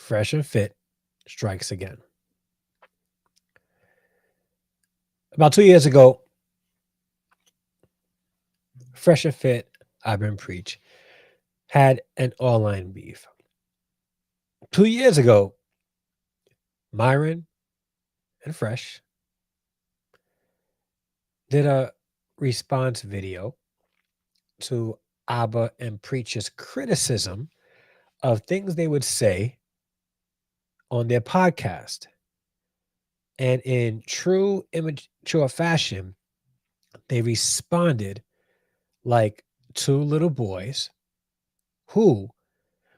Fresh and Fit strikes again. About 2 years ago, Fresh and Fit, I've been preach, had an online beef. 2 years ago, Myron and Fresh did a response video to Abba and Preach's criticism of things they would say on their podcast. And in true immature fashion, they responded like two little boys who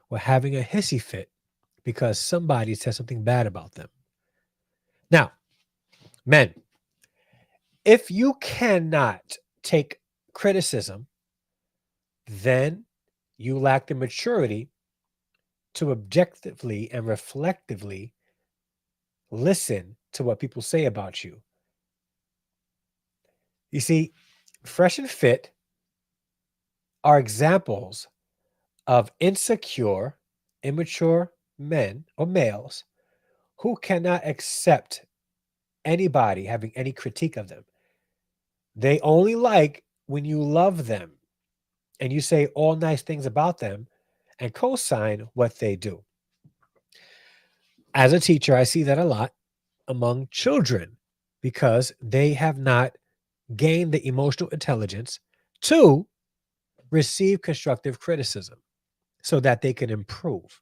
were having a hissy fit because somebody said something bad about them. Now, men, if you cannot take criticism, then you lack the maturity to objectively and reflectively listen to what people say about you. You see, Fresh and Fit are examples of insecure, immature men or males who cannot accept anybody having any critique of them. They only like when you love them and you say all nice things about them and co-sign what they do. As a teacher, I see that a lot among children because they have not gained the emotional intelligence to receive constructive criticism so that they can improve.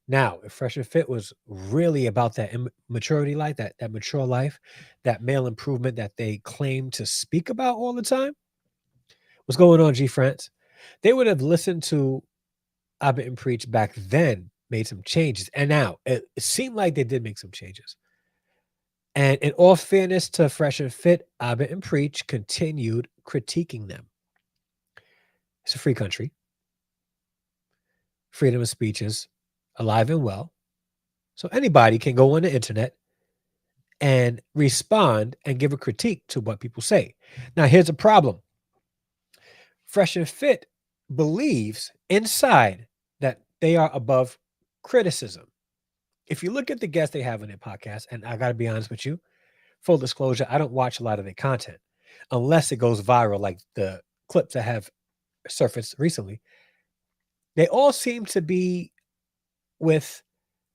Now, if Fresh and Fit was really about that maturity life, that mature life, that male improvement that they claim to speak about all the time, what's going on, G Friends? They would have listened to Abba and Preach back then, made some changes. And now it seemed like they did make some changes. And in all fairness to Fresh and Fit, Abba and Preach continued critiquing them. It's a free country. Freedom of speech is alive and well. So anybody can go on the internet and respond and give a critique to what people say. Now, here's a problem. Fresh and Fit believes inside that they are above criticism. If you look at the guests they have on their podcast, and I got to be honest with you, full disclosure, I don't watch a lot of their content unless it goes viral, like the clips that have surfaced recently. They all seem to be with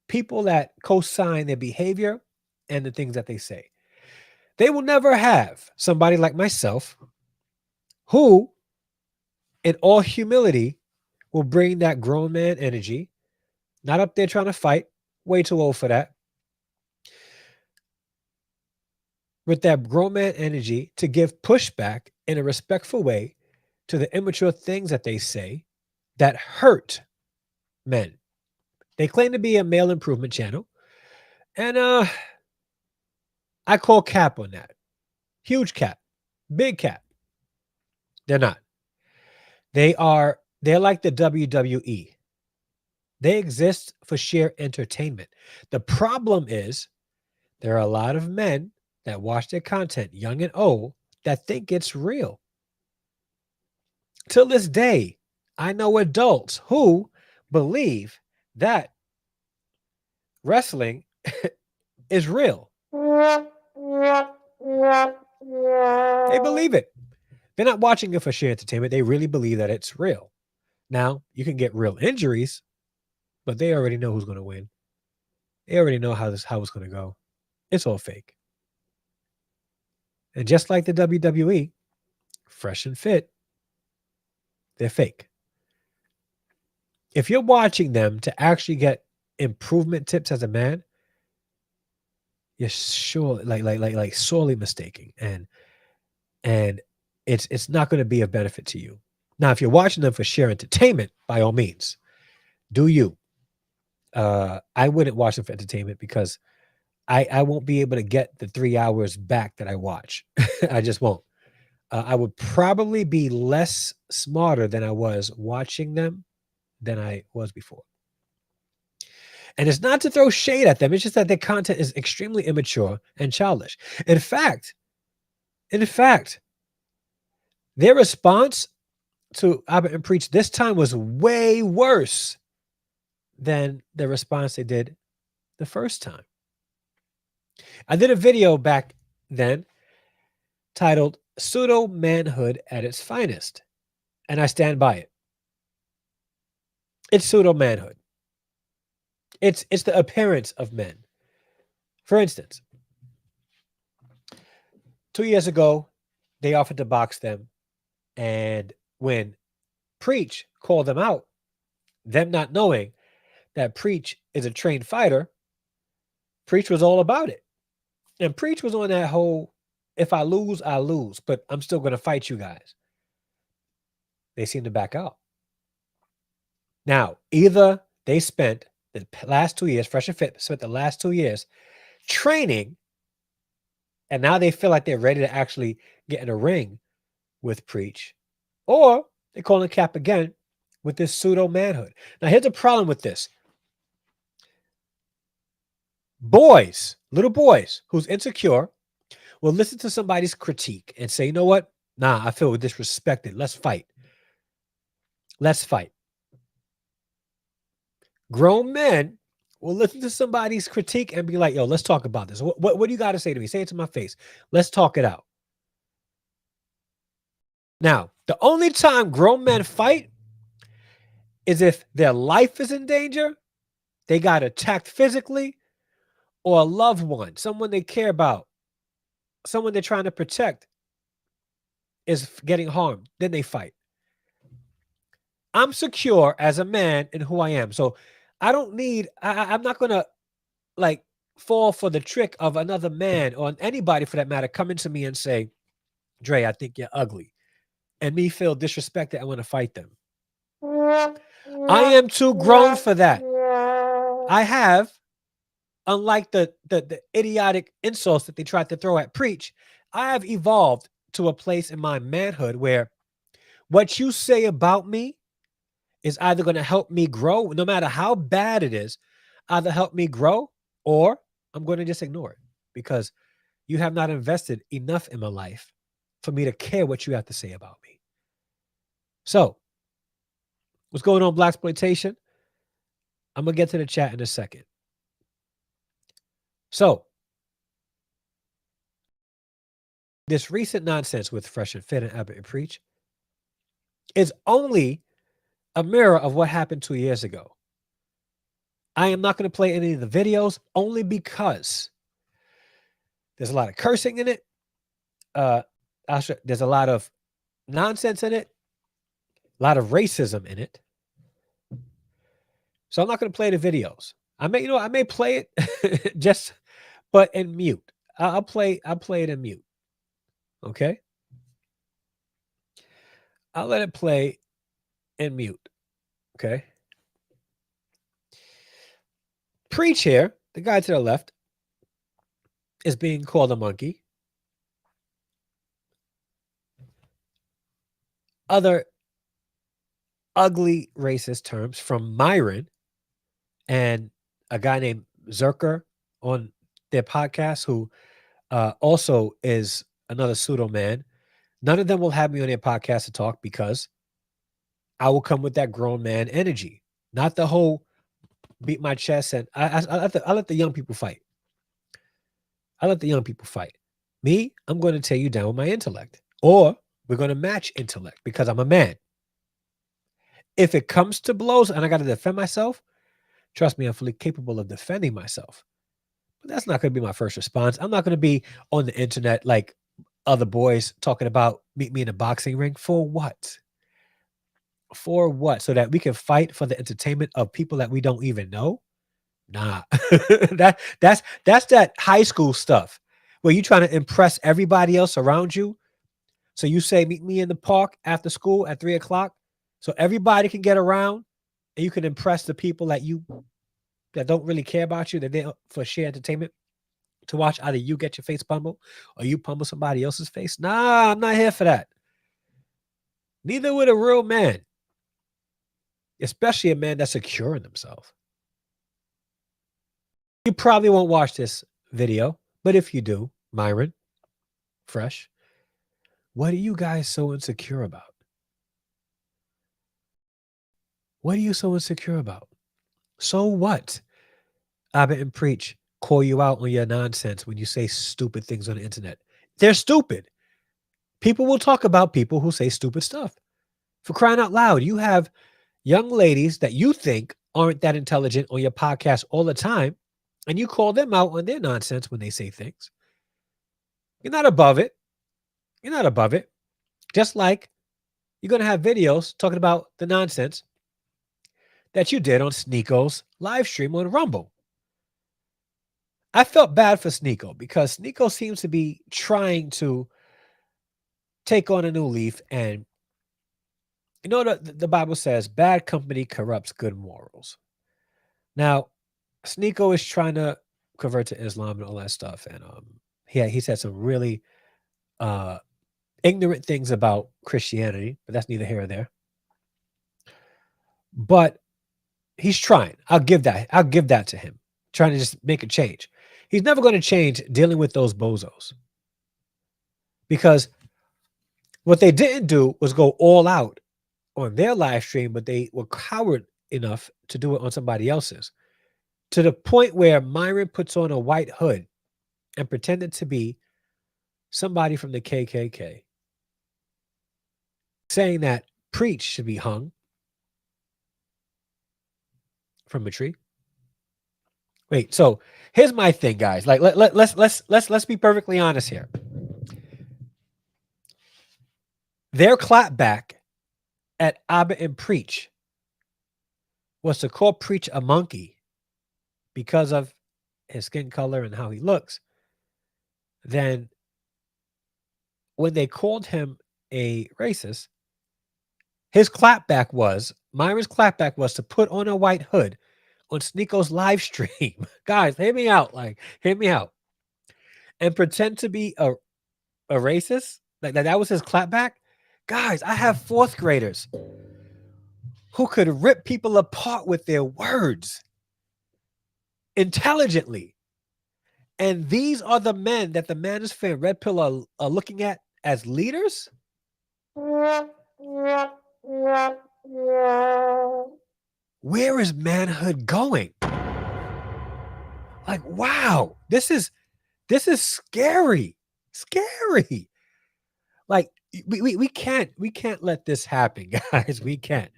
people that co-sign their behavior and the things that they say. They will never have somebody like myself who, in all humility, will bring that grown man energy, not up there trying to fight, way too old for that, with that grown man energy to give pushback in a respectful way to the immature things that they say that hurt men. They claim to be a male improvement channel, and I call cap on that. Huge cap, big cap. They're not. They're like the WWE. They exist for sheer entertainment. The problem is there are a lot of men that watch their content, young and old, that think it's real. Till this day, I know adults who believe that wrestling is real. They believe it. They're not watching it for sheer entertainment. They really believe that it's real. Now, you can get real injuries, but they already know who's going to win. They already know how it's going to go. It's all fake. And just like the WWE, Fresh and Fit, they're fake. If you're watching them to actually get improvement tips as a man, you're sure like sorely mistaken, and it's not going to be of benefit to you. Now, if you're watching them for sheer entertainment, by all means, do you. I wouldn't watch them for entertainment because I won't be able to get the 3 hours back that I watch. I just won't. I would probably be less smarter than I was watching them than I was before. And it's not to throw shade at them. It's just that their content is extremely immature and childish. In fact, their response to Abba and Preach this time was way worse than the response they did the first time. I did a video back then titled Pseudo Manhood at its Finest, and I stand by it. It's pseudo manhood. It's the appearance of men. For instance, 2 years ago, they offered to box them, and when Preach called them out, them not knowing that Preach is a trained fighter, Preach was all about it. And Preach was on that whole, if I lose, I lose, but I'm still going to fight you guys. They seem to back out. Now, either they spent the last 2 years, Fresh and Fit spent the last 2 years training, and now they feel like they're ready to actually get in a ring with Preach, or they call it cap again with this pseudo manhood. Now, here's the problem with this. Boys, little boys who's insecure will listen to somebody's critique and say, you know what? Nah, I feel disrespected. Let's fight. Let's fight. Grown men will listen to somebody's critique and be like, yo, let's talk about this. What do you got to say to me? Say it to my face. Let's talk it out. Now, the only time grown men fight is if their life is in danger, they got attacked physically, or a loved one, someone they care about, someone they're trying to protect is getting harmed. Then they fight. I'm secure as a man in who I am. So I don't need, I'm not going to like fall for the trick of another man or anybody for that matter coming to me and say, Dre, I think you're ugly. And me feel disrespected. I want to fight them. I am too grown for that. I have, unlike the idiotic insults that they tried to throw at Preach, I have evolved to a place in my manhood where what you say about me is either going to help me grow, no matter how bad it is, either help me grow or I'm going to just ignore it because you have not invested enough in my life for me to care what you have to say about me. So, what's going on, Blaxploitation? I'm going to get to the chat in a second. So, this recent nonsense with Fresh and Fit and Abbott and Preach is only a mirror of what happened 2 years ago. I am not going to play any of the videos only because there's a lot of cursing in it. There's a lot of nonsense in it, a lot of racism in it. So I'm not going to play the videos. I may play it just, but in mute. I'll play it in mute. Okay. I'll let it play in mute. Okay. Preach here, the guy to the left, is being called a monkey. Other ugly racist terms from Myron and a guy named Zerker on their podcast, who also is another pseudo man. None of them will have me on their podcast to talk because I will come with that grown man energy, not the whole beat my chest and I let the young people fight. I let the young people fight. Me, I'm going to tear you down with my intellect, or we're going to match intellect because I'm a man. If it comes to blows and I got to defend myself, trust me, I'm fully capable of defending myself. But that's not going to be my first response. I'm not going to be on the internet like other boys talking about meet me in a boxing ring. For what? For what? So that we can fight for the entertainment of people that we don't even know? Nah. that's that high school stuff where you trying to impress everybody else around you. So you say, meet me in the park after school at 3:00, so everybody can get around and you can impress the people that don't really care about you, that they for sheer entertainment to watch either you get your face pummeled or you pummel somebody else's face. Nah, I'm not here for that. Neither would a real man, especially a man that's secure in himself. You probably won't watch this video, but if you do, Myron, Fresh, what are you guys so insecure about? What are you so insecure about? So what? Abbott and Preach call you out on your nonsense when you say stupid things on the internet. They're stupid. People will talk about people who say stupid stuff. For crying out loud, you have young ladies that you think aren't that intelligent on your podcast all the time, and you call them out on their nonsense when they say things. You're not above it. You're not above it. Just like you're going to have videos talking about the nonsense that you did on Sneeko's live stream on Rumble. I felt bad for Sneeko because Sneeko seems to be trying to take on a new leaf. And you know, the Bible says bad company corrupts good morals. Now, Sneeko is trying to convert to Islam and all that stuff. And he said some really uh, ignorant things about Christianity, but that's neither here or there. But he's trying. I'll give that to him. Trying to just make a change. He's never going to change dealing with those bozos. Because what they didn't do was go all out on their live stream, but they were coward enough to do it on somebody else's. To the point where Myron puts on a white hood and pretended to be somebody from the KKK, saying that Preach should be hung from a tree. Wait, so here's my thing, guys. Like let's be perfectly honest here. Their clapback at Abba and Preach was to call Preach a monkey because of his skin color and how he looks. Then when they called him a racist, Myron's clapback was to put on a white hood on Sneeko's live stream. Guys, hear me out. Hear me out. And pretend to be a racist. Like that was his clapback. Guys, I have fourth graders who could rip people apart with their words intelligently. And these are the men that the Manosphere and Red Pill are looking at as leaders? Where is manhood going? Like, wow, this is scary. Scary. Like, we can't let this happen, guys. We can't.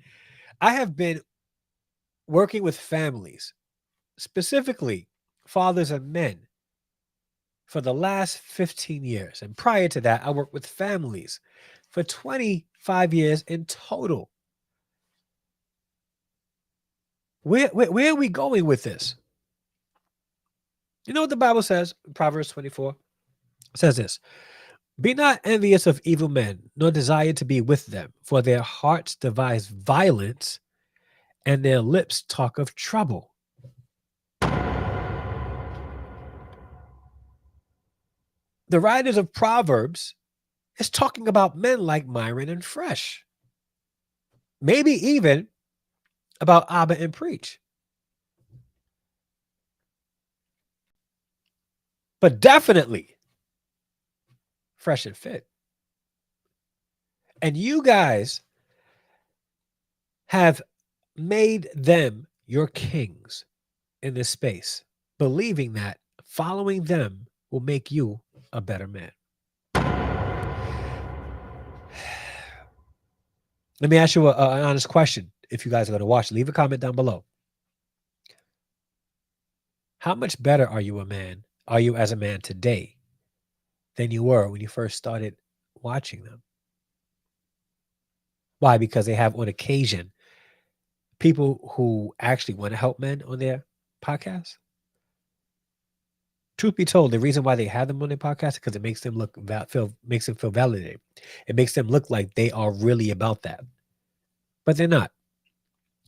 I have been working with families, specifically fathers and men, for the last 15 years. And prior to that, I worked with families for 25 years in total. Where are we going with this? You know what the Bible says? Proverbs 24 says this: be not envious of evil men, nor desire to be with them, for their hearts devise violence, and their lips talk of trouble. The writers of Proverbs is talking about men like Myron and Fresh. Maybe even about Abba and Preach. But definitely Fresh and Fit. And you guys have made them your kings in this space, believing that following them will make you a better man. Let me ask you an honest question. If you guys are going to watch, leave a comment down below. How much better are you as a man today than you were when you first started watching them? Why? Because they have on occasion people who actually want to help men on their podcast. Truth be told, the reason why they have them on their podcast is because it makes them makes them feel validated. It makes them look like they are really about that. But they're not.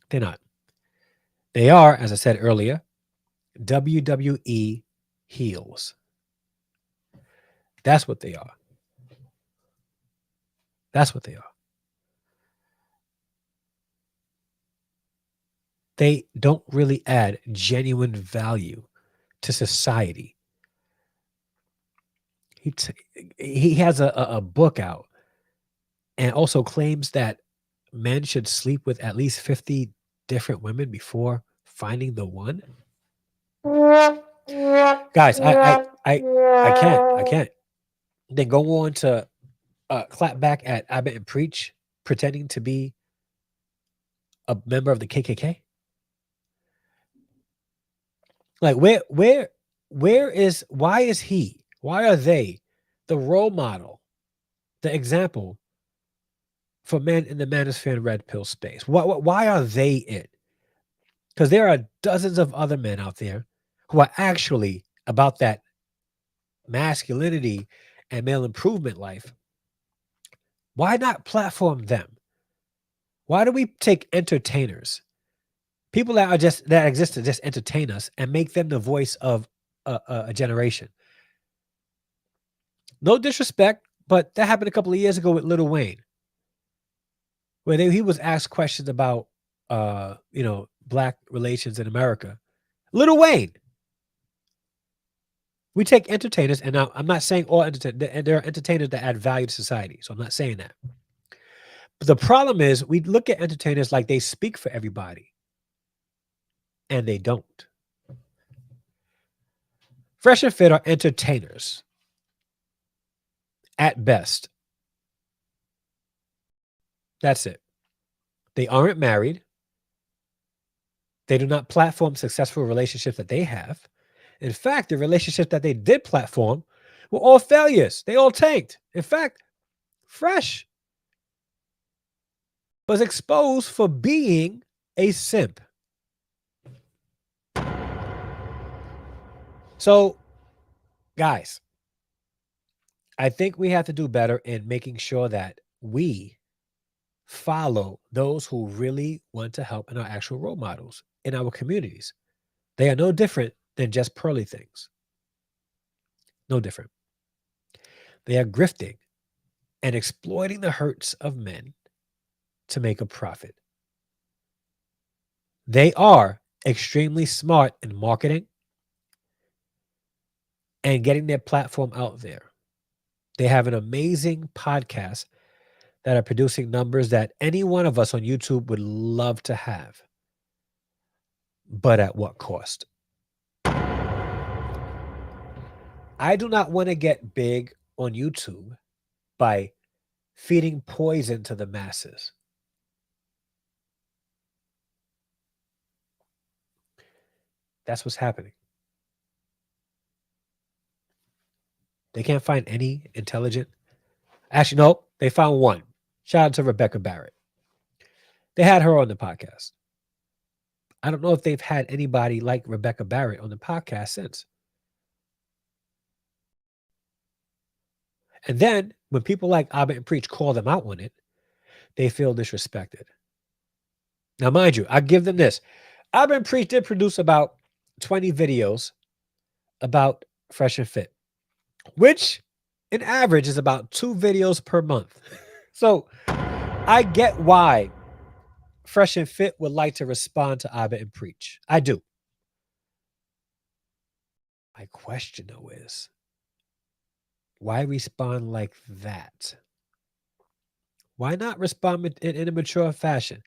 They're not. They are, as I said earlier, WWE heels. That's what they are. That's what they are. They don't really add genuine value to society. He has a book out and also claims that men should sleep with at least 50 different women before finding the one. Guys, I can't. I can't. Then go on to clap back at Abbott and Preach, pretending to be a member of the KKK. Like where is why is he? Why are they the role model, the example for men in the manosphere and red pill space? Why are they it? Because there are dozens of other men out there who are actually about that masculinity and male improvement life. Why not platform them? Why do we take entertainers, people that are just that exist to just entertain us, and make them the voice of a generation? No disrespect, but that happened a couple of years ago with Lil Wayne, where he was asked questions about, black relations in America. Lil Wayne. We take entertainers, and now I'm not saying all entertainers. There are entertainers that add value to society, so I'm not saying that. But the problem is, we look at entertainers like they speak for everybody, and they don't. Fresh and Fit are entertainers at best. That's it. They aren't married. They do not platform successful relationships that they have. In fact, the relationships that they did platform were all failures. They all tanked. In fact, Fresh was exposed for being a simp. So, guys, I think we have to do better in making sure that we follow those who really want to help and are actual role models in our communities. They are no different than just pearly things. No different. They are grifting and exploiting the hurts of men to make a profit. They are extremely smart in marketing and getting their platform out there. They have an amazing podcast that are producing numbers that any one of us on YouTube would love to have. But at what cost? I do not want to get big on YouTube by feeding poison to the masses. That's what's happening. They can't find any intelligent. Actually, no, they found one. Shout out to Rebecca Barrett. They had her on the podcast. I don't know if they've had anybody like Rebecca Barrett on the podcast since. And then when people like Abba and Preach call them out on it, they feel disrespected. Now, mind you, I give them this. Abba and Preach did produce about 20 videos about Fresh and Fit, which in average is about 2 videos per month. So I get why Fresh and Fit would like to respond to Abba and Preach. I do. My question, though, is why respond like that? Why not respond in a mature fashion?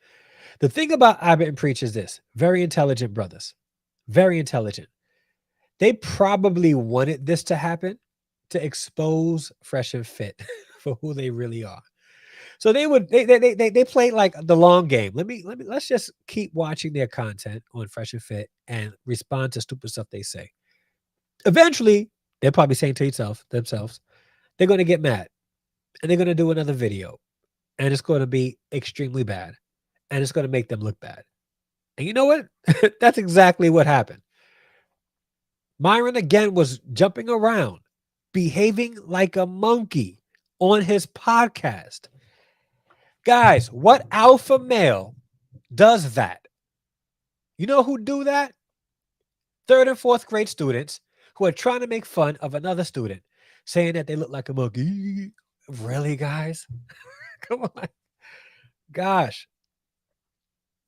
The thing about Abba and Preach is this: very intelligent brothers, very intelligent. They probably wanted this to happen to expose Fresh and Fit for who they really are. So they played like the long game. Let's just keep watching their content on Fresh and Fit and respond to stupid stuff they say. Eventually, they're probably saying to themselves, they're going to get mad and they're going to do another video and it's going to be extremely bad and it's going to make them look bad. And you know what? That's exactly what happened. Myron again was jumping around, behaving like a monkey on his podcast. Guys, what alpha male does that? You know who do that? Third and fourth grade students who are trying to make fun of another student, saying that they look like a monkey. Really, guys? Come on. Gosh.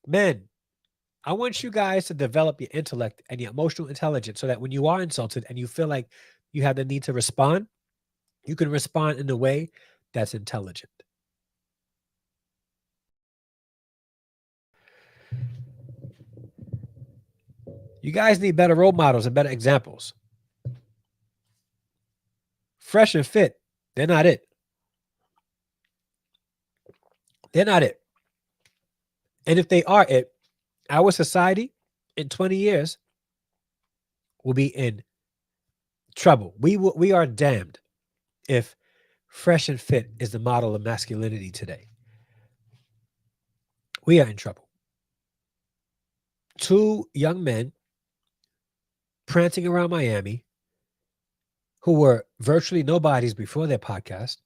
Men, I want you guys to develop your intellect and your emotional intelligence so that when you are insulted and you feel like you have the need to respond, you can respond in a way that's intelligent. You guys need better role models and better examples. Fresh and fit, they're not it. They're not it. And if they are it, our society in 20 years will be in trouble. We are damned if fresh and fit is the model of masculinity today. We are in trouble. Two young men prancing around Miami who were virtually nobodies before their podcast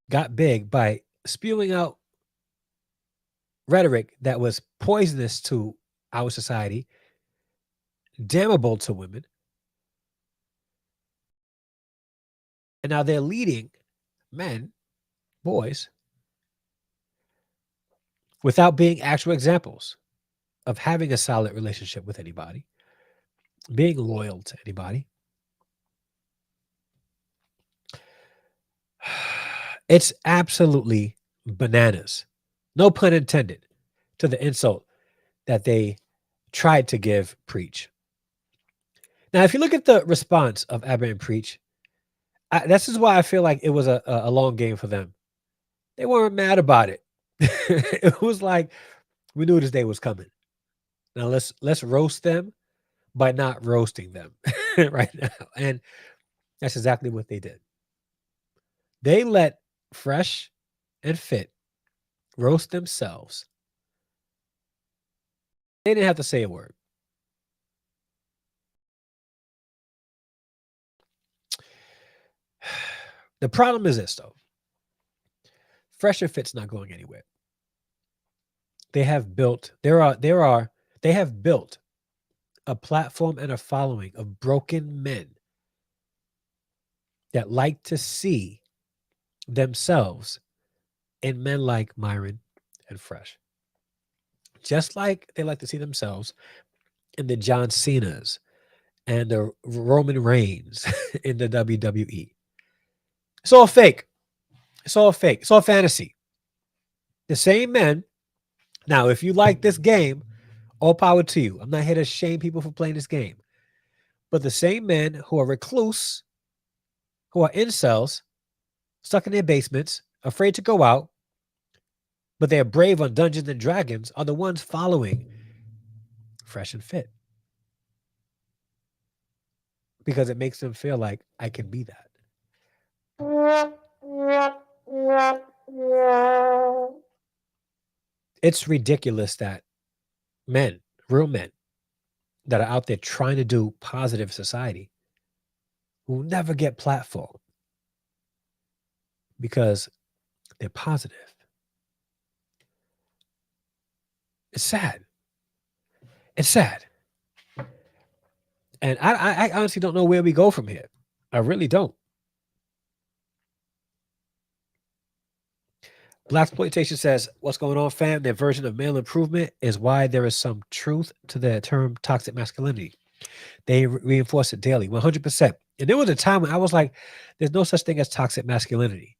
got big by spewing out rhetoric that was poisonous to our society, damnable to women. And now they're leading men, boys, without being actual examples of having a solid relationship with anybody, being loyal to anybody. It's absolutely bananas. No pun intended to the insult that they tried to give Preach. Now, if you look at the response of Abba and Preach, this is why I feel like it was a long game for them. They weren't mad about it. It was like we knew this day was coming. Now let's roast them by not roasting them right now. And that's exactly what they did. They let Fresh and Fit roast themselves. They didn't have to say a word. The problem is this, though. Fresh and Fit's not going anywhere. They have built they have built a platform and a following of broken men that like to see themselves in men like Myron and Fresh. Just like they like to see themselves in the John Cenas and the Roman Reigns in the WWE. It's all fake. It's all fake. It's all fantasy. The same men. Now, if you like this game, all power to you. I'm not here to shame people for playing this game. But the same men who are recluse, who are incels, stuck in their basements, afraid to go out, but they're brave on Dungeons and Dragons, are the ones following Fresh and Fit. Because it makes them feel like I can be that. It's ridiculous that men, real men, that are out there trying to do positive society will never get platform because they're positive. It's sad. It's sad. And I honestly don't know where we go from here. I really don't. Blaxploitation says, what's going on, fam? Their version of male improvement is why there is some truth to the term toxic masculinity. They reinforce it daily, 100%. And there was a time when I was like, there's no such thing as toxic masculinity.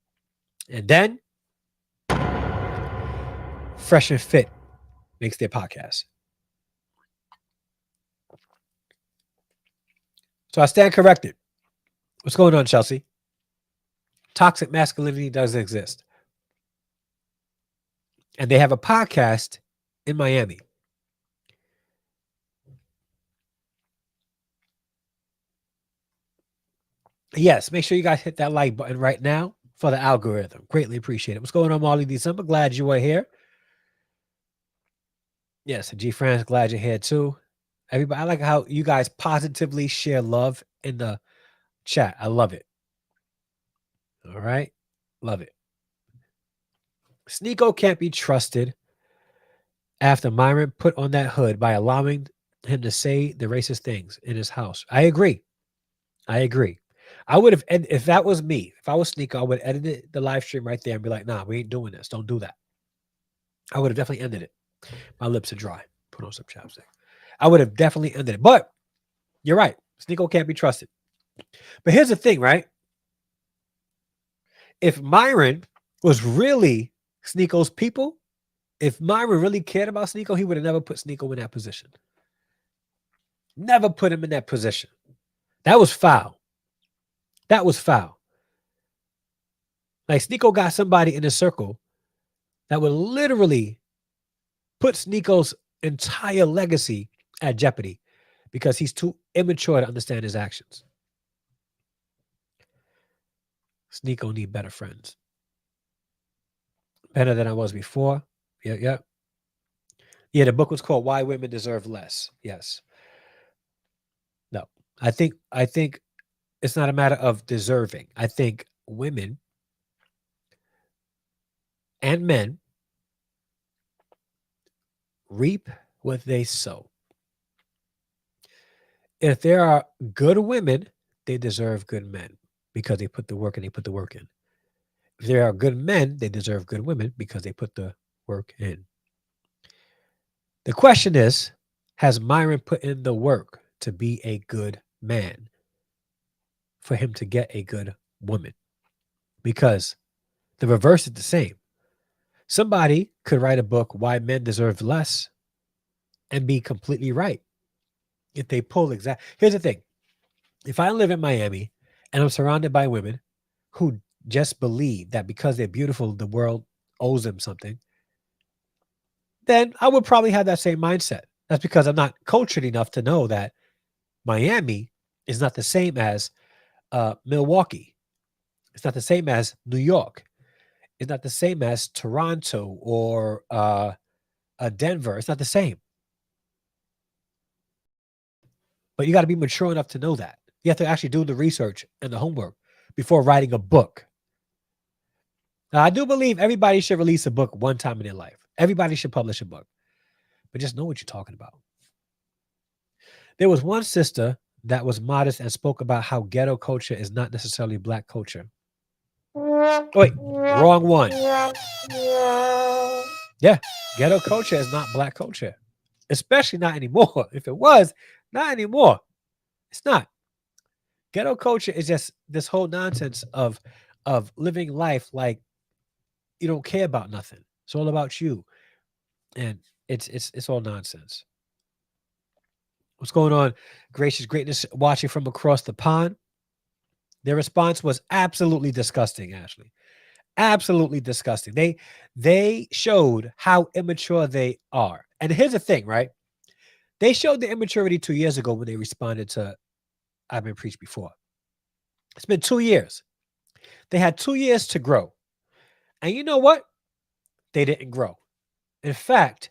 And then Fresh and Fit makes their podcast. So I stand corrected. What's going on, Chelsea? Toxic masculinity does exist. And they have a podcast in Miami. Yes, make sure you guys hit that like button right now for the algorithm. Greatly appreciate it. What's going on, Molly December? Glad you are here. Yes, G France, glad you're here too. Everybody, I like how you guys positively share love in the chat. I love it. All right. Love it. Sneeko can't be trusted after Myron put on that hood by allowing him to say the racist things in his house. I agree. I agree. I would have, if that was me, if I was Sneeko, I would edit the live stream right there and be like, nah, we ain't doing this. Don't do that. I would have definitely ended it. My lips are dry. Put on some chapstick. I would have definitely ended it. But you're right. Sneeko can't be trusted. But here's the thing, right? If Myron was really Sneeko's people, if Myron really cared about Sneeko, he would have never put Sneeko in that position. Never put him in that position. That was foul. That was foul. Like Sneeko got somebody in a circle that would literally put Sneeko's entire legacy at jeopardy because he's too immature to understand his actions. Sneeko need better friends. Better than I was before. Yeah, yeah. Yeah, the book was called Why Women Deserve Less. Yes. No. I think it's not a matter of deserving. I think women and men reap what they sow. If there are good women, they deserve good men because they put the work and they put the work in. If there are good men, they deserve good women because they put the work in. The question is, has Myron put in the work to be a good man for him to get a good woman? Because the reverse is the same. Somebody could write a book, Why Men Deserve Less, and be completely right. If they pull exact. Here's the thing. If I live in Miami and I'm surrounded by women who just believe that because they're beautiful, the world owes them something, then I would probably have that same mindset. That's because I'm not cultured enough to know that Miami is not the same as Milwaukee. It's not the same as New York. It's not the same as Toronto or Denver. It's not the same. But you got to be mature enough to know that. You have to actually do the research and the homework before writing a book. Now, I do believe everybody should release a book one time in their life. Everybody should publish a book, but just know what you're talking about. There was one sister that was modest and spoke about how ghetto culture is not necessarily black culture. Wait, wrong one. Yeah, ghetto culture is not black culture, especially not anymore. If it was, not anymore. It's not. Ghetto culture is just this whole nonsense of living life like you don't care about nothing. It's all about you, and it's all nonsense. What's going on? Gracious greatness watching from across the pond. Their response was absolutely disgusting, Ashley. Absolutely disgusting. They showed how immature they are. And here's the thing, right? They showed the immaturity 2 years ago when they responded to I've been preached before. It's been 2 years. They had 2 years to grow. And you know what? They didn't grow. In fact,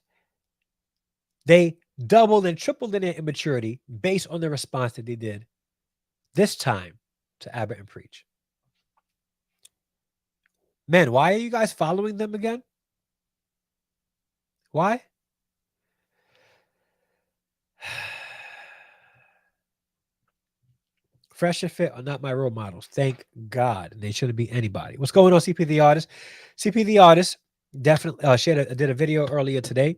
they doubled and tripled in their immaturity based on the response that they did this time to Abbott and Preach. Man, why are you guys following them again? Why? Fresh and Fit are not my role models. Thank God. They shouldn't be anybody. What's going on, CP the Artist? CP the Artist definitely did a video earlier today.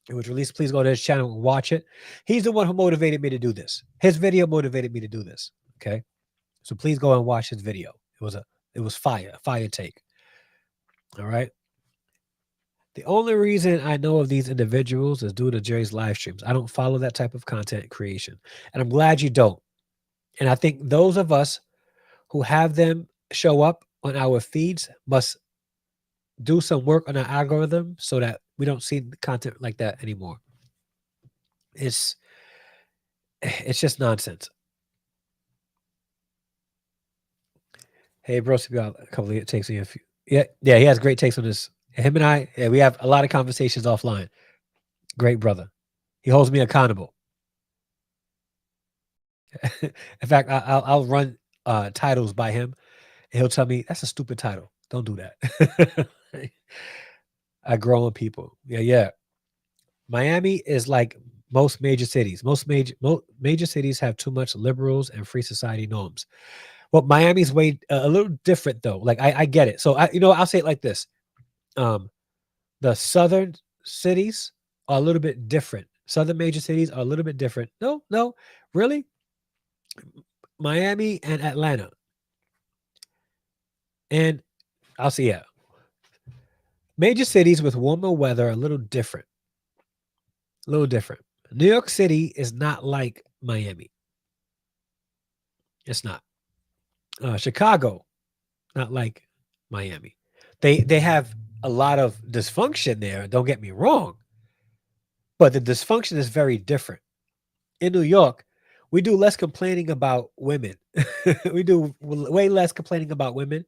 It was released. Please go to his channel and watch it. He's the one who motivated me to do this. His video motivated me to do this. Okay. So please go and watch his video. It was fire take. All right. The only reason I know of these individuals is due to Jerry's live streams. I don't follow that type of content creation. And I'm glad you don't. And I think those of us who have them show up on our feeds must do some work on our algorithm so that we don't see content like that anymore. It's just nonsense. Hey, bro, we got a couple of takes on you. Yeah, he has great takes on this. Him and I, yeah, we have a lot of conversations offline. Great brother. He holds me accountable. In fact, I'll run titles by him, and he'll tell me that's a stupid title. Don't do that. I grow on people. Yeah. Miami is like most major cities. Most major cities have too much liberals and free society norms. Well, Miami's way a little different though. Like I get it. So I'll say it like this. The southern cities are a little bit different. Southern major cities are a little bit different. No, really? Miami and Atlanta. And I'll say, yeah. Major cities with warmer weather are a little different. A little different. New York City is not like Miami. It's not. Chicago, not like Miami. They have a lot of dysfunction there. Don't get me wrong, but the dysfunction is very different. In New York, we do less complaining about women. We do way less complaining about women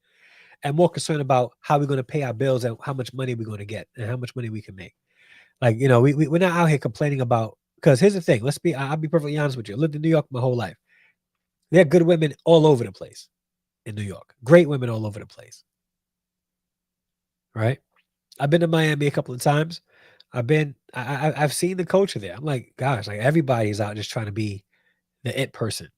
and more concerned about how we're going to pay our bills and how much money we're going to get and how much money we can make. Like, we're not out here complaining about, because here's the thing. I'll be perfectly honest with you. I lived in New York my whole life. There are good women all over the place in New York. Great women all over the place. Right? I've been to Miami a couple of times. I've seen the culture there. I'm like, gosh, like everybody's out just trying to be the it person.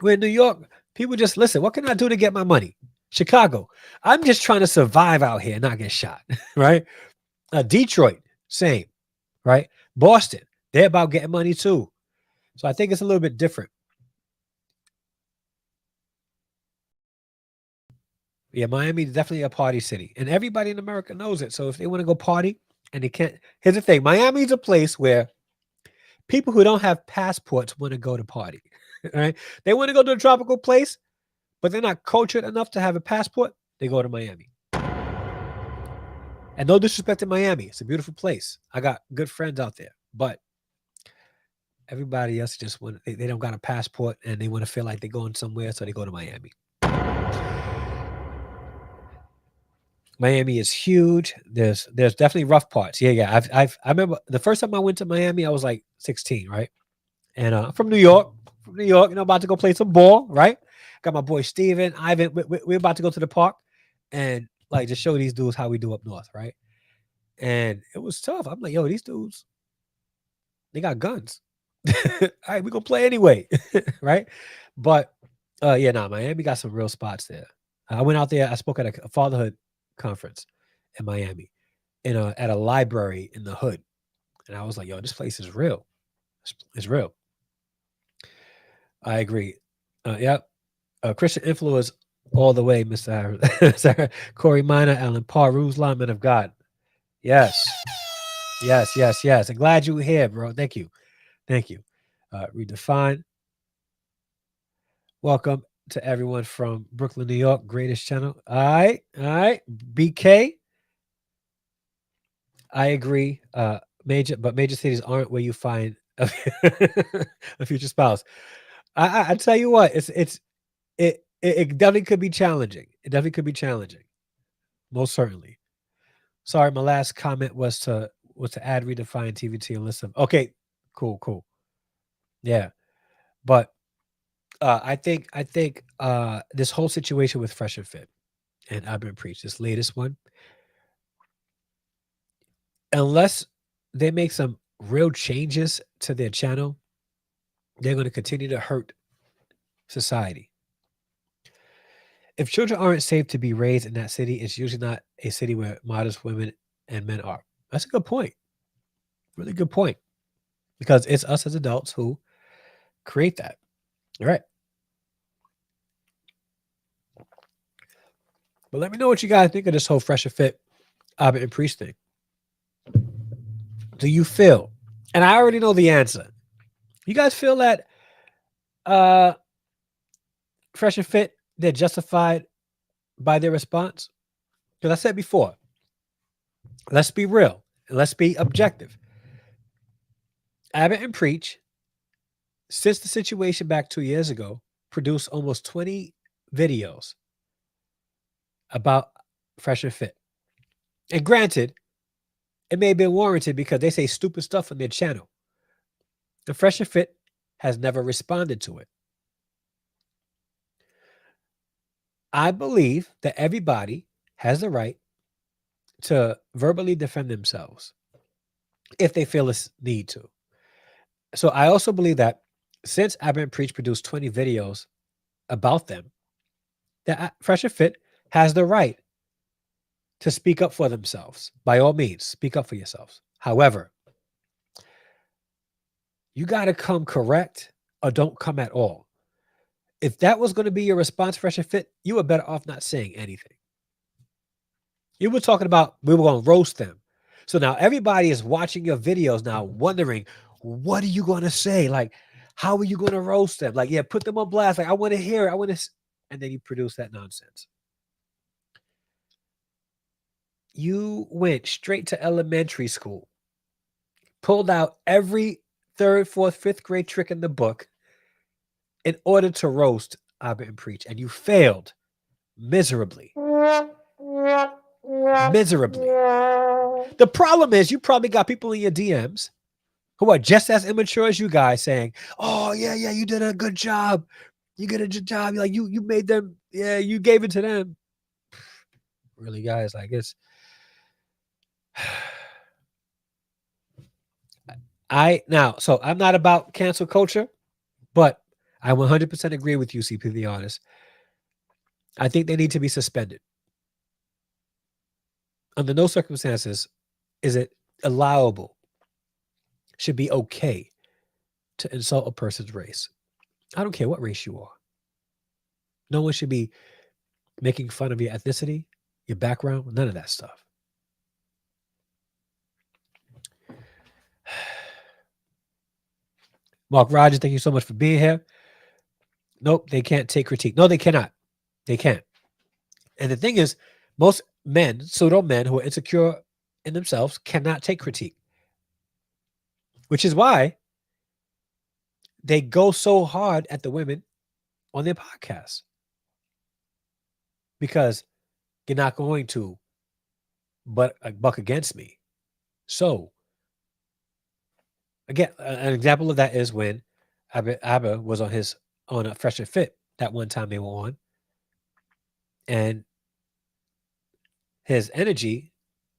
Where in New York, people just listen, what can I do to get my money? Chicago, I'm just trying to survive out here and not get shot. Right? Detroit, same. Right? Boston, they're about getting money too. So I think it's a little bit different. Yeah, Miami is definitely a party city, and everybody in America knows it. So if they want to go party and they can't, here's the thing: Miami is a place where people who don't have passports want to go to party. Right? They want to go to a tropical place, but they're not cultured enough to have a passport. They go to Miami. And no disrespect to Miami, it's a beautiful place. I got good friends out there, but everybody else just want they don't got a passport and they want to feel like they're going somewhere, so they go to Miami. Miami is huge. There's definitely rough parts. Yeah, yeah. I remember the first time I went to Miami, I was like 16, right? And from New York, about to go play some ball, right? Got my boy Steven, Ivan. We're about to go to the park and like just show these dudes how we do up north, right? And it was tough. I'm like, yo, these dudes, they got guns. All right, we gonna play anyway, right? But yeah, nah, Miami got some real spots there. I went out there. I spoke at a fatherhood conference in Miami, at a library in the hood, and I was like, "Yo, this place is real. It's real." I agree. Yep. Christian influence all the way, Mr. Sarah, Corey Minor, Alan Parr, Ruslan, men of God. Yes, yes, yes, yes. I'm glad you were here, bro. Thank you, thank you. Redefine. Welcome to everyone from Brooklyn, New York, greatest channel. All right. BK, I agree. Major cities aren't where you find a future spouse. I tell you what, it definitely could be challenging. It definitely could be challenging. Most certainly. Sorry, my last comment was to add redefine TVT and list of. Okay, cool, cool. Yeah, but I think this whole situation with Fresh and Fit and I've been preached this latest one, unless they make some real changes to their channel, they're going to continue to hurt society. If children aren't safe to be raised in that city, it's usually not a city where modest women and men are. That's a good point. Really good point. Because it's us as adults who create that. All right. But let me know what you guys think of this whole Fresh and Fit Abbott and Priest thing. Do you feel, and I already know the answer, you guys feel that uh Fresh and Fit, they're justified by their response? Because I said before, let's be real and let's be objective. Abbott and Preach, since the situation back 2 years ago, produced almost 20 videos about Fresh and Fit. And granted, it may have been warranted because they say stupid stuff on their channel. The Fresh and Fit has never responded to it. I believe that everybody has the right to verbally defend themselves if they feel a need to. So I also believe that since Abbott and Preach produced 20 videos about them, that Fresh and Fit has the right to speak up for themselves. By all means, speak up for yourselves. However, you got to come correct or don't come at all. If that was going to be your response, Fresh and Fit, you were better off not saying anything. You were talking about we were going to roast them. So now everybody is watching your videos now, wondering, what are you going to say? Like, how are you going to roast them? Like, yeah, put them on blast. Like, I want to hear it. and then you produce that nonsense. You went straight to elementary school, pulled out every third, fourth, fifth grade trick in the book in order to roast Abba and Preach, and you failed miserably. Miserably. The problem is you probably got people in your DMs who are just as immature as you guys saying, "Oh yeah, yeah, you did a good job. You did a good job. Like you made them. Yeah, you gave it to them." Really, guys, like it's. So I'm not about cancel culture, but I 100% agree with you, CP the artist. I think they need to be suspended. Under no circumstances is it allowable, should be okay to insult a person's race. I don't care what race you are. No one should be making fun of your ethnicity, your background, none of that stuff. Mark Rogers, thank you so much for being here. Nope, they can't take critique. No, they cannot. They can't. And the thing is, most men, pseudo men who are insecure in themselves, cannot take critique, which is why they go so hard at the women on their podcasts, because you're not going to buck against me. So, again, an example of that is when Abba was on a Fresh and Fit that one time they were on, and his energy,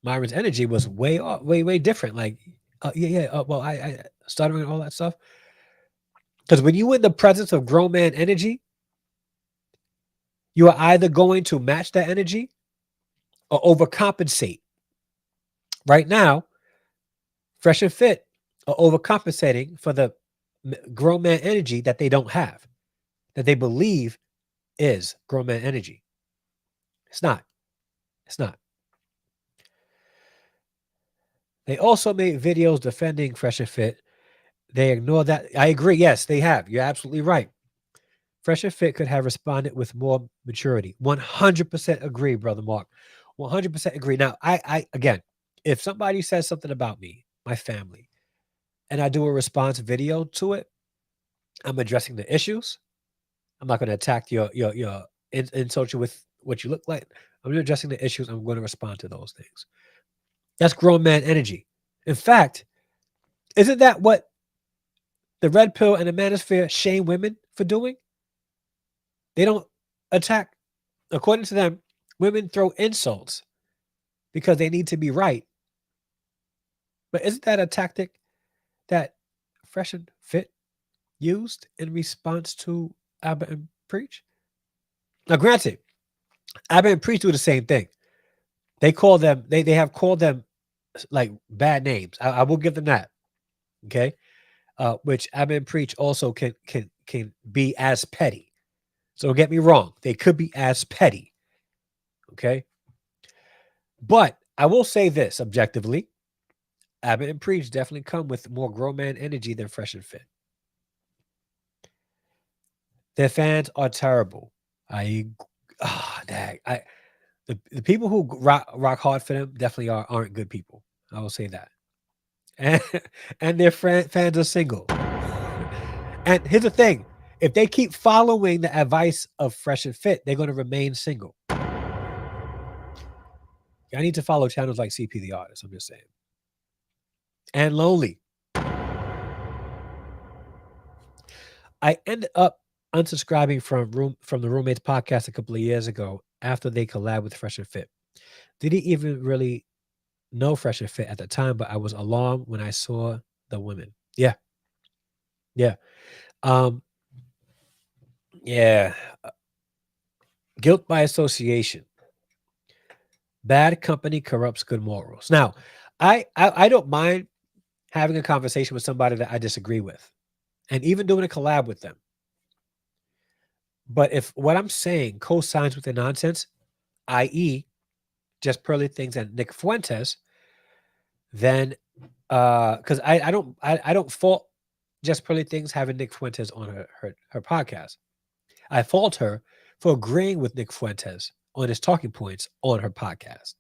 Myron's energy, was way different. Like, well, I stuttering and all that stuff. Because when you in the presence of grown man energy, you are either going to match that energy or overcompensate. Right now, Fresh and Fit are overcompensating for the grown man energy that they don't have, that they believe is grown man energy. It's not. It's not. They also made videos defending Fresh and Fit. They ignore that. I agree. Yes, they have. You're absolutely right. Fresh and Fit could have responded with more maturity. 100% agree, brother Mark. 100% agree. Now, I again, if somebody says something about me, my family, and I do a response video to it, I'm addressing the issues. I'm not going to attack your insult you with what you look like. I'm addressing the issues. I'm going to respond to those things. That's grown man energy. In fact, isn't that what the red pill and the manosphere shame women for doing? They don't attack. According to them, women throw insults because they need to be right. But isn't that a tactic that Fresh and Fit used in response to Abba and Preach? Now, granted, Abba and Preach do the same thing. They have called them like bad names. I will give them that. Okay. Which Abba and Preach also can be as petty. So don't get me wrong. They could be as petty. Okay. But I will say this objectively. Abbott and Preach definitely come with more grown man energy than Fresh and Fit. Their fans are terrible. The people who rock hard for them definitely aren't good people. I will say that. And and their fans are single. And here's the thing: if they keep following the advice of Fresh and Fit, they're going to remain single. I need to follow channels like CP the Artist. I'm just saying. And lonely. I ended up unsubscribing from the Roommates podcast a couple of years ago after they collabed with Fresh and Fit. Didn't even really know Fresh and Fit at the time, but I was alarmed when I saw the women. Yeah. Yeah. Um, yeah. Guilt by association. Bad company corrupts good morals. Now, I don't mind having a conversation with somebody that I disagree with and even doing a collab with them. But if what I'm saying cosigns with the nonsense, i.e., just Pearly Things and Nick Fuentes, then because I don't fault Just Pearly Things having Nick Fuentes on her podcast. I fault her for agreeing with Nick Fuentes on his talking points on her podcast.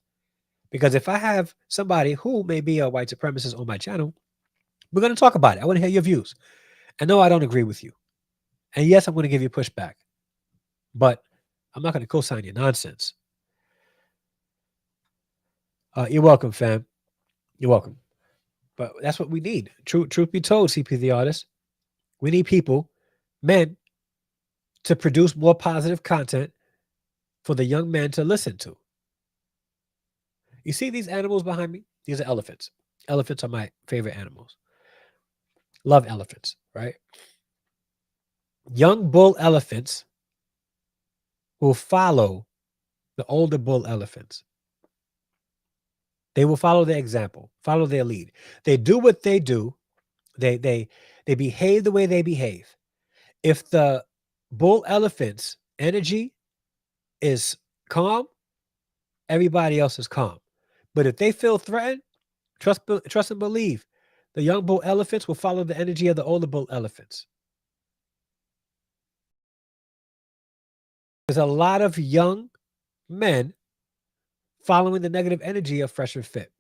Because if I have somebody who may be a white supremacist on my channel, we're going to talk about it. I want to hear your views. I know I don't agree with you. And yes, I'm going to give you pushback, but I'm not going to co sign your nonsense. You're welcome, fam. You're welcome. But that's what we need. Truth be told, CP the artist, we need people, men, to produce more positive content for the young men to listen to. You see these animals behind me? These are elephants. Elephants are my favorite animals. Love elephants, right? Young bull elephants will follow the older bull elephants. They will follow their example, follow their lead. They do what they do. They behave the way they behave. If the bull elephant's energy is calm, everybody else is calm. But if they feel threatened, trust and believe, the young bull elephants will follow the energy of the older bull elephants. There's a lot of young men following the negative energy of Fresh and Fit,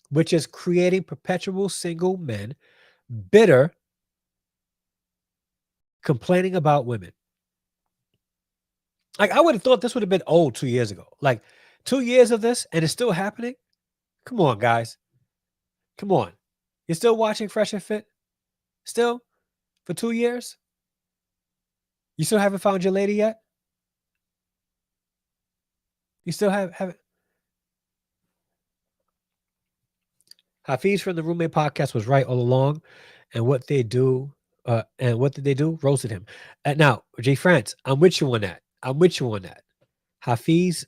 which is creating perpetual single men, bitter, complaining about women. Like, I would have thought this would have been old 2 years ago. Like, 2 years of this and it's still happening? Come on, guys. Come on. You're still watching Fresh and Fit? Still? For 2 years? You still haven't found your lady yet? You still haven't? Hafiz from the Roommate Podcast was right all along. And what they do, and what did they do? Roasted him. Now, J. France, I'm with you on that. I'm with you on that. Hafiz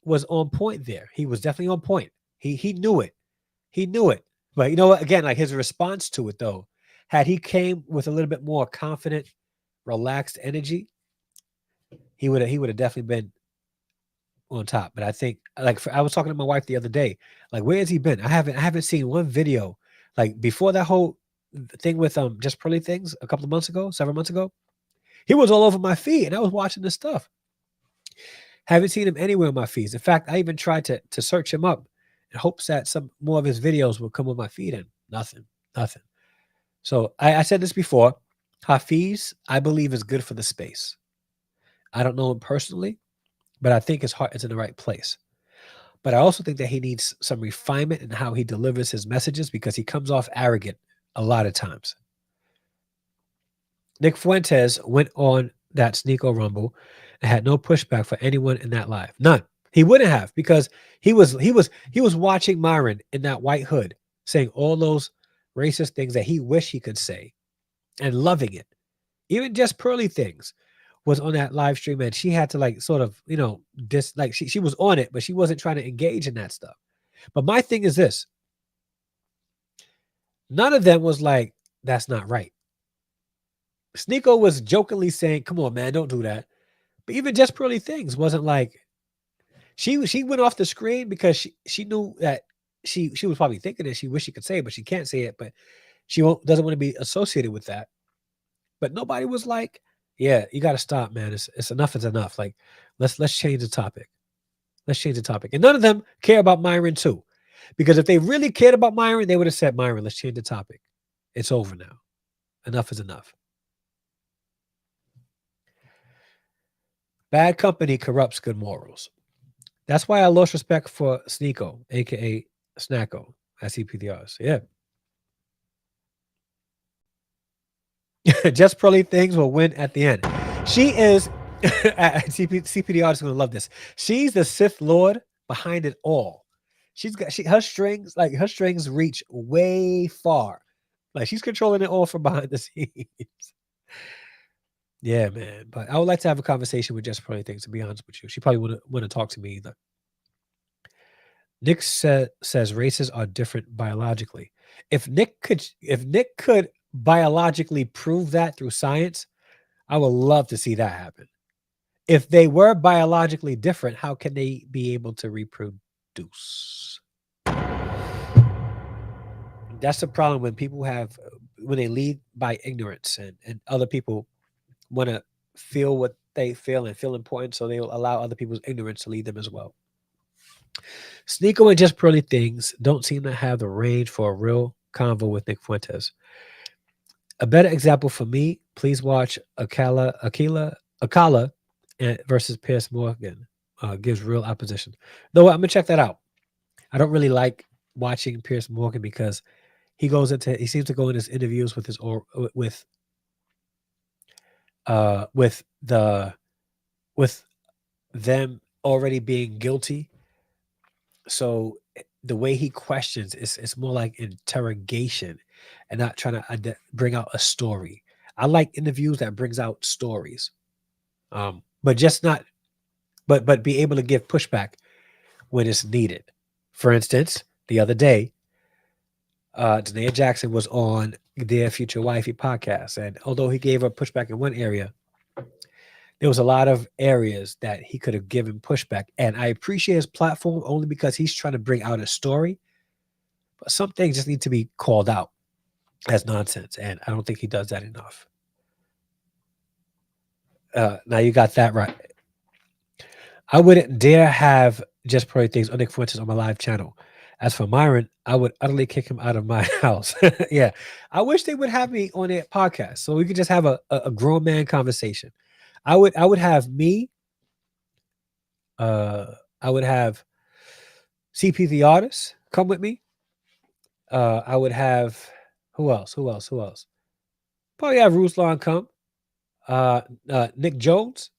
was on point there. He was definitely on point. He knew it. He knew it. But you know what? Again, like his response to it though, had he came with a little bit more confident, relaxed energy, he would have definitely been on top. But I think like I was talking to my wife the other day, like where has he been? I haven't seen one video like before that whole thing with just pearly things a couple of months ago, several months ago. He was all over my feed and I was watching this stuff. Haven't seen him anywhere on my feeds. In fact, I even tried to search him up in hopes that some more of his videos will come on my feed and nothing. So I said this before. Hafiz, I believe, is good for the space. I don't know him personally, but I think his heart is in the right place. But I also think that he needs some refinement in how he delivers his messages because he comes off arrogant a lot of times. Nick Fuentes went on that Sneeko Rumble and had no pushback for anyone in that live. None. He wouldn't have because he was watching Myron in that white hood saying all those racist things that he wished he could say and loving it. Even just pearly things was on that live stream and she had to like sort of, like she was on it, but she wasn't trying to engage in that stuff. But my thing is this. None of them was like, that's not right. Sneeko was jokingly saying, come on, man, don't do that. But even just pearly things wasn't like she went off the screen because she knew that she was probably thinking that she wished she could say it, but she can't say it, but she doesn't want to be associated with that. But nobody was like, yeah, you got to stop, man. It's enough is enough. Like, let's change the topic. Let's change the topic. And none of them care about Myron too. Because if they really cared about Myron, they would have said, Myron, let's change the topic. It's over now. Enough is enough. Bad company corrupts good morals. That's why I lost respect for Sneeko, aka Snacko, as CPDRs. Yeah. Just pearly things will win at the end. She is CPDR is going to love this. She's the Sith Lord behind it all. Her strings reach way far. Like she's controlling it all from behind the scenes. Yeah, man. But I would like to have a conversation with Just Pearly Things, to be honest with you. She probably wouldn't want to talk to me either. Nick says races are different biologically. If Nick could biologically prove that through science, I would love to see that happen. If they were biologically different, how can they be able to reproduce? That's the problem when people when they lead by ignorance and other people want to feel what they feel and feel important, so they will allow other people's ignorance to lead them as well. Sneeko and Just Pearly Things don't seem to have the range for a real convo with Nick Fuentes. A better example for me, please watch Akala and versus Pierce Morgan. Gives real opposition. No, I'm gonna check that out. I don't really like watching Pierce Morgan because he seems to go in his interviews with his or with the with them already being guilty. So the way he questions is it's more like interrogation and not trying to bring out a story. I like interviews that brings out stories, but just not but be able to give pushback when it's needed. For instance, the other day, Danae Jackson was on their Future Wifey podcast, and although he gave her pushback in one area, there was a lot of areas that he could have given pushback. And I appreciate his platform only because he's trying to bring out a story, but some things just need to be called out as nonsense, and I don't think he does that enough. Now you got that right. I wouldn't dare have Just Pro Things or Nick Fuentes on my live channel. As for Myron, I would utterly kick him out of my house. Yeah. I wish they would have me on their podcast so we could just have a grown man conversation. I would have me, uh I would have CP the artist come with me. I would have who else? Who else? Who else? Probably have Ruslan come. Nick Jones,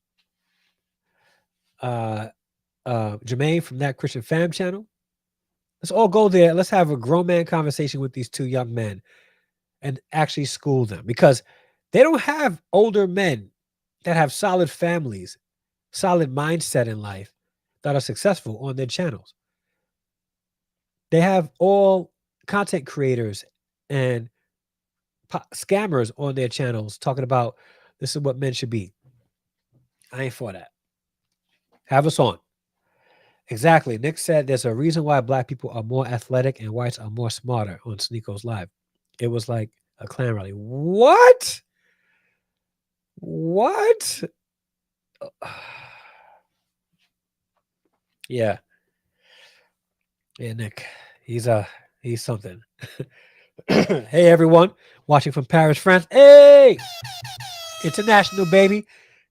uh Jermaine from That Christian Fam channel. Let's all go there. Let's have a grown man conversation with these two young men and actually school them because they don't have older men that have solid families, solid mindset in life that are successful on their channels. They have all content creators and scammers on their channels talking about this is what men should be. I ain't for that. Have us on. Exactly. Nick said there's a reason why black people are more athletic and whites are more smarter on Sneako's Live. It was like a clan rally. What? What? Yeah. Yeah, Nick. He's something. Hey everyone, watching from Paris, France. Hey! International baby.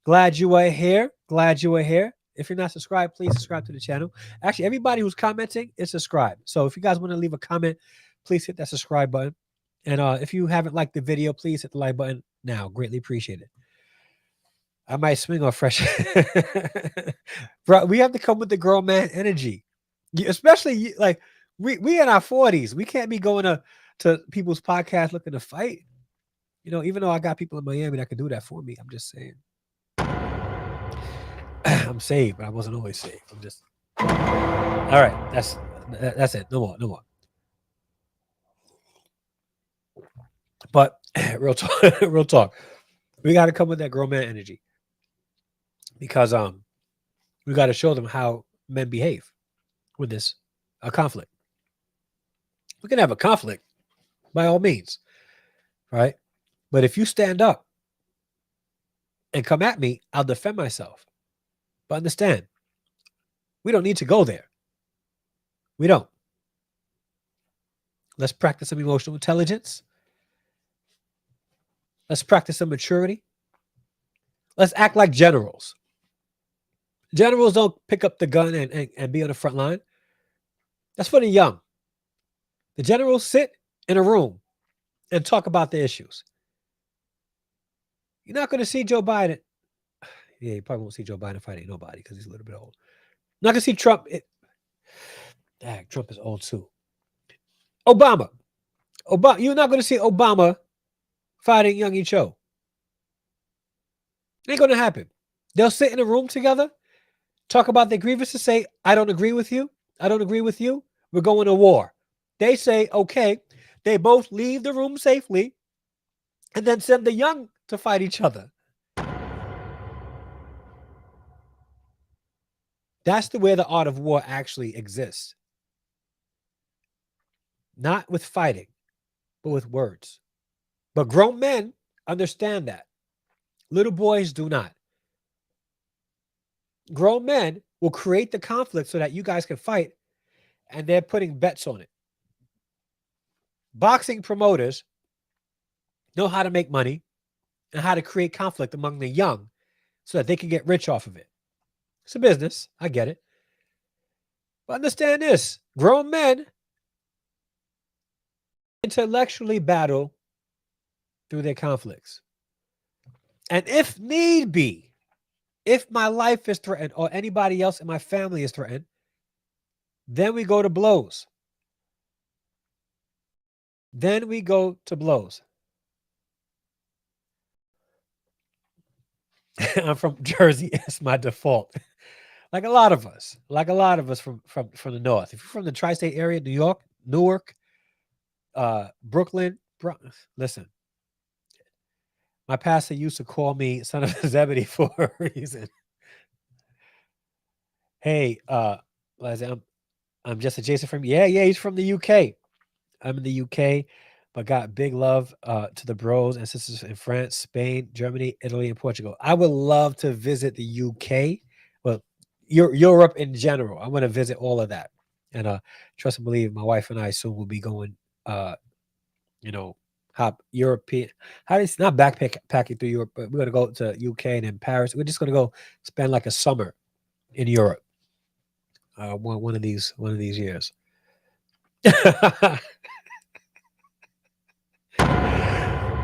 Glad you are here. Glad you are here. If you're not subscribed, please subscribe to the channel. Actually, everybody who's commenting is subscribed. So if you guys want to leave a comment, please hit that subscribe button. And if you haven't liked the video, please hit the like button now. Greatly appreciate it. I might swing on fresh. Bro, we have to come with the grown man energy. Especially like we in our 40s. We can't be going to people's podcasts looking to fight. You know, even though I got people in Miami that can do that for me, I'm just saying. I'm saved, but I wasn't always saved. I'm just all right. That's it. No more. No more. But real talk, real talk. We got to come with that grown man energy because we got to show them how men behave with this a conflict. We can have a conflict by all means, right? But if you stand up and come at me, I'll defend myself. But understand, we don't need to go there. We don't. Let's practice some emotional intelligence. Let's practice some maturity. Let's act like generals. Generals don't pick up the gun and be on the front line. That's for the young. The generals sit in a room and talk about the issues. You're not going to see Joe Biden. Yeah, you probably won't see Joe Biden fighting nobody because he's a little bit old. Not going to see Trump. Trump is old too. Obama. You're not going to see Obama fighting Young Cho. It ain't going to happen. They'll sit in a room together, talk about their grievances, say, I don't agree with you. I don't agree with you. We're going to war. They say, okay. They both leave the room safely and then send the young to fight each other. That's the way the art of war actually exists. Not with fighting, but with words. But grown men understand that. Little boys do not. Grown men will create the conflict so that you guys can fight, and they're putting bets on it. Boxing promoters know how to make money and how to create conflict among the young so that they can get rich off of it. It's a business. I get it. But understand this, grown men intellectually battle through their conflicts. And if need be, if my life is threatened or anybody else in my family is threatened, then we go to blows. Then we go to blows. I'm from Jersey. It's my default. Like a lot of us from the north. If you're from the tri-state area, New York, Newark, Brooklyn, listen. My pastor used to call me son of Zebedee for a reason. Hey, Leslie, I'm just adjacent from. Yeah, he's from the UK. I'm in the UK, but got big love to the bros and sisters in France, Spain, Germany, Italy, and Portugal. I would love to visit the UK, well, Europe in general. I want to visit all of that, and trust and believe, my wife and I soon will be going. You know, hop European. How is not backpacking through Europe, but we're gonna go to UK and then Paris. We're just gonna go spend like a summer in Europe. One of these years.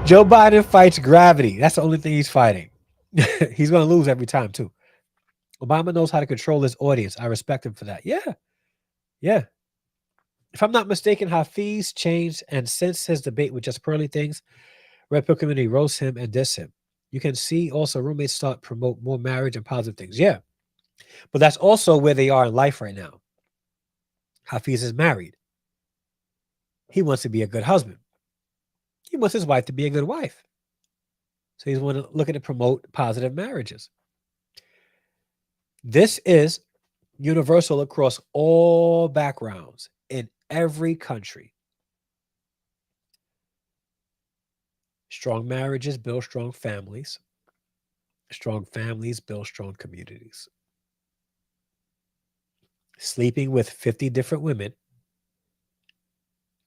Joe Biden fights gravity. That's the only thing he's fighting. He's going to lose every time, too. Obama knows how to control his audience. I respect him for that. Yeah. Yeah. If I'm not mistaken, Hafiz changed, and since his debate with just pearly things, Red Pill community roast him and diss him. You can see also roommates start promote more marriage and positive things. Yeah. But that's also where they are in life right now. Hafiz is married. He wants to be a good husband. He wants his wife to be a good wife. So he's looking to promote positive marriages. This is universal across all backgrounds in every country. Strong marriages build strong families. Strong families build strong communities. Sleeping with 50 different women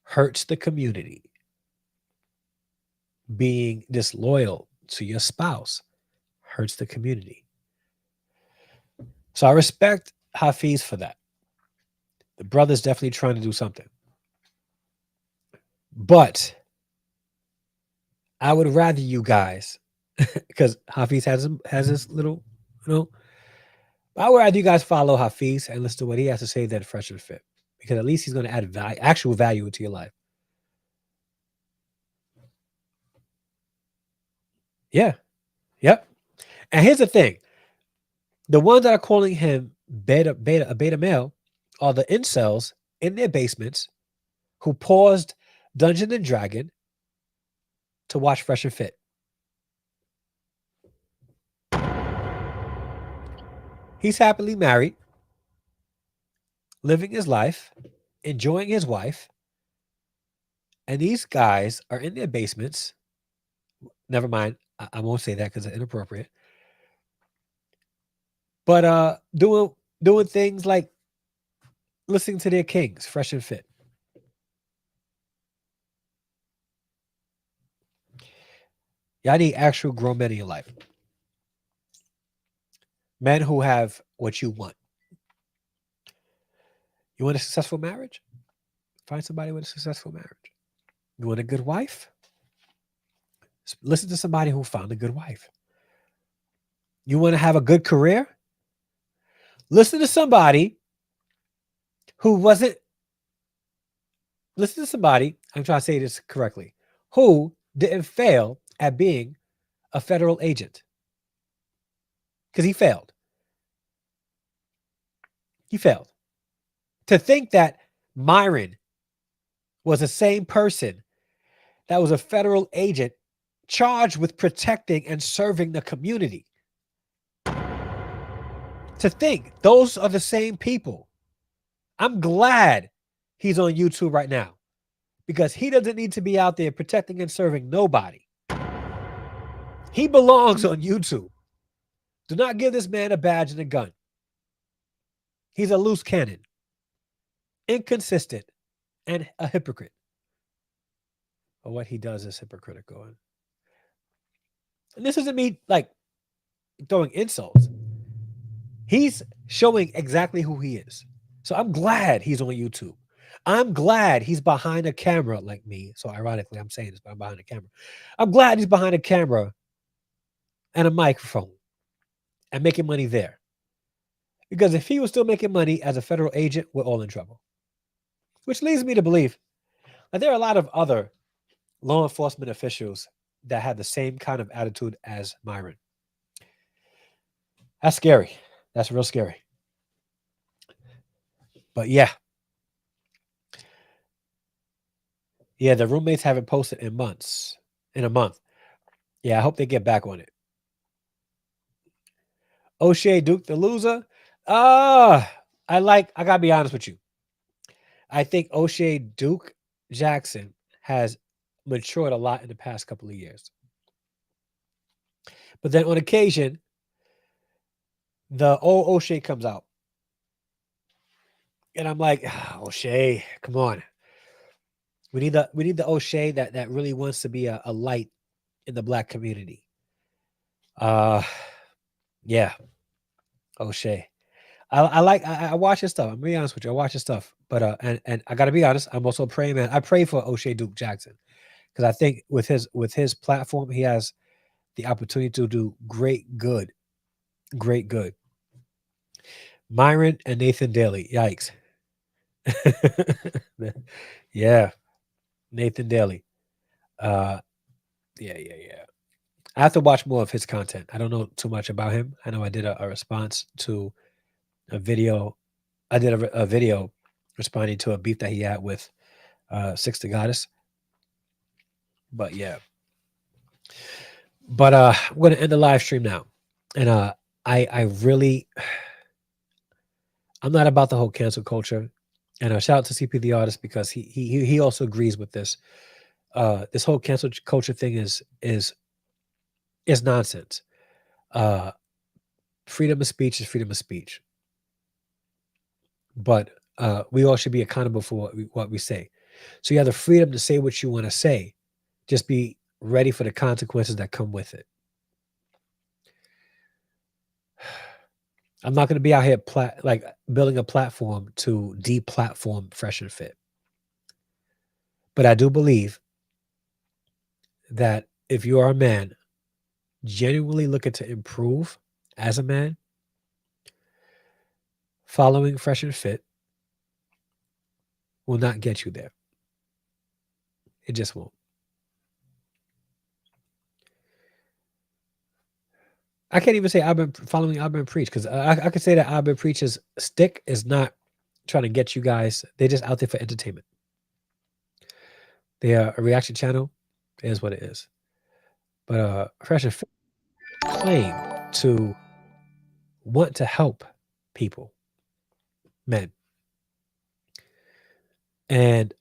hurts the community. Being disloyal to your spouse hurts the community. So I respect Hafiz for that. The brother's definitely trying to do something. But I would rather you guys, because Hafiz has this little, you know, I would rather you guys follow Hafiz and listen to what he has to say than Fresh and Fit, because at least he's going to add actual value into your life. Yeah. Yep. And here's the thing: the ones that are calling him a beta male are the incels in their basements who paused Dungeon and Dragon to watch Fresh and Fit. He's happily married, living his life, enjoying his wife, and these guys are in their basements. Never mind, I won't say that because it's inappropriate. But doing things like listening to their kings, Fresh and Fit. Y'all need actual grown men in your life. Men who have what you want. You want a successful marriage? Find somebody with a successful marriage. You want a good wife? Listen to somebody who found a good wife. You want to have a good career? Listen to somebody who wasn't. Listen to somebody, I'm trying to say this correctly, who didn't fail at being a federal agent. Because he failed. He failed. To think that Myron was the same person that was a federal agent charged with protecting and serving the community. To think those are the same people. I'm glad he's on YouTube right now because he doesn't need to be out there protecting and serving nobody. He belongs on YouTube. Do not give this man a badge and a gun. He's a loose cannon, inconsistent, and a hypocrite. But what he does is hypocritical. And this isn't me like throwing insults. He's showing exactly who he is. So I'm glad he's on YouTube. I'm glad he's behind a camera like me. So ironically, I'm saying this, but I'm behind a camera. I'm glad he's behind a camera and a microphone and making money there. Because if he was still making money as a federal agent, we're all in trouble. Which leads me to believe that there are a lot of other law enforcement officials that had the same kind of attitude as Myron. That's scary. That's real scary. But yeah, the roommates haven't posted in months. In a month. Yeah, I hope they get back on it. O'Shea Duke the loser. I gotta be honest with you. I think O'Shea Duke Jackson has matured a lot in the past couple of years. But then on occasion, the old O'Shea comes out. And I'm like, O'Shea, come on. We need the O'Shea that really wants to be a light in the black community. Uh yeah, O'Shea. I watch his stuff. I'm being honest with you. I watch his stuff. But and I gotta be honest, I'm also a praying man. I pray for O'Shea Duke Jackson. Because I think with his platform, he has the opportunity to do great good. Great good. Myron and Nathan Daly. Yikes. Yeah, Nathan Daly. Uh yeah. I have to watch more of his content. I don't know too much about him. I know I did a response to a video. I did a video responding to a beef that he had with Six the Goddess. But yeah. But I'm gonna end the live stream now. And I really I'm not about the whole cancel culture. And shout out to CP the artist because he also agrees with this. This whole cancel culture thing is nonsense. Uh, freedom of speech is freedom of speech, but we all should be accountable for what we say. So you have the freedom to say what you want to say. Just be ready for the consequences that come with it. I'm not going to be out here like building a platform to deplatform Fresh and Fit. But I do believe that if you are a man genuinely looking to improve as a man, following Fresh and Fit will not get you there. It just won't. I can't even say I've been following I've been preach because I could say that I've been preach's stick is not trying to get you guys. They're just out there for entertainment. They are a reaction channel. It is what it is. But Fresh and Fit claim to want to help people, men, and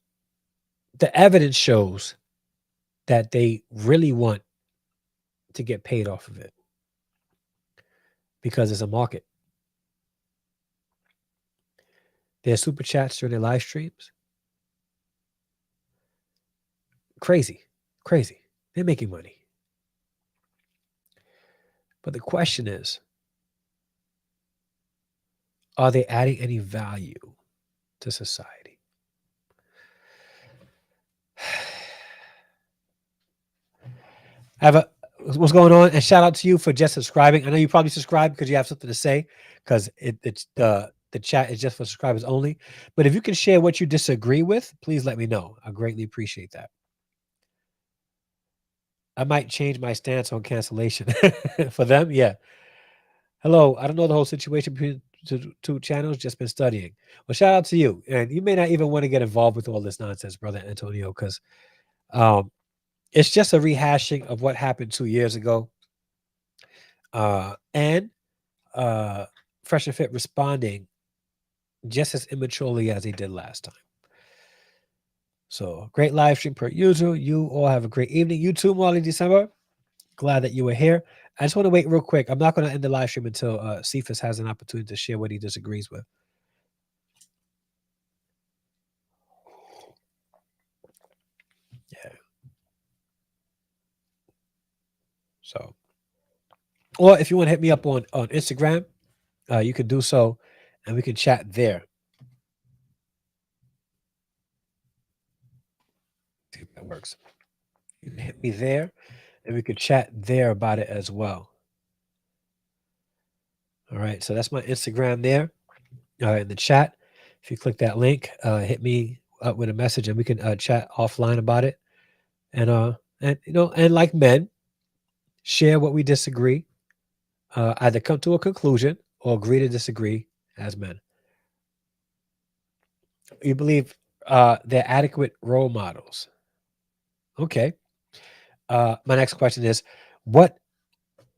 the evidence shows that they really want to get paid off of it because it's a market. Their super chats during their live streams. Crazy. Crazy. They're making money. But the question is, are they adding any value to society? Have a what's going on? And shout out to you for just subscribing. I know you probably subscribed because you have something to say, because it's the chat is just for subscribers only. But if you can share what you disagree with, please let me know. I greatly appreciate that. I might change my stance on cancellation for them. Yeah. Hello. I don't know the whole situation between two channels. Just been studying. Well, shout out to you. And you may not even want to get involved with all this nonsense, brother Antonio, because it's just a rehashing of what happened 2 years ago. And Fresh and Fit responding just as immaturely as they did last time. So great live stream per usual. You all have a great evening. You too, Molly December. Glad that you were here. I just want to wait real quick. I'm not going to end the live stream until Cephas has an opportunity to share what he disagrees with. Yeah. So, or if you want to hit me up on Instagram, you can do so, and we can chat there. See if that works. You can hit me there, and we could chat there about it as well. All right. So that's my Instagram there in the chat. If you click that link, hit me up with a message, and we can chat offline about it. And and like men, share what we disagree, either come to a conclusion or agree to disagree as men. You believe they're adequate role models. Okay. My next question is, what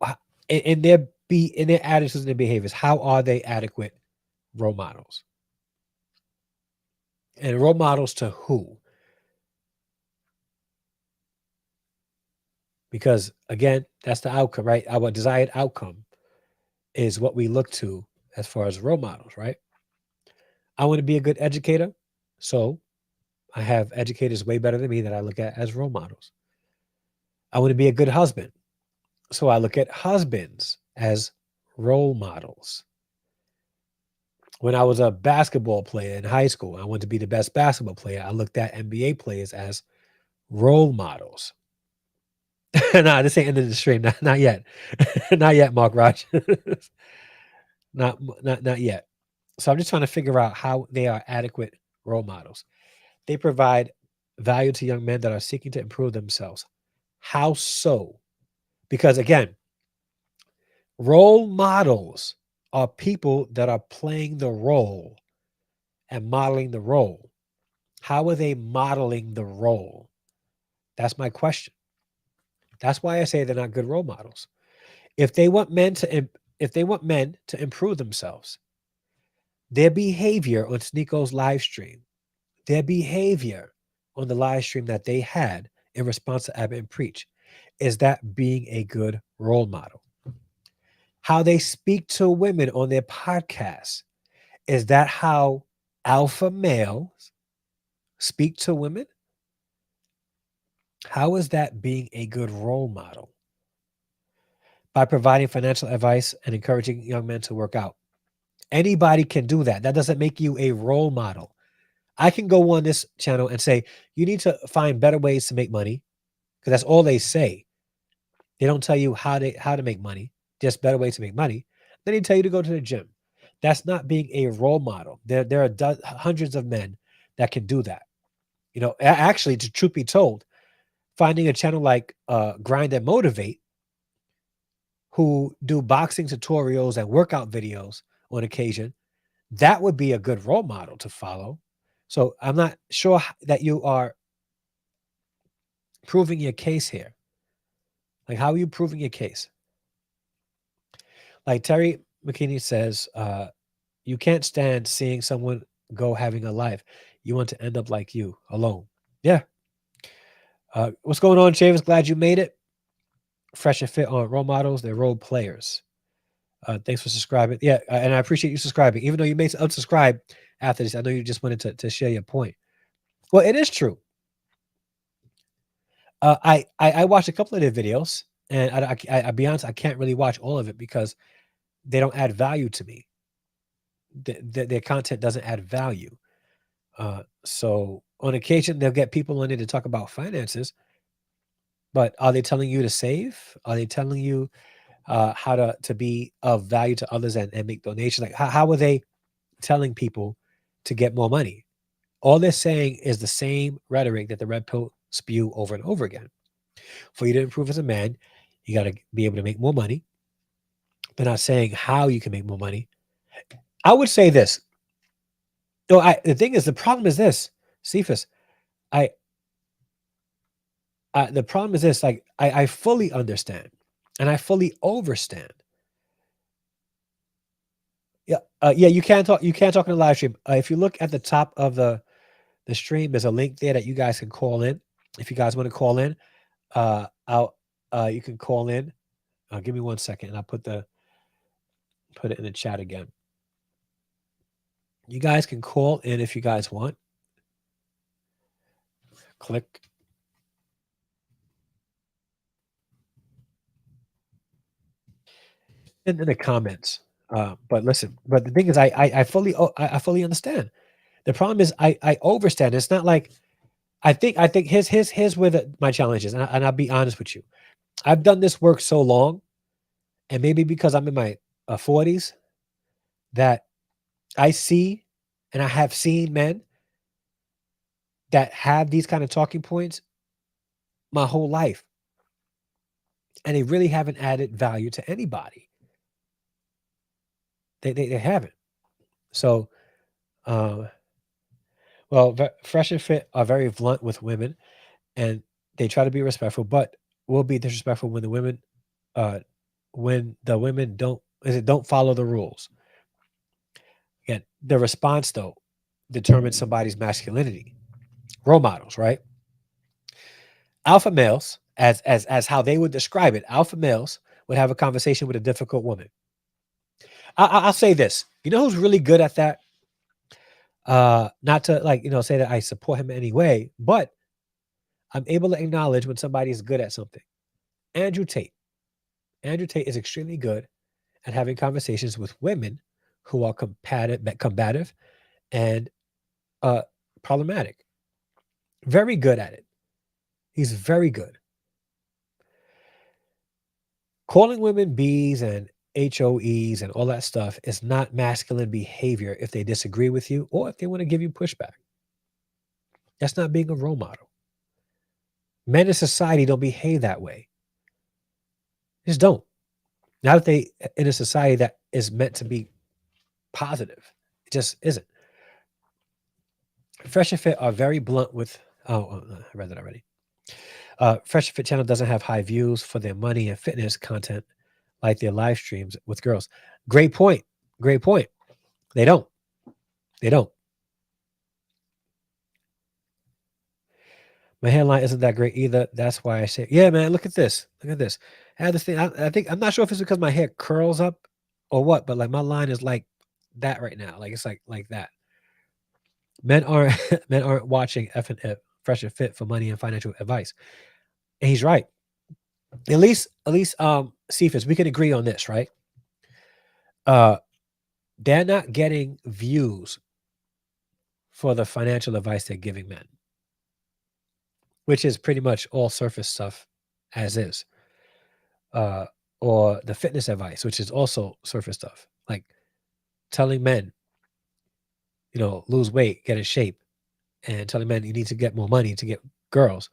ho- in their attitudes and their behaviors, how are they adequate role models? And role models to who? Because again, that's the outcome, right? Our desired outcome is what we look to as far as role models, right? I want to be a good educator, so I have educators way better than me that I look at as role models. I want to be a good husband, so I look at husbands as role models. When I was a basketball player in high school, I wanted to be the best basketball player. I looked at NBA players as role models. Nah, this ain't ending the stream. Not yet. Not yet, Mark Rogers. Not yet. So I'm just trying to figure out how they are adequate role models. They provide value to young men that are seeking to improve themselves. How so? Because again, role models are people that are playing the role and modeling the role. How are they modeling the role? That's my question. That's why I say they're not good role models. If they want men to if they want men to improve themselves, their behavior on Sneako's live stream, their behavior on the live stream that they had in response to Abbott and Preach, is that being a good role model? How they speak to women on their podcasts, is that how alpha males speak to women? How is that being a good role model? By providing financial advice and encouraging young men to work out. Anybody can do that. That doesn't make you a role model. I can go on this channel and say, you need to find better ways to make money because that's all they say. They don't tell you how to make money, just better ways to make money. Then they tell you to go to the gym. That's not being a role model. There are hundreds of men that can do that. Actually, to truth be told, finding a channel like Grind and Motivate, who do boxing tutorials and workout videos on occasion, that would be a good role model to follow. So I'm not sure that you are proving your case here. Like, how are you proving your case? Like Terry McKinney says, you can't stand seeing someone go having a life. You want to end up like you, alone. Yeah. What's going on, Chavis? Glad you made it. Fresh and fit on role models. They're role players. Thanks for subscribing. Yeah, and I appreciate you subscribing. Even though you may unsubscribe after this, I know you just wanted to share your point. Well, it is true. I watched a couple of their videos, and I'll be honest, I can't really watch all of it because they don't add value to me. Their content doesn't add value. So on occasion, they'll get people on there to talk about finances, but are they telling you to save? Are they telling you how to be of value to others and make donations? Like, how are they telling people to get more money? All they're saying is the same rhetoric that the red pill spew over and over again. For you to improve as a man, you got to be able to make more money. They're not saying how you can make more money. I would say this. No, the thing is, the problem is this, Cephas. I, the problem is this. Like, I fully understand, and I fully overstand. Yeah, yeah. You can't talk. You can't talk in the live stream. If you look at the top of the stream, there's a link there that you guys can call in. If you guys want to call in, I'll you can call in. Give me 1 second, and I'll put it in the chat again. You guys can call in if you guys want. Click. in the comments. But listen, but the thing is, I fully understand. The problem is, I overstand. It's not like I think here's where my challenge is, and I'll be honest with you. I've done this work so long, and maybe because I'm in my 40s, that I see, and I have seen men that have these kind of talking points my whole life, and they really haven't added value to anybody. They haven't. So, uh, well, Fresh and Fit are very blunt with women, and they try to be respectful, but will be disrespectful uh, when the women don't follow the rules. Again, the response though determines somebody's masculinity. Role models, right? Alpha males, as how they would describe it, alpha males would have a conversation with a difficult woman. I'll say this. You know who's really good at that? Not to say that I support him in any way, but I'm able to acknowledge when somebody is good at something. Andrew Tate. Andrew Tate is extremely good at having conversations with women who are combative and uh, problematic. Very good at it. He's very good. Calling women B's and HOEs and all that stuff is not masculine behavior if they disagree with you or if they want to give you pushback. That's not being a role model. Men in society don't behave that way. Just don't. Not if they in a society that is meant to be positive. It just isn't. Fresh and Fit are very blunt with. I read that already. Fresh and Fit channel doesn't have high views for their money and fitness content like their live streams with girls. Great point. Great point. They don't. They don't. My hairline isn't that great either. That's why I say, yeah, man, look at this. Look at this. I had this thing. I think I'm not sure if it's because my hair curls up or what, but like my line is like that right now. Like it's like that. Men aren't men aren't watching F and F, Fresh and Fit for money and financial advice. And he's right. At least Cephas, we can agree on this, right? Uh they're not getting views for the financial advice they're giving men, which is pretty much all surface stuff as is. Uh or the fitness advice, which is also surface stuff. Like telling men, lose weight, get in shape, and telling men you need to get more money to get girls.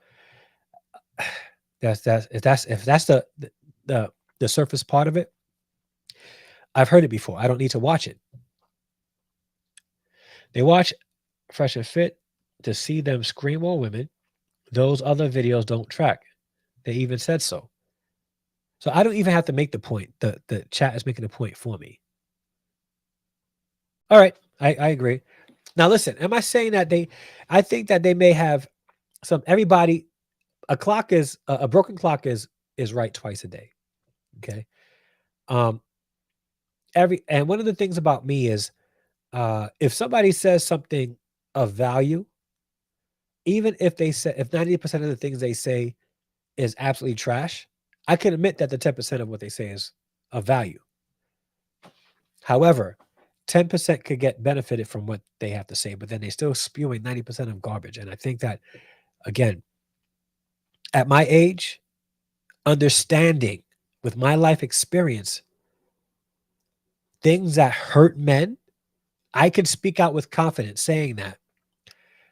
If that's the the surface part of it, I've heard it before. I don't need to watch it. They watch Fresh and Fit to see them scream more women. Those other videos don't track. They even said so. So I don't even have to make the point. The chat is making the point for me. All right, I agree. Now listen, am I saying that I think that they may have everybody. A broken clock is right twice a day. Okay. Um. And one of the things about me is, if somebody says something of value, even if 90% of the things they say is absolutely trash, I can admit that the 10% of what they say is of value. However, 10% could get benefited from what they have to say, but then they're still spewing 90% of garbage. And I think that, again, at my age, understanding with my life experience, things that hurt men, I can speak out with confidence saying that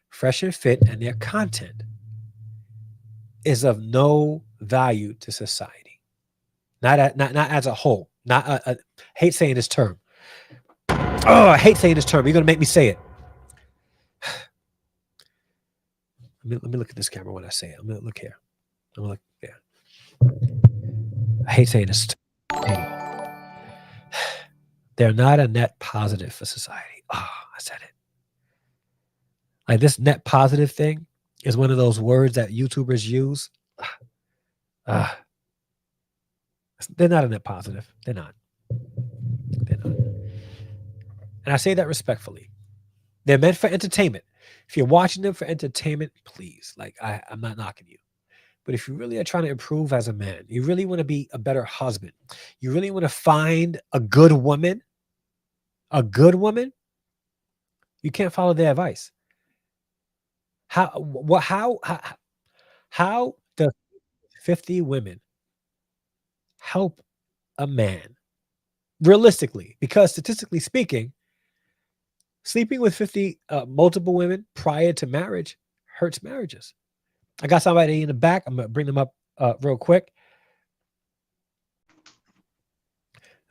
Fresh and Fit and their content is of no value to society. Not as a whole. Not hate saying this term. Oh, I hate saying this term. You're gonna make me say it. Let me look at this camera when I say it. I'm gonna look here. I'm gonna look. Yeah. I hate saying this. Hey, they're not a net positive for society. Oh, I said it. Like this net positive thing is one of those words that YouTubers use. Uh, they're not a net positive. They're not. They're not. And I say that respectfully. They're meant for entertainment. If you're watching them for entertainment, please, I'm not knocking you. But if you really are trying to improve as a man, you really want to be a better husband, you really want to find a good woman, you can't follow their advice. How does 50 women help a man realistically? Because statistically speaking, sleeping with 50 multiple women prior to marriage hurts marriages. I got somebody in the back. I'm gonna bring them up real quick.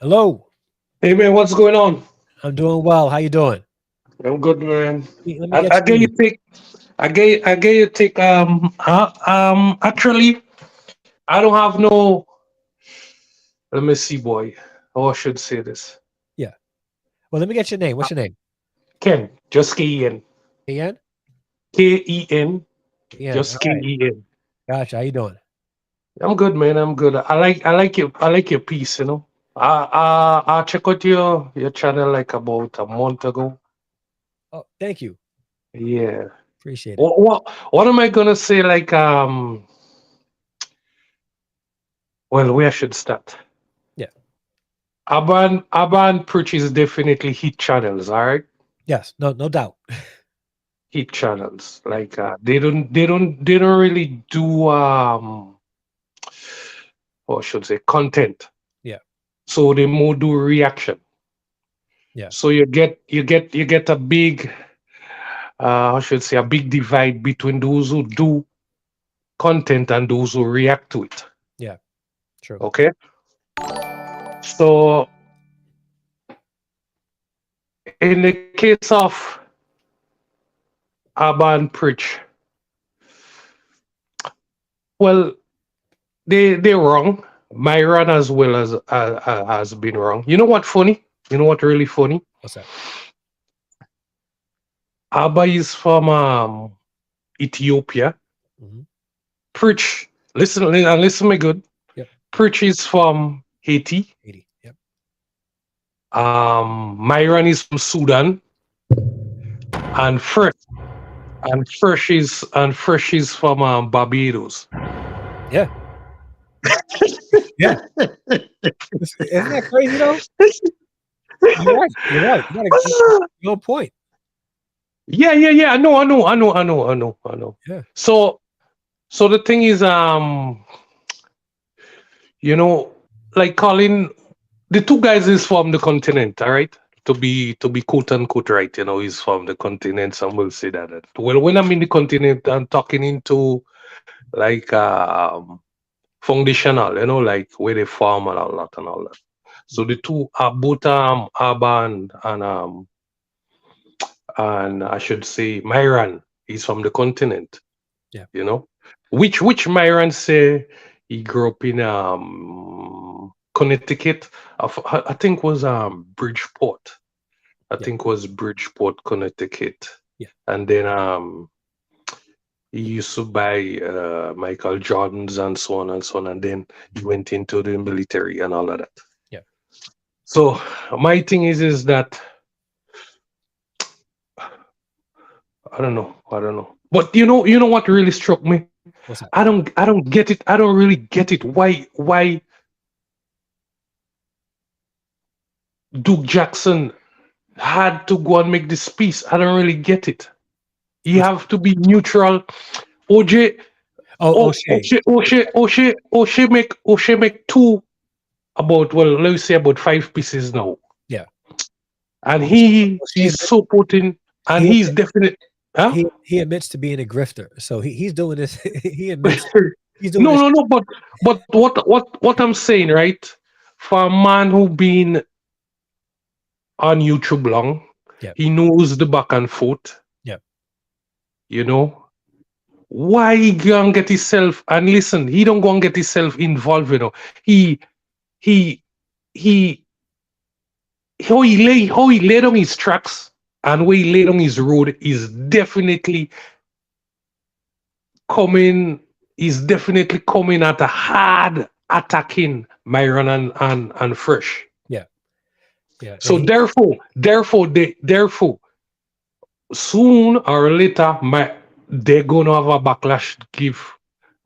Hello, Hey man, what's going on? I'm doing well. How you doing? I'm good, man. Let me I, get I your get you name. take. I get you take. Actually, I don't have no. Let me see, boy. How I should say this. Yeah. Well, let me get your name. What's your name? Ken, just Ken. Ken. Ken, Ken. just All right. Ken. Gotcha. How you doing? I'm good, man. I'm good. I like your piece. I check out your channel like about a month ago. Oh, thank you. Yeah. Appreciate it. What am I gonna say? Well, where should start? Yeah. Urban Preach is definitely hit channels, all right? Yes. No. No doubt. Hit channels. Yeah. They don't really do or I should say content. Yeah. So they more do reaction. Yeah. So you get a big I should say a big divide between those who do content and those who react to it. Yeah. True. Okay? So in the case of Urban Preach, well, they're wrong. Myron as well as has been wrong. You know what funny? You know what really funny? What's that? Abba is from Ethiopia. Hmm. Preach, listen me good. Yep. Preach is from Haiti. 80. Yep. Myron is from Sudan, and Fresh is from Barbados. Yeah. Yeah. Isn't that crazy though? You're right. You're right. You're on point. Yeah. I know. Yeah. So the thing is, you know, like Colin, the two guys is from the continent, all right? To be quote unquote right, he's from the continent. Some will say that. Well, when I'm in the continent, I'm talking into like foundational, like where they farm and all that and all that. So the two are both urban and I should say Myran is from the continent, Yeah. you know. Which Myron say he grew up in Connecticut. I think was Bridgeport. I Yeah. think was Bridgeport, Connecticut. Yeah. And then he used to buy Michael Jordans and so on and so on. And then he went into the military and all of that. Yeah. So my thing is that I don't know. But you know what really struck me? What's that? I don't get it. I don't really get it. Why Duke Jackson had to go and make this peace? I don't really get it. You Which have to be neutral. OJ, O'Shea. O'Shea make two about, well, let me say about five pieces now, Yeah. and O'Shea, O'Shea he's admit, so potent, and he he's definite. Huh? he admits to being a grifter. So he's doing this. He admits he's doing No, this. no, no. But what I'm saying, right? For a man who been on YouTube long, Yeah. he knows the back and forth. Yeah. You know why he go and get himself, and listen. He don't go and get himself involved. He he how he laid on his tracks and where he laid on his road is definitely coming. Is definitely coming at a hard attacking Myron and Fresh. Yeah. Yeah. And So therefore, soon or later, they're gonna have a backlash to give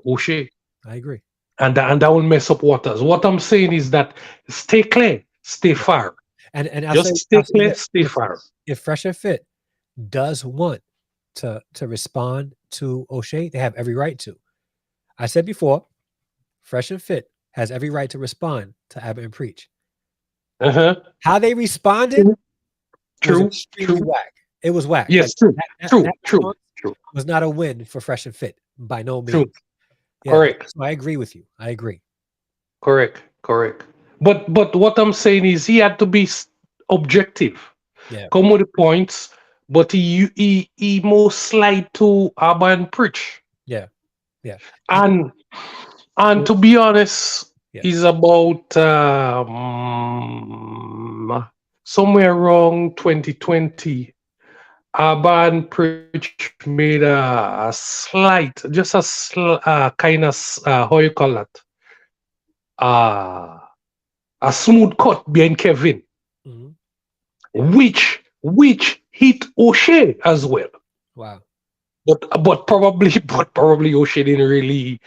O'Shea. I agree. and that will mess up waters. What I'm saying is that stay clear, stay Yeah. far. And Just stay I'll say clear, this: stay far. if Fresh and Fit does want to respond to O'Shea, they have every right to. I said before, Fresh and Fit has every right to respond to Abbott and Preach. Uh-huh. How they responded True, was true, extremely true. whack. It was whack. Like Yes, true, that true, true, response true, was not a win for Fresh and Fit by no true. means. Yeah, Correct, so I agree with you. I agree. correct, correct. But what I'm saying is he had to be objective, Yeah, come with the points, but he most slide to Abba and Preach. yeah, yeah, And well, to be honest, yeah. is about somewhere around 2020. Urban Preach made a slight, just a kind of how you call that, uh, a smooth cut behind Kevin, Mhm. Yeah. which hit O'Shea as well. Wow. But probably O'Shea didn't really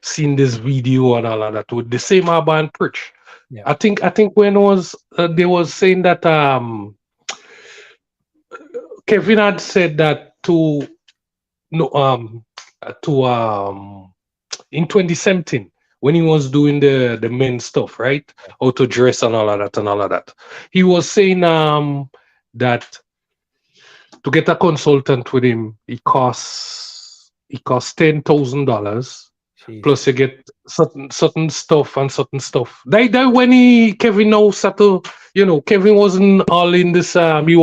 seen this video and all of that with the same Urban Preach. Yeah. I think when was they was saying that Kevin had said that to no to in 2017 when he was doing the men stuff, right? How to dress and all of that and all of that. He was saying that to get a consultant with him, it costs $10,000 Jeez. plus you get certain stuff and certain stuff. That when he Kevin now settle, Kevin wasn't all in this. He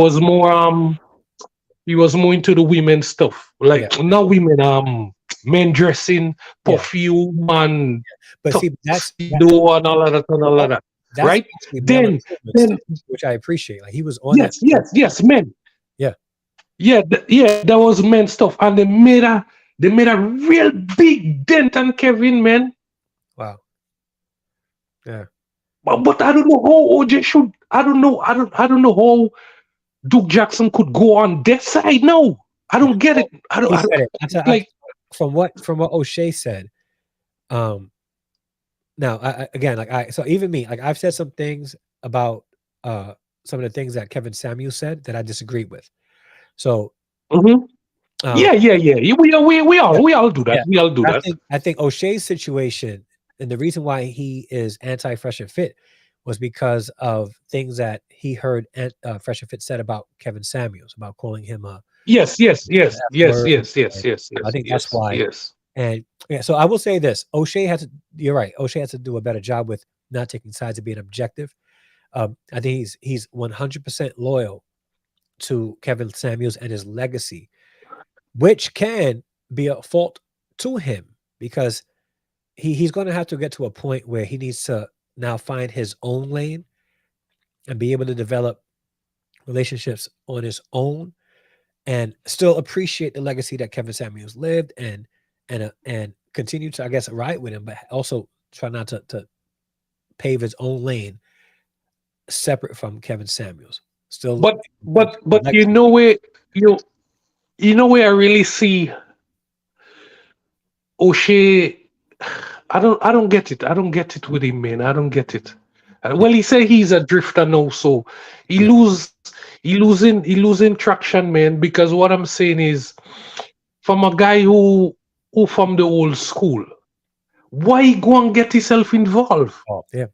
was more into the women stuff. Yeah. Like now women men dressing, Yeah. perfume and But see, tuxedo and all of that and all of that. that's Right? actually male Then improvement then stuff, which I appreciate. Like he was on that. yes, yes, yes, men. Yeah. Yeah, that was men stuff. And they made a real big dent on Kevin, man. Wow. Yeah. But I don't know how OJ should. I don't know. I don't know how Duke Jackson could go on that side. No, I Yeah. don't get Well, it. I he don't said it. like. From what O'Shea said. Um. Now, again, like so even me, like I've said some things about uh some of the things that Kevin Samuel said that I disagreed with. So, Mhm. um, Yeah, yeah, yeah. We yeah, all we all do that. yeah. We all do that. I think O'Shea's situation and the reason why he is anti Fresh and Fit was because of things that he heard Fresh and Fit said about Kevin Samuels about calling him Yes, yes, the yes, F yes, word. yes, yes, And yes, I yes, think that's yes, why. yes. And yeah, so I will say this: O'Shea has to. You're right. O'Shea has to do a better job with not taking sides and being objective. I think he's 100% loyal to Kevin Samuels and his legacy, which can be a fault to him because he's going to have to get to a point where he needs to now find his own lane and be able to develop relationships on his own and still appreciate the legacy that Kevin Samuels lived and continue to, I guess, ride with him, but also try not to pave his own lane separate from Kevin Samuels. Still But include but the but you legacy. know where where I really see O'Shea. I don't get it. I don't get it with him, man. I don't get it. Yeah, Well, he said he's a drifter now, so he yeah, lose he losing traction, man. Because what I'm saying is, from a guy who from the old school, why go and get himself involved? oh, yeah.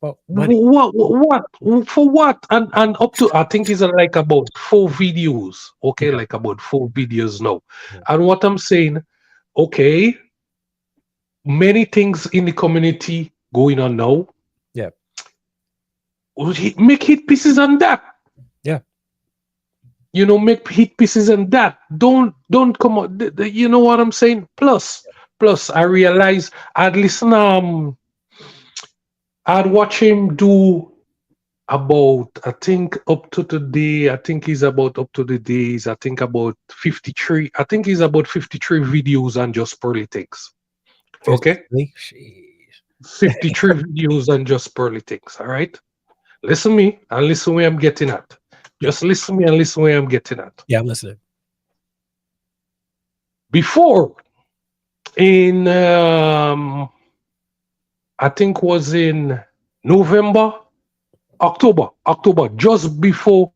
Well, money. What for what? And up to I think it's like about 4 videos. Okay, Yeah, like about 4 videos now. yeah, And what I'm saying, okay, many things in the community going on now. yeah, Make hit pieces on that. yeah, Make hit pieces on that. Don't come on. You know what I'm saying? Plus, I realize I'd listen. I'd watch him do about. I think up to today. I think he's about up to the days. I think about 53. I think he's about 53 videos on just politics. Okay, 53. Jeez. 53 videos on just politics. All right. Listen me and listen where I'm getting at. Yeah, Just listen me and listen where I'm getting at. yeah, I'm listening. Before in I think was in November, October, just before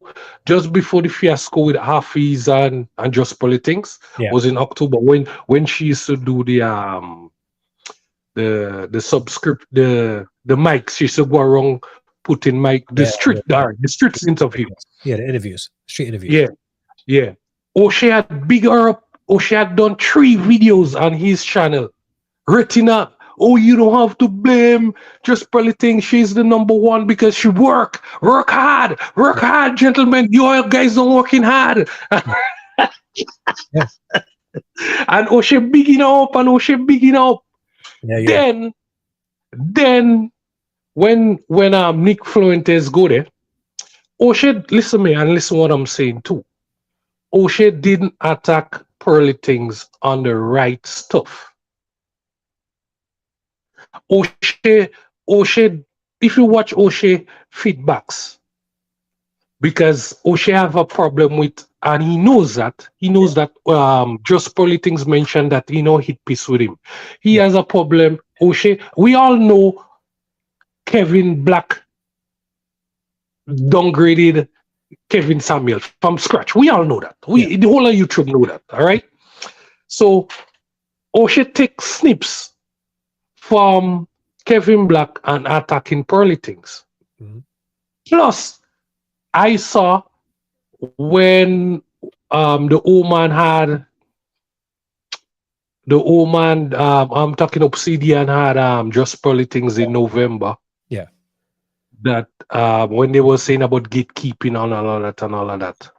the fiasco with Hafiz and Just Politics Yeah. was in October when she used to do the subscript the mics. She used to go around putting mic Yeah. Yeah. the streets interview. Yes. Yeah. The interviews, street interviews. Yeah, yeah. O'Shea had big her up. O'Shea had done 3 videos on his channel. Retina. Oh, you don't have to blame Just Politics. She's the number one because she work Yeah. hard, gentlemen. You all guys don't working hard. Yeah. Yeah. And O'Shea bigging up and O'Shea bigging up. Yeah. Yeah. Then when Nick Fuentes go there, O'Shea listen me and listen what I'm saying too. O'Shea didn't attack Pearly Things on the right stuff. O'Shea, O'Shea, if you watch O'Shea feedbacks, because O'Shea have a problem with, and he knows that Just Pearly Things mentioned that hit piece with him. He Yeah. has a problem. O'Shea, we all know Kevin Black downgraded Kevin Samuel from scratch. We all know that. Yeah. The whole of YouTube know that. All right. So O'Shea takes snips from Kevin Black and attacking Pearly Things. Mhm. Plus, I saw when the old man had the old man I'm talking Obsidian had Just Pearly Things in November Yeah. that when they were saying about gatekeeping and all of that.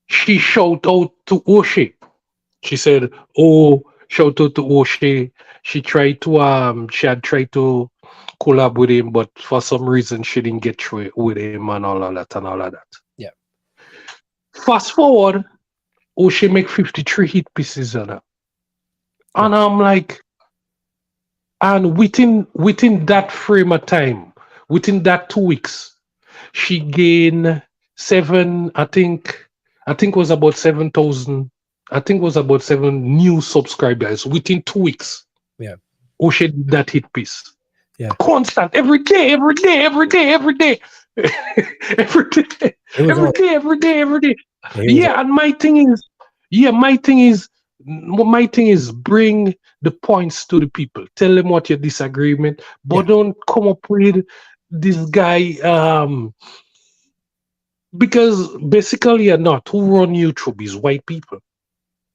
She shout out to O'Shea. She said, "Oh, shout out to O'Shea. She had tried to collab with him, but for some reason she didn't get through it with him and all of that and all of that." Yeah. Fast forward, O'Shea make 53 hit pieces on her. Yeah. And I'm like, and within that frame of time, within that 2 weeks, she gained I think was about 7,000. I think was about 7 new subscribers within 2 weeks. Yeah. O'Shea did that hit piece. Yeah. Constant, every day, every day, every day, every day. every day, It was every on. day, every day, every day. Yeah. He was on. Yeah, and my thing is bring the points to the people. Tell them what your disagreement, Yeah. but don't come up with this guy because basically or not, who run YouTube is white people,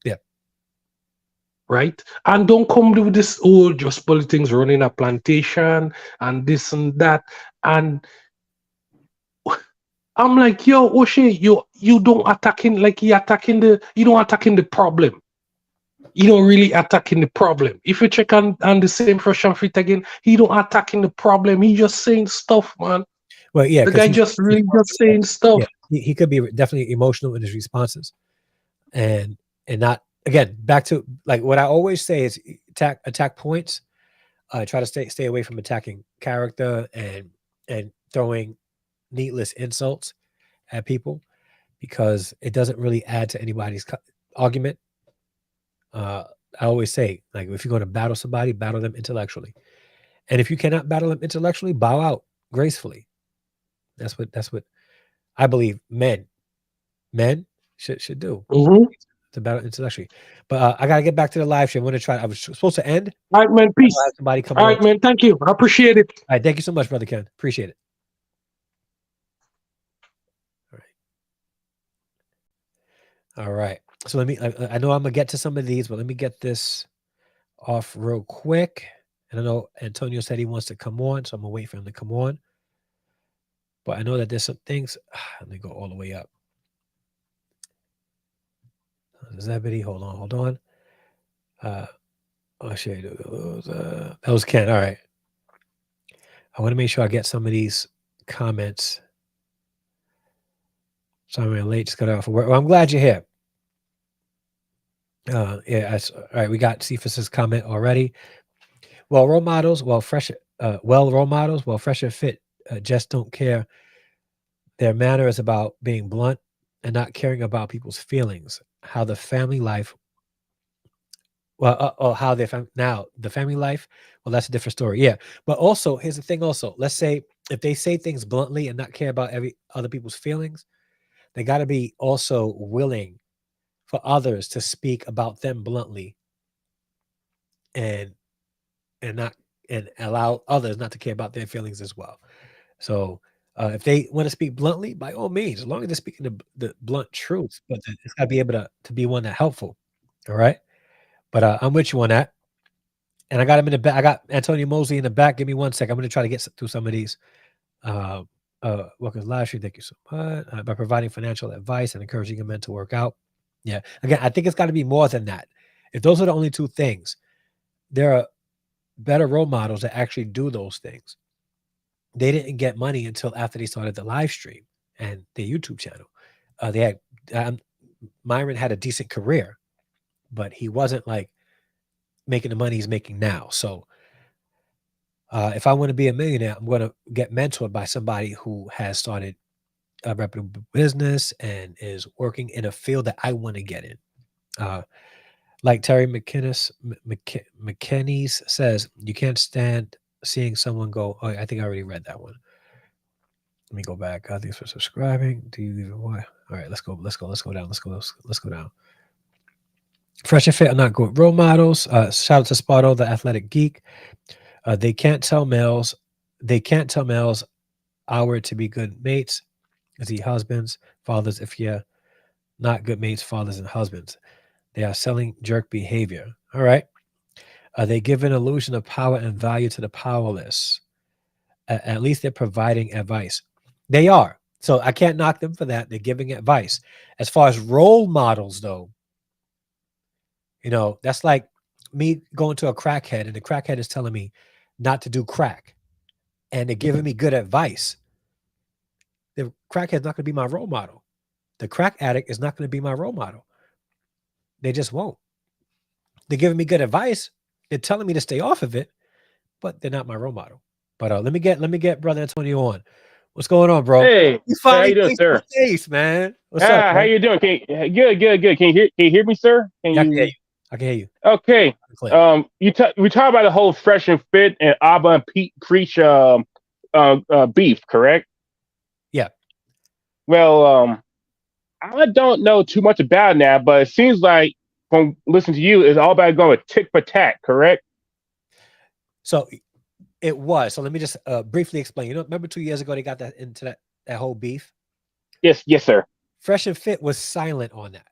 Yeah. right? And don't come with this old Just Politics running a plantation and this and that. And I'm like, yo, O'Shea, you don't attacking like you don't attacking the problem. You don't really attacking the problem. If you check on the same Russian fit again, he don't attacking the problem. He just saying stuff, man. Well, yeah, The because guy just he's really just saying yeah, stuff. he could be definitely emotional in his responses, and not again back to like what I always say is attack points. Try to stay away from attacking character and throwing needless insults at people because it doesn't really add to anybody's argument. Uh, I always say like if you're going to battle somebody, battle them intellectually, and if you cannot battle them intellectually, bow out gracefully. That's what I believe men should do Mhm. to battle intellectually. But I gotta get back to the live stream. I'm gonna try. I was supposed to end. All right, man. I Peace. have somebody coming All on. right, man. Thank you. I appreciate it. All right, thank you so much, brother Ken. Appreciate it. All right, all right. So let me. I know I'm gonna get to some of these, but let me get this off real quick. And I know Antonio said he wants to come on, so I'm gonna wait for him to come on. But I know that there's some things. Let me go all the way up. Zebedee, hold on. Uh, oh shit, that was Ken. All right. I want to make sure I get some of these comments. Sorry, I'm late. Just got off of work. Well, I'm glad you're here. Yeah. All right. We got Cephas's comment already. Well, role models, role models, fresh and fit, just don't care. Their manner is about being blunt and not caring about people's feelings. How the family life Well, how they found now the family life. Well, that's a different story. Yeah, but also here's the thing. Also, let's say if they say things bluntly and not care about every other people's feelings, they got to be also willing for others to speak about them bluntly and not and allow others not to care about their feelings as well. So if they want to speak bluntly, by all means, as long as they're speaking the blunt truth, but it's got to be able to be one that helpful. All right, but I'm with you on that. And I got him in the back. I got Antonio Mosley in the back. Give me 1 second. I'm going to try to get through some of these. Uh, Welcome live stream. Thank you so much. By providing financial advice and encouraging men to work out. Yeah. Again, I think it's got to be more than that. If those are the only two things, there are better role models that actually do those things. They didn't get money until after they started the live stream and their YouTube channel. They had Myron had a decent career, but he wasn't like making the money he's making now. So if I want to be a millionaire, I'm going to get mentored by somebody who has started a reputable business and is working in a field that I want to get in. Uh, like Terry McKinney's says, you can't stand seeing someone go. Oh, I think I already read that one. Let me go back. Thanks for subscribing. Do you even why? All right, let's go. Let's go. Let's go down. Let's go down. Fresh and fit are not good role models. Shout out to Sparto, the athletic geek. They can't tell males. They can't tell males our to be good mates. Is he husbands, fathers? If you're not good mates, fathers and husbands, they are selling jerk behavior. All right. They give an illusion of power and value to the powerless. At least they're providing advice. They are. So I can't knock them for that. They're giving advice. As far as role models, though, that's like me going to a crackhead and the crackhead is telling me not to do crack and they're giving me good advice. The crackhead's not going to be my role model. The crack addict is not going to be my role model. They just won't. They're giving me good advice. They're telling me to stay off of it, but they're not my role model. But let me get brother Antonio on. What's going on, bro? Hey, You how finally you doing, face to sir? face, man. What's up, How man? you doing? Good, good, good. Can you hear me, sir? Can Yeah, I can hear you? you. I can hear you. Okay. Clear. We talk about the whole fresh and fit and Abba and preach beef, correct? Yeah. Well, I don't know too much about it now, but it seems like from listening to you, it's all about going tick for tack, correct? So it was. So let me just briefly explain. Remember 2 years ago they got that into that whole beef. Yes, yes, sir. Fresh and Fit was silent on that.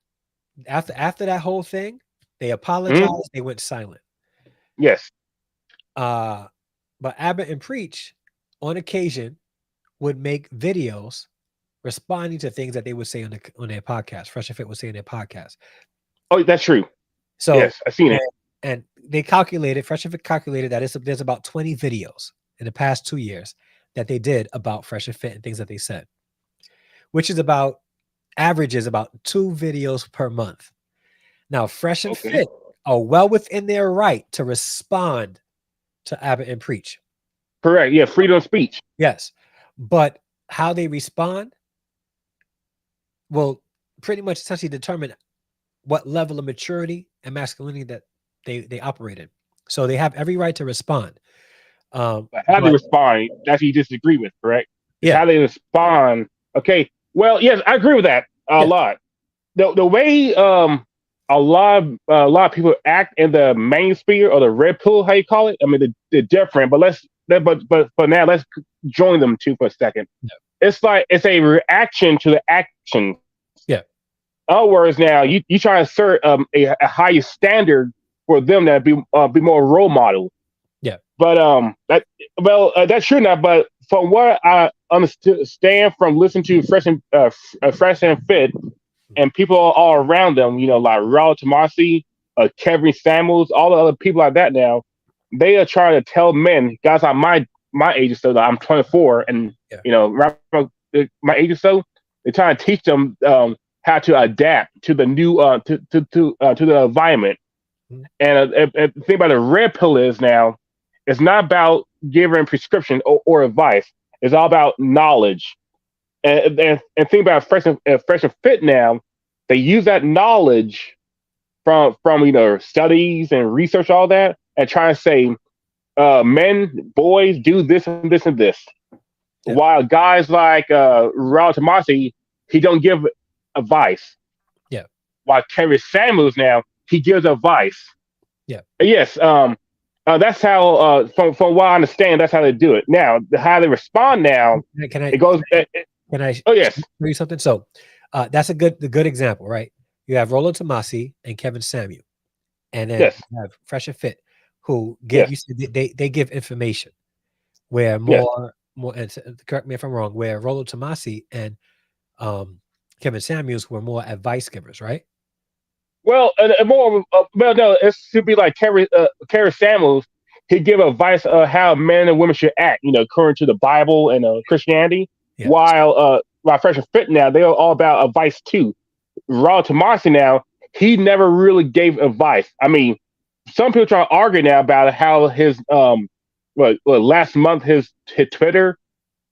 After that whole thing, they Hmm. apologized. They went silent. Yes. Uh, but Abbott and Preach, on occasion, would make videos responding to things that they would say on their podcast. Fresh and Fit would say in their podcast. Oh, that's true. So Yes, I seen and, it. and they Fresh and Fit calculated that there's about 20 videos in the past 2 years that they did about Fresh and Fit and things that they said, which is about averages about 2 videos per month. Now, Fresh and Okay. Fit are well within their right to respond to Abbott and Preach. Correct. Yeah, freedom of speech. Yes. But how they respond will pretty much essentially determine what level of maturity and masculinity that they operate in. So they have every right to respond. But how they But respond, that's what you disagree with, correct? It's yeah, how they respond. Okay. Well, yes, I agree with that a yeah, lot. The way a lot of people act in the main sphere or the red pill, how you call it. I mean, they're different. But but for now, let's join them two for a second. yeah, It's like it's a reaction to the actions. yeah, In other words, now you try to assert a higher standard for them that be more role model. yeah. But that's true now. But from what I understand from listening to Fresh and Fit and people all around them, like Raul Tomasi, Kevin Samuels, all the other people like that now, they are trying to tell men, guys like my age or so, that I'm 24, and Yeah. around my age or so, they're trying to teach them how to adapt to the new to the environment. Mhm. And the thing about the red pill is now, it's not about giving prescription or advice. It's all about knowledge. And think about fresh and fit now. They use that knowledge from studies and research, all that, and try to say men, boys do this and this and this. Yep. While guys like Raul Tomasi, he don't give advice. Yeah. While Kevin Samuels now, he gives advice. Yeah. Yes, that's how. From what I understand, that's how they do it. Now, how they respond now, Can I it goes. can I show Oh yes, you something? So that's the good example, right? You have Rollo Tomasi and Kevin Samuel, and then yes, you have Fresh and Fit, who give yes, you said they give information where yes. more and correct me if I'm wrong, where Rollo Tomasi and um, Kevin Samuels were more advice givers, right? Well, more. Well, no, it should be like Kerry Samuels. He give advice how men and women should act. According to the Bible and Christianity. Yeah. While Fresh and Fit now, they are all about advice too. Raw Tomasi now, he never really gave advice. I mean, some people try to argue now about how his last month his Twitter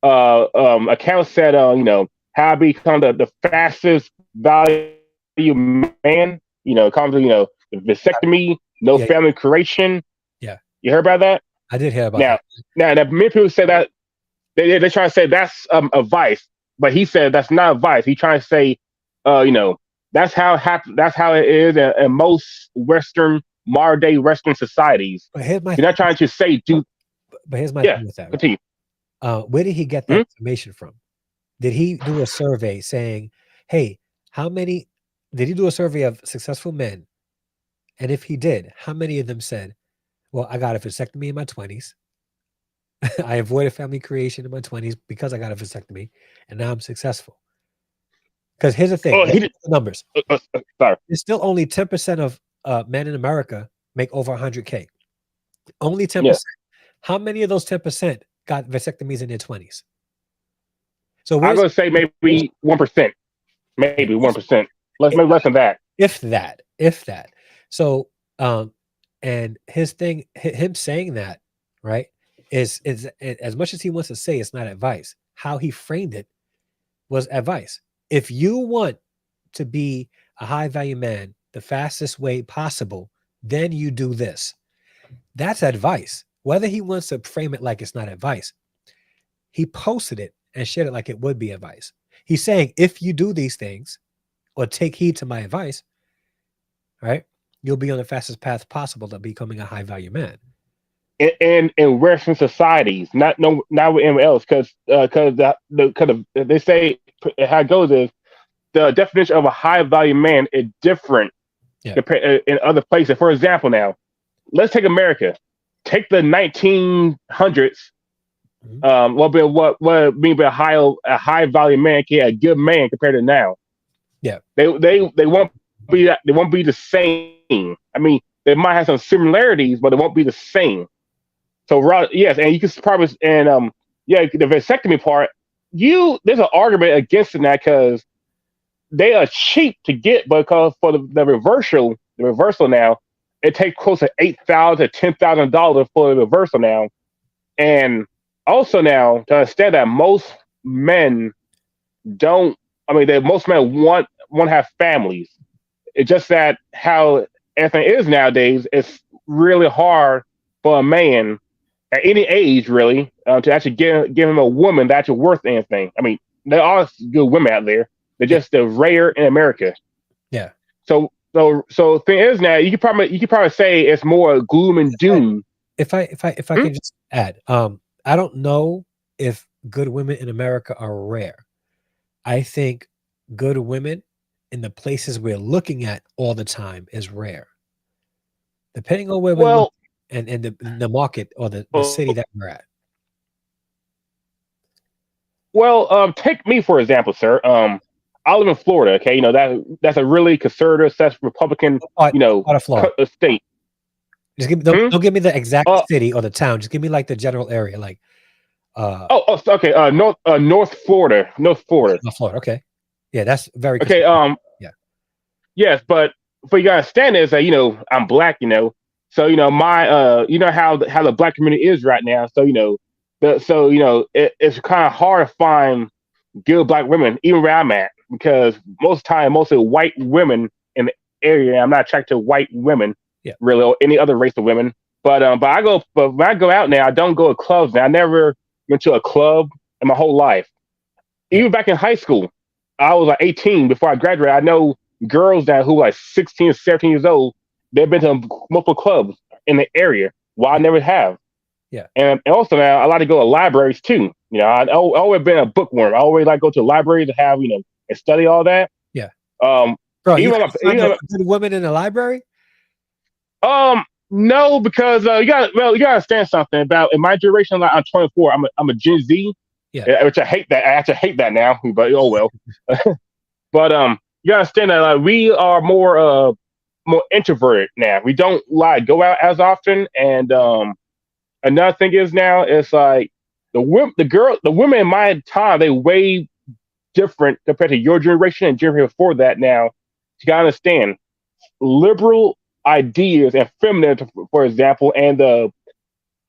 account said how I become the fastest value man. Comes to vasectomy, no Yeah, family creation. yeah. You heard about that? I did hear about Now, that. many people say that they try to say that's advice, but he said that's not advice. He trying to say, that's that's how it is in most Western modern day Western societies. But here's my You're not trying to say do but here's my yeah. thing with that, right? Continue. Where did he get that Hmm? information from? Did he do a survey saying, "Hey, how many?" Did he do a survey of successful men? And if he did, how many of them said, "Well, I got a vasectomy in my 20s. I avoided family creation in my 20s because I got a vasectomy, and now I'm successful." Because here's the thing: Oh, let's he look did. at the numbers. Sorry. There's still only 10% of men in America make over 100K. Only 10%. Yeah. How many of those 10% got vasectomies in their 20s? So I'm where's gonna say maybe 1%. yeah, Maybe 1%. Maybe less than that. if that. So and his thing him saying that, right, is as much as he wants to say it's not advice, how he framed it was advice. If you want to be a high value man the fastest way possible, then you do this. That's advice. Whether he wants to frame it like it's not advice, he posted it and shared it like it would be advice. He's saying, if you do these things or take heed to my advice, right, you'll be on the fastest path possible to becoming a high value man. In Western societies, not with anyone else, because they say how it goes is the definition of a high value man is different Yeah. in other places. For example, now let's take America. Take the 1900s. Mhm. What mean by a high value man? A good man compared to now. Yeah. They won't be the same. I mean, they might have some similarities, but it won't be the same. So yes, and you can probably yeah, the vasectomy part. There's an argument against that because they are cheap to get, because for the reversal now, it takes close to $8,000 to $10,000 for the reversal now, and also now to understand that most men don't. I mean, that most men want to have families. It's just that how everything is nowadays. It's really hard for a man at any age, really, to actually give him a woman that's actually worth anything. I mean, there are good women out there. They're Yeah. just rare in America. Yeah. So thing is now you could probably say it's more gloom and doom. If I Hmm? can just add, I don't know if good women in America are rare. I think good women in the places we're looking at all the time is rare. Depending on where we're looking Well, and the market or the uh, city that we're at. take me for example, sir. I live in Florida. Okay, that's a really conservative, that's Republican, What part of Florida? state. Just give me Hmm? don't give me the exact Uh, city or the town. Just give me like the general area, like okay. North Florida. Florida. Okay. Yeah, that's very Okay. conservative. Yeah. Yes, but what you gotta understand is that I'm black. So my how the black community is right now. So it's kind of hard to find good black women even where I'm at, because most of the time mostly white women in area. I'm not attracted to white women, Yeah. really, or any other race of women. But when I go out now, I don't go to clubs now. I never went to a club in my whole life. Yeah. Even back in high school, I was like 18 before I graduated. I know girls now who are like 16, 17 years old. They've been to multiple clubs in the area. While I never have. Yeah. And also now I like to go to libraries too. I've always been a bookworm. I always like to go to libraries to have and study all that. Yeah. Um, Bro, you even can find a good woman in the library? no, because you got to understand something about in my generation. Like I'm 24. I'm a Gen Z, Yeah. which I hate that. I actually hate that now, but oh well. But you got to understand that we are more introverted now. We don't like go out as often, and another thing is now it's like the women in my time they way different compared to your generation and generation before that. Now you gotta understand liberal ideas and feminism, for example, and the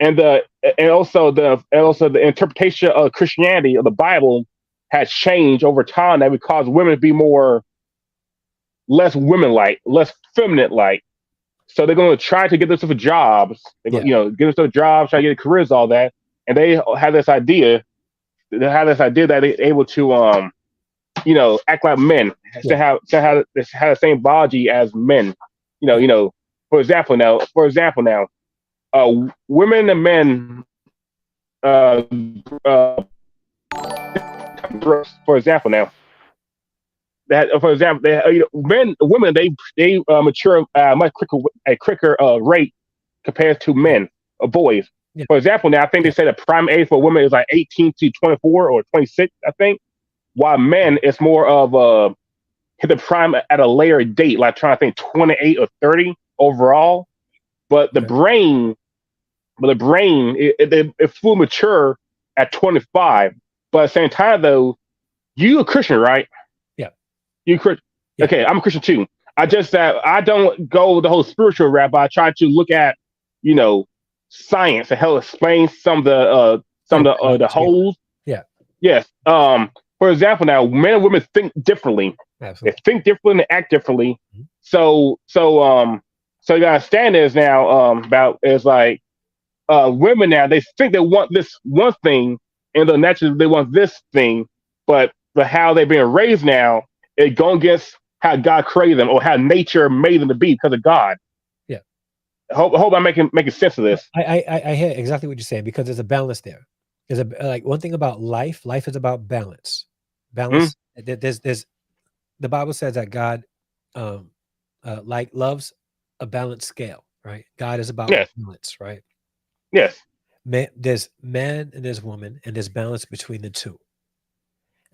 and also the interpretation of Christianity of the Bible has changed over time that would cause women to be less women like, less feminine like. So they're going to try to get themselves jobs. They're Yeah. going, get themselves jobs, try to get careers, all that, and they have this idea. They have this idea that they're able to, act like men, Yeah. have the same biology as men. For example, now, women and men, for example, now that for example, men, women, they mature much quicker at a quicker rate compared to men or boys. Yeah. For example, now I think they say the prime age for women is like 18 to 24 or 26, I think. While men, it's more of hit the prime at a later date, like trying to think 28 or 30 overall. But the Okay. brain, it's full mature at 25. But at the same time, though, you a Christian, right? Yeah. You Christian? Yeah. Okay, I'm a Christian too. I just that I don't go the whole spiritual route, but I try to look at science to help explain the holes. Yeah. Yes. For example, now men and women think differently. They Absolutely. think differently and act differently. Mhm. So you gotta understand is now about is like women now they think they want this one thing and then naturally they want this thing, but how they've been raised now it going against how God created them or how nature made them to be because of God. Yeah. I hope I'm making sense of this. I hear exactly what you're saying because there's a balance there. There's like one thing about life. Life is about balance. Hmm? Balance. There's the Bible says that God, um, like loves a balanced scale, right? God is about Yes, balance, right? yes, There's man and there's woman, and there's balance between the two.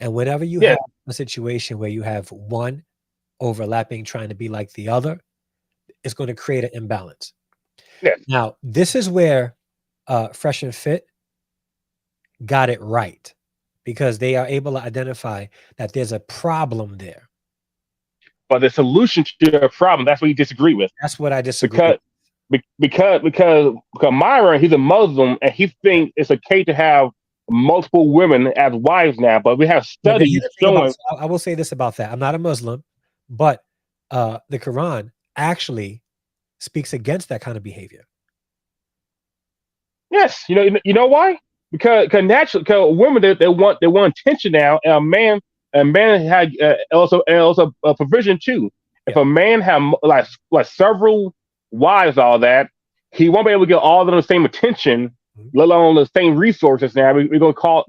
And whenever you yes, have a situation where you have one overlapping, trying to be like the other, it's going to create an imbalance. yes. Now, this is where Fresh and Fit got it right because they are able to identify that there's a problem there. But the solution to your problem, that's what you disagree with. That's what I disagree with. Because because Myron, he's a Muslim and he Yeah. thinks it's okay to have multiple women as wives now. But we have But here's studies the thing about, showing I will say this about that. I'm not a Muslim, but the Quran actually speaks against that kind of behavior. yes, you know why? Because naturally, because women they want attention now, and a man had also a provision too. If Yeah. a man have like several wives, all that he won't be able to get all of them the same attention, Mhm. let alone the same resources. Now we're gonna cause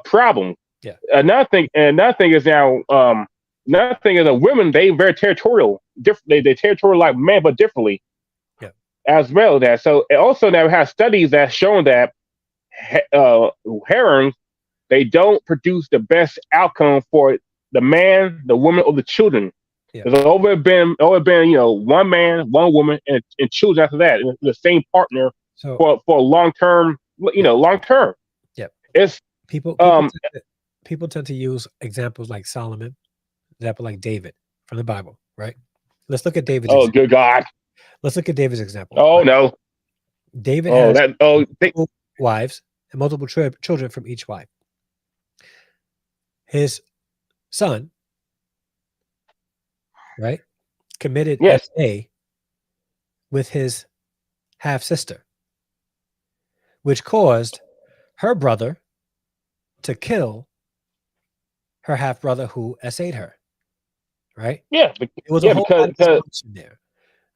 problem. Yeah. Another thing is now another thing is that women they very territorial, different. They territorial like men, but differently Yeah. as well. That so it also now has studies that shown that harems they don't produce the best outcome for the man, the woman, or the children. Yeah. There's always been one man, one woman, and children after that, and the same partner So for long term. yeah, Long term. yeah. It's People um people tend to use examples like Solomon, example like David from the Bible, right? Let's look at David's oh example. good God. Let's look at David's example. Oh Right? no. David Oh has that multiple wives and multiple children from each wife. His son right, committed Yes. SA with his half sister, which caused her brother to kill her half brother who SA'd her, right? Yeah. It was a Yeah. whole lot of Because dysfunction there,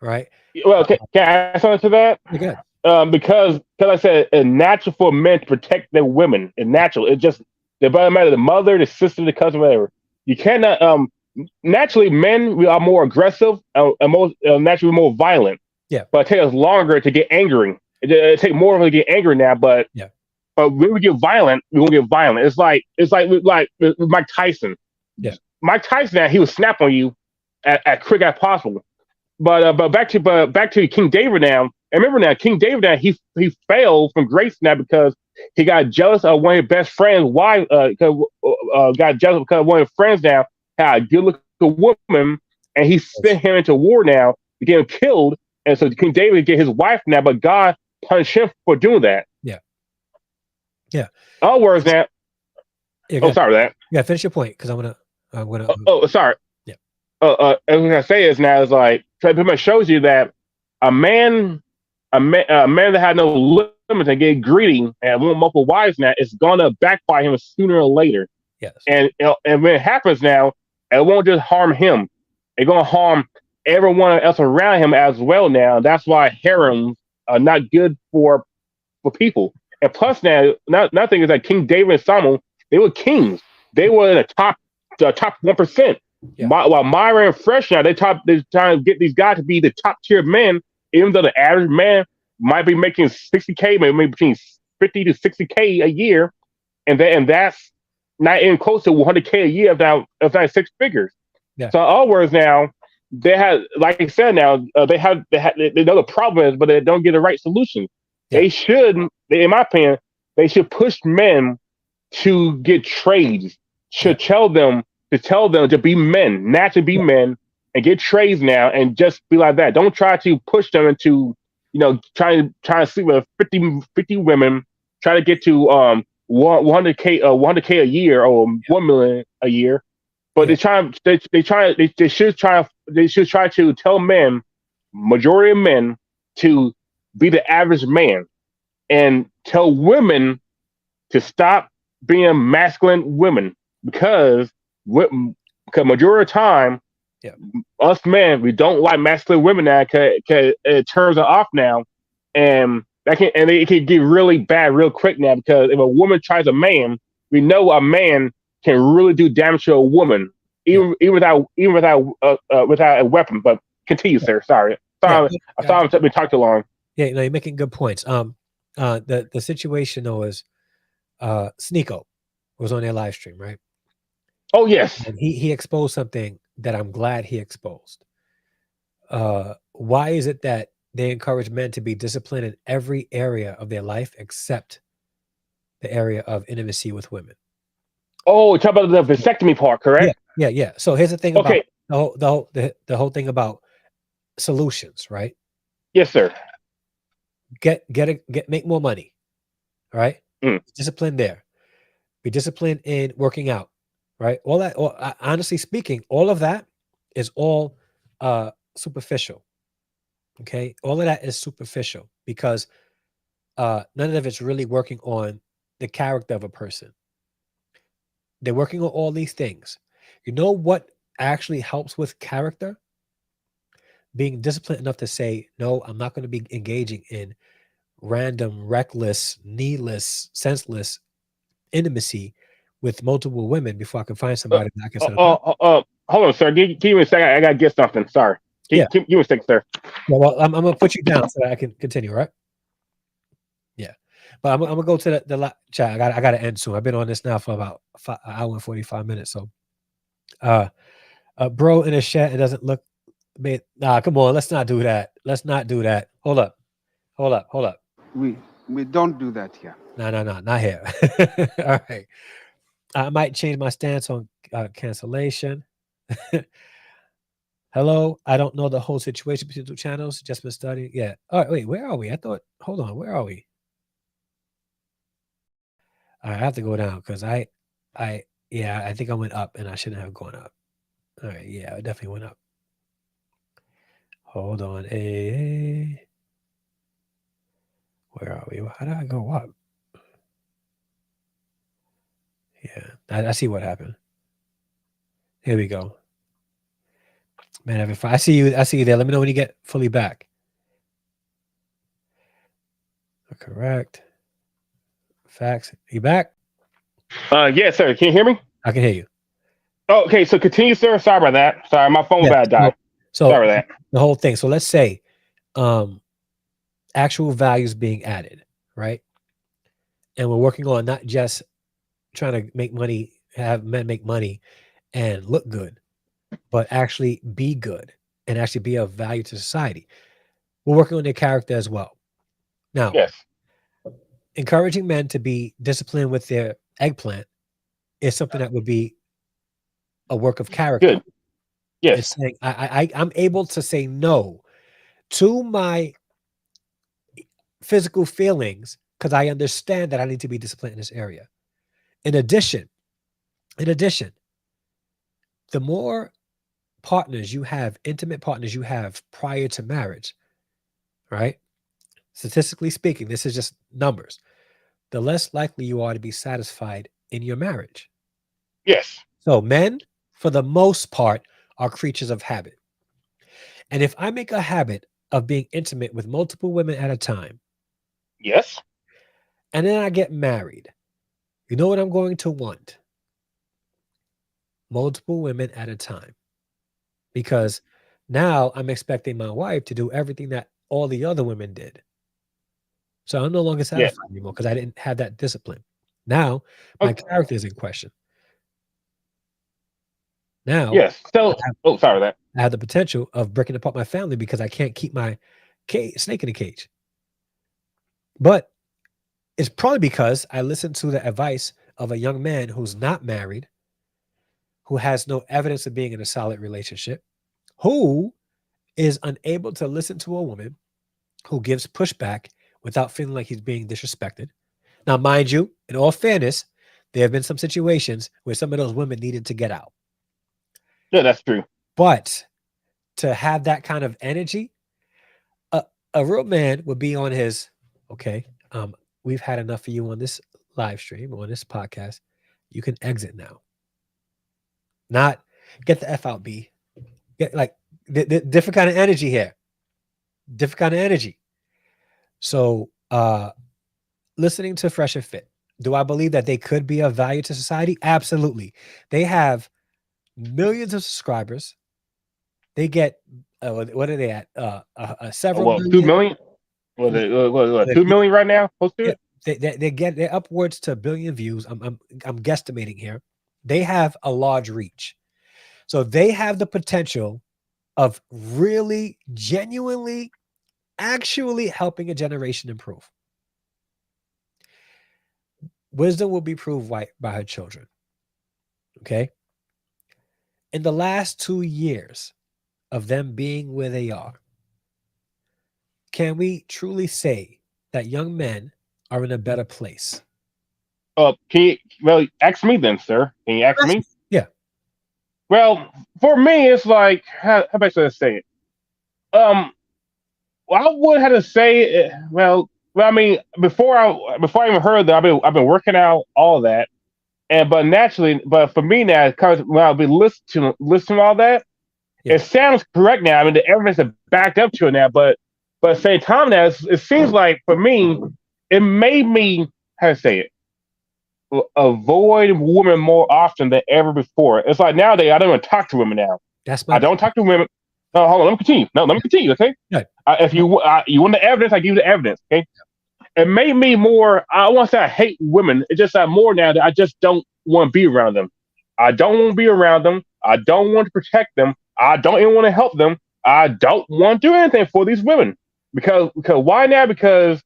right? well, can I add something to that? Yeah, good. Because I said it's natural for men to protect their women. It's natural. It just the doesn't matter the mother, the sister, the cousin, whatever. You cannot. Naturally, men we are more aggressive and most naturally more violent. Yeah, But it takes us longer to get angry. It takes more of us to get angry now. yeah, But when we get violent, we won't get violent. It's like with Mike Tyson. yeah, Mike Tyson, now, he would snap on you at quick as possible. But back to King David now. And remember now, King David now he failed from grace now because he got jealous of one of his best friends' wife. Got jealous because one of his friends now had a good looking woman, and he yes, sent him into war now to get him killed. And so King David get his wife now, but God punished him for doing that. yeah, yeah. In other words, now, Yeah, oh good. sorry that. Yeah, finish your point because I'm gonna, Sorry. yeah, And what I say is now is like pretty much shows you that a man, a man that had no limits and get greedy and want multiple wives now is gonna backfire him sooner or later. yes, And when it happens now, it won't just harm him; it's gonna harm everyone else around him as well. Now that's why harems are not good for people. And plus, now nothing is that King David and Solomon they were kings. They were in the top 1%. yeah, While Myra and Fresh now they're trying to get these guys to be the top tier men, even though the average man might be making 60K, maybe between 50 to 60K a year, and that's not even close to 100K a year if not six figures. yeah, So in other words, now they have, like I said, now they know the problem is, but they don't get the right solution. yeah, In my opinion, they should push men to get trades. yeah, Should tell them to be men, not to be yeah, men, and get trades now, and just be like that. Don't try to push them into, trying to sleep with 50 women, try to get to 100K a year or yeah, 1 million a year. But yeah, they should try to tell men, majority of men, to be the average man, and tell women to stop being masculine women because because majority of the time yeah, us men we don't like masculine women now because it turns us off now, and it can get really bad real quick now because if a woman tries a man, we know a man can really do damage to a woman yeah, even without a weapon. But continue, sir. Sorry, yeah, sorry, yeah, I thought I've been talking too long. yeah. No, you're making good points. The situation though is Sneeko was on their live stream, right? Oh yes. And he exposed something that I'm glad he exposed. Why is it that they encourage men to be disciplined in every area of their life except the area of intimacy with women? Oh, talk about the vasectomy part, Yeah, correct? yeah, yeah. So here's the thing about Okay. the whole thing about solutions, right? Yes, sir. Make more money, right? Mm. Discipline there. Be disciplined in working out, right? All that, honestly speaking, all of that is all superficial. Okay, all of that is superficial because none of it's really working on the character of a person. They're working on all these things. You know what actually helps with character? Being disciplined enough to say, no, I'm not going to be engaging in random, reckless, needless, senseless intimacy with multiple women before I can find Uh, somebody that I can settle down. Hold on, sir. Give me a second. I gotta get something. Sorry. Yeah. Give me a second, sir. Yeah. Well, I'm going to put you down so that I can continue, right? Yeah. But I'm gonna go to the chat. I got to end soon. I've been on this now for about an hour and 45 minutes. So, uh, bro, in the chat, it doesn't look. Nah, come on. Let's not do that. Let's not do that. Hold up. Hold up. Hold up. We don't do that here. No, no, no, not here. All right. I might change my stance on cancellation. Hello. I don't know the whole situation between the two channels. Just been studying. Yeah. All right. Wait. Where are we? I thought. Hold on. Where are we? All right, I have to go down because yeah, I think I went up and I shouldn't have gone up. All right, yeah, I definitely went up. Hold on. Where are we? How did I go up? Yeah, I see what happened. Here we go. Man, if I see you, I see you there. Let me know when you get fully back. Correct. Facts. You back? Yes, sir. Can you hear me? I can hear you. Oh, okay, so continue, sir. Sorry about that. Sorry, my phone was Yeah. about to So, die. so Sorry about that. the whole thing. So let's say um actual values being added, right? And we're working on not just trying to make money, have men make money and look good, but actually be good and actually be of value to society. We're working on their character as well. Now, Yes. encouraging men to be disciplined with their eggplant is something that would be a work of character. Good. Yes. It's saying I'm able to say no to my physical feelings because I understand that I need to be disciplined in this area. In addition, in addition, the more partners you have, intimate partners you have prior to marriage, right? Statistically speaking, this is just numbers. The less likely you are to be satisfied in your marriage. Yes. So men, for the most part, are creatures of habit. And if I make a habit of being intimate with multiple women at a time, Yes. and then I get married, you know what I'm going to want? Multiple women at a time. Because now I'm expecting my wife to do everything that all the other women did. So I'm no longer Yes. satisfied anymore because I didn't have that discipline. Now my Okay. character is in question. Now Yes. So, I have, oh, sorry about I have the potential of breaking apart my family because I can't keep my snake in the cage. But it's probably because I listened to the advice of a young man who's not married, who has no evidence of being in a solid relationship, who is unable to listen to a woman who gives pushback without feeling like he's being disrespected. Now, mind you, in all fairness, there have been some situations where some of those women needed to get out. that. Yeah, that's true. But to have that kind of energy, a, a real man would be on his, okay, we've had enough of you on this live stream, on this podcast. You can exit now. Not get the F out, B. Get like different kind of energy here. Different kind of energy. So listening to Fresh and Fit, do I believe that they could be of value to society? Absolutely. They have millions of subscribers. They get what are they at? Several Well, 2 million. million. Was it what, 2 million right now? Close to Yeah, it. they're upwards to a billion views. I'm guesstimating here. They have a large reach, so they have the potential of really, genuinely, actually helping a generation improve. Wisdom will be proved by her children. Okay. In the last 2 years of them being where they are, can we truly say that young men are in a better place? Can you? Well, ask me then, sir. Can you ask me? Yeah. Well, for me, it's like how am I supposed to say it? Um, well, I would have to say it. Well, I mean, before I even heard that, I've been working out all that, and but naturally, but for me now, because when I've been listening to all that, Yeah. it sounds correct now. I mean, the evidence is backed up to it now, but at the same time, now it seems like for me, it made me how to say it avoid women more often than ever before. It's like nowadays I don't even talk to women now. That's I my don't talk to women. No, hold on. Let me continue. No, let me continue. Okay. yeah. If you want the evidence, I give you the evidence. Okay. It made me more. I want to say I hate women. It's just that more now that I just don't want to be around them. I don't want to be around them. I don't want to protect them. I don't even want to help them. I don't want to do anything for these women because why now? Because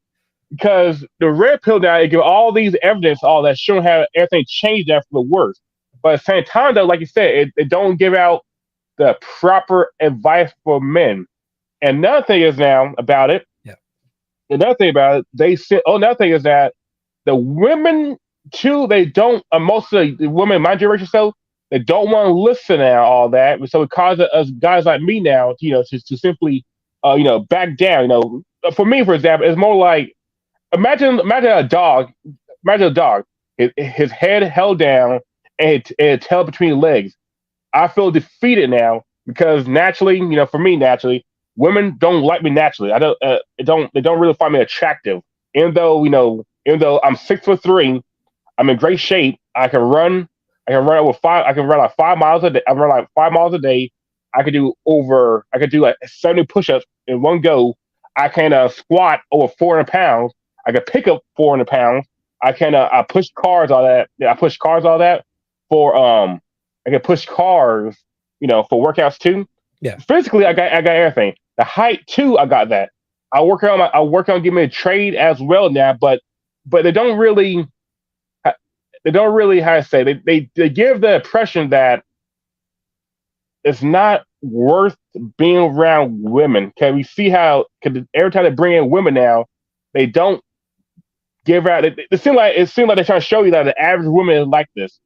the red pill now it give all these evidence, all that showing how everything changed after the worse. But at the same time, though, like you said, it don't give out the proper advice for men. And another thing is now about it. Yeah. Another thing about it, they said. Oh, another thing is that the women too. They don't. Most of the women, my generation, so they don't want to listen to all that. So it causes us guys like me now, to simply back down. For me, for example, it's more like imagine a dog. Imagine a dog. His head held down and his tail between his legs. I feel defeated now because naturally, for me, naturally, women don't like me naturally. I don't. They don't really find me attractive. Even though I'm 6'3", I'm in great shape. I can run. I can run over five. I can run like 5 miles a day. I run like 5 miles a day. I could do over. I could do like 70 push-ups in one go. I can squat over 400 pounds. I can pick up 400 pounds. I can. I push cars all that. Yeah, I push cars all that for. I can push cars. For workouts too. Yeah. Physically, I got everything. The height too. I got that. I work on getting me a trade as well now, but they don't really how to say they give the impression that it's not worth being around women. Can we see how? Cause every time they bring in women now, they don't give out. It seems like they're trying to show you that the average woman is like this.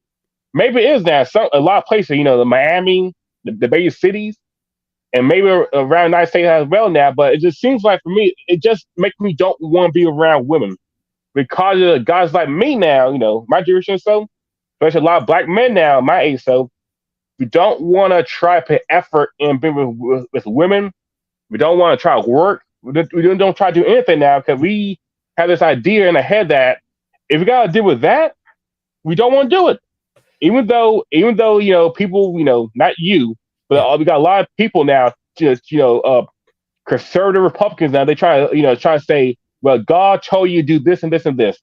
Maybe it is now. A lot of places, the Miami, the bigger cities, and maybe around the United States as well now. But it just seems like for me, it just makes me don't want to be around women because of guys like me now. My generation, so especially a lot of black men now, my age, so we don't want to try to put effort in being with women. We don't want to try to work. We don't try to do anything now because we have this idea in the head that if we got to deal with that, we don't want to do it. Even though people, not you, but Yeah. we got a lot of people now, just conservative Republicans now. They try to say, well, God told you to do this and this and this.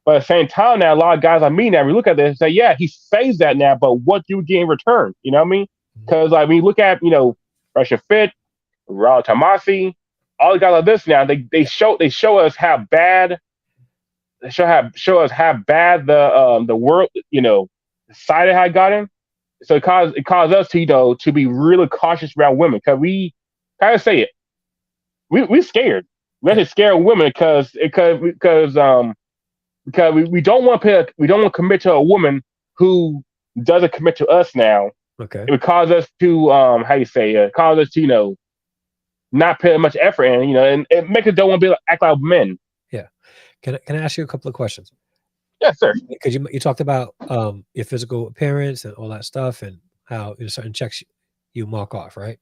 But at the same time, now a lot of guys like me now we look at this and say, yeah, he says that now, but what do you get in return? You know what I mean? Mhm. Because like when you look at Russia Fit, Raul Tamasi, all the guys like this now, they show us how bad show us how bad the world society had gotten. So it caused us to to be really cautious around women because we kind of say it we scared. We Yeah. actually scared of women because we don't want to commit to a woman who doesn't commit to us now. Okay. It would cause us to how you say cause us to not put much effort in and it make us don't want to be act like men. Yeah. Can I ask you a couple of questions? Yes, sir. Because you talked about your physical appearance and all that stuff, and how certain checks you mark off, right?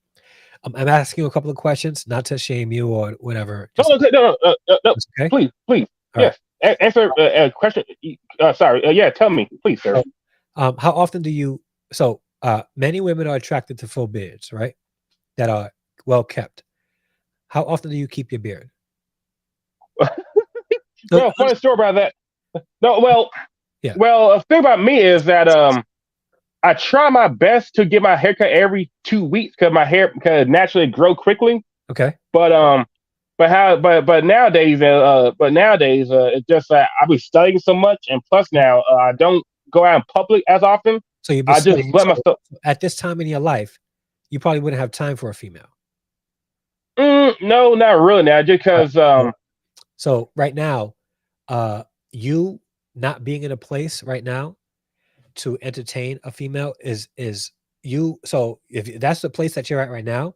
I'm asking you a couple of questions, not to shame you or whatever. No, Just no, no, no, that's okay. please, please, All right. yes. Answer question. Sorry. Yeah, tell me, please, sir. So, how often do you? So, many women are attracted to full beards, right? That are well kept. How often do you keep your beard? No, Well, funny story about that. No, well, yeah. the thing about me is that I try my best to get my haircut every 2 weeks because my hair because naturally grow quickly. Okay. But nowadays it's just that I be studying so much, and plus now I don't go out in public as often. So you've been I just studying. let So myself. at this time in your life, you probably wouldn't have time for a female. No, not really. Now, just All right. because So right now, you not being in a place right now to entertain a female is you. So if that's the place that you're at right now,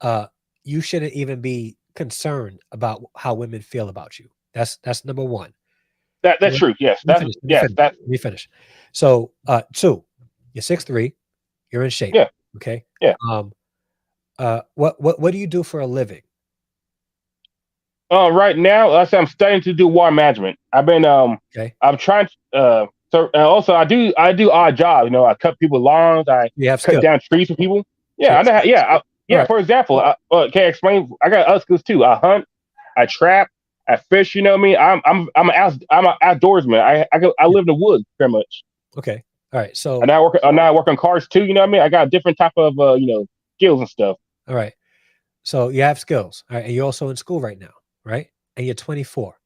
uh, you shouldn't even be concerned about how women feel about you. That's number one. that's Let true. Yes, me that's finish. Let me yes, finish. that Let me finish. So, two, you're 6'3", you're in shape. yeah, Okay. yeah. Um, what do you do for a living? Right now, I say I'm studying to do water management. Okay. I'm trying. So also I do odd jobs. I cut people lawns. I You have cut skill. down trees for people. So you Yeah, I have know. skill. All Yeah. right. For example, can I explain? I got other skills too. I hunt. I trap. I fish. You know what I mean? I'm an outdoorsman. I Yeah. live in the woods pretty much. Okay. All right. And So, I work on cars too. You know what I mean? I got different type of skills and stuff. all right. So you have skills. All right. And you're also in school right now, right? And you're 24.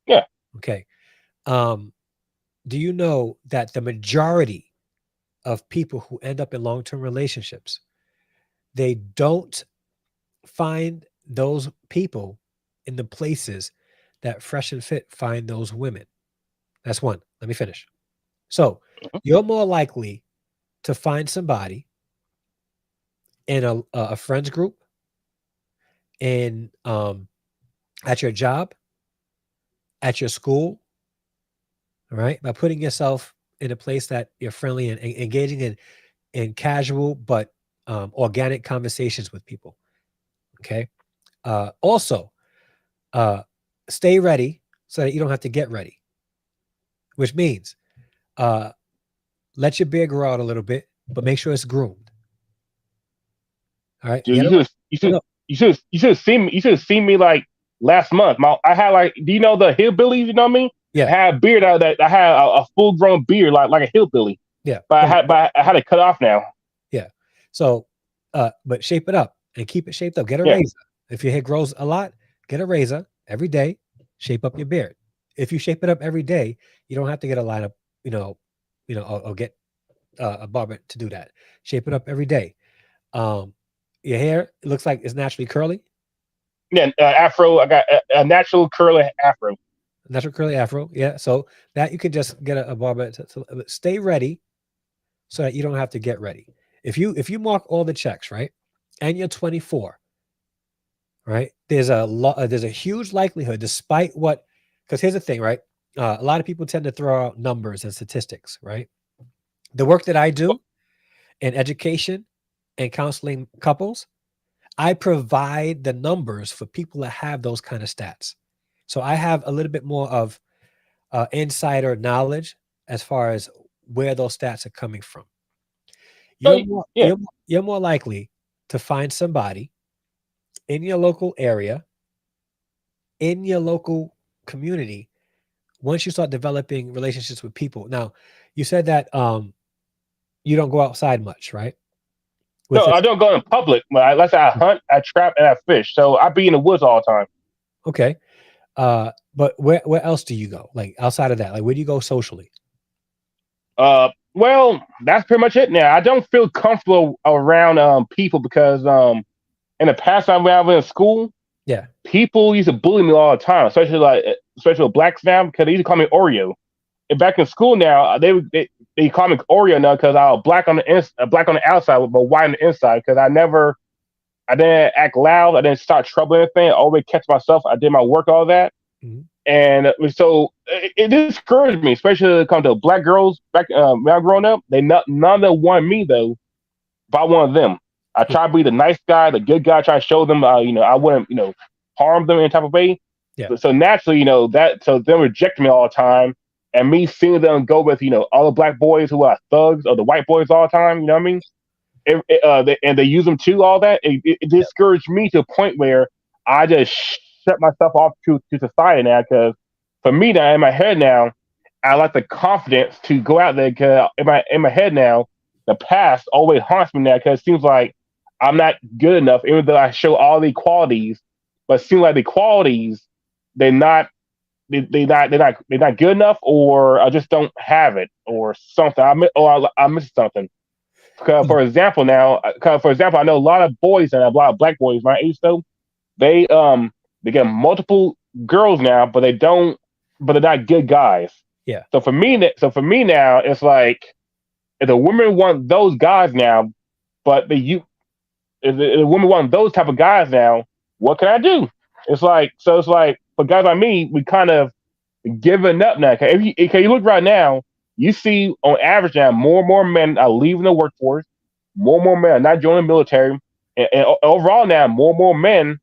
Yeah. Okay. Um, do you know that the majority of people who end up in long-term relationships, they don't find those people in the places that Fresh and Fit find those women? That's one. Let me finish. So you're more likely to find somebody in a friends group in at your job, at your school, all right? By putting yourself in a place that you're friendly and engaging in casual but organic conversations with people. Okay. Also, uh, stay ready so that you don't have to get ready, which means uh, let your beard grow out a little bit, but make sure it's groomed. All right. Dude, No, you should have seen me. You should have seen me like last month. I had like, do you know the hillbillies? You know what I mean? I yeah, had a beard that I had a full grown beard like a hillbilly, yeah, but no, I had it cut off now. yeah. So, but shape it up and keep it shaped up. Get a Yeah, razor. If your hair grows a lot, get a razor every day. Shape up your beard. If you shape it up every day, you don't have to get a lineup, you know, or get a barber to do that. Shape it up every day. Um, your hair looks like it's naturally curly, yeah. Afro. I got a natural curly afro. natural curly afro. Yeah, so that you can just get a barber to stay ready so that you don't have to get ready. If you mark all the checks right, and you're 24, right? There's a huge likelihood, despite what, because here's the thing, right? A lot of people tend to throw out numbers and statistics, right? The work that I do in education and counseling couples, I provide the numbers for people that have those kind of stats. So I have a little bit more of insider knowledge as far as where those stats are coming from. Oh You're more yeah. you're more likely to find somebody in your local area, in your local community, once you start developing relationships with people. Now, you said that you don't go outside much, right? With No, this, I don't go in public. But let's say I hunt, I trap, and I fish. So I be in the woods all the time. okay. But where else do you go? Like outside of that, like where do you go socially? Well, that's pretty much it now. I don't feel comfortable around people because in the past time when I was in school, Yeah. people used to bully me all the time, especially with blacks now because they used to call me Oreo. And back in school now, they call me Oreo now because I was black on the outside but white on the inside because I didn't act loud, I didn't start trouble or anything. I always kept myself. I did my work, all that. Mhm. And so it discouraged me, especially when it comes to black girls. Back when I was growing up, none of them wanted me though. But I wanted them. I Yeah. try to be the nice guy, the good guy. Try to show them, I wouldn't, harm them in any type of way. Yeah. So naturally, so them rejecting me all the time, and me seeing them go with, all the black boys who are thugs or the white boys all the time. You know what I mean? And they use them too. All that it discouraged me to a point where I just shut myself off to society now. Because for me now, in my head now, I like the confidence to go out there. Cause in my head now, the past always haunts me now. Because it seems like I'm not good enough, even though I show all the qualities. But it seems like the qualities they're not they're not good enough, or I just don't have it, or something. I miss something. 'Cause Mm. for example, I know a lot of boys and a lot of black boys my age though. They they get multiple girls now, but they're not good guys. Yeah. So for me now, it's like if the women want those guys now, but if the women want those type of guys now, what can I do? It's like for guys like me, we kind of giving up now. If you look right now, you see on average now more and more men are leaving the workforce. More and more men are not joining the military, and overall now more and more men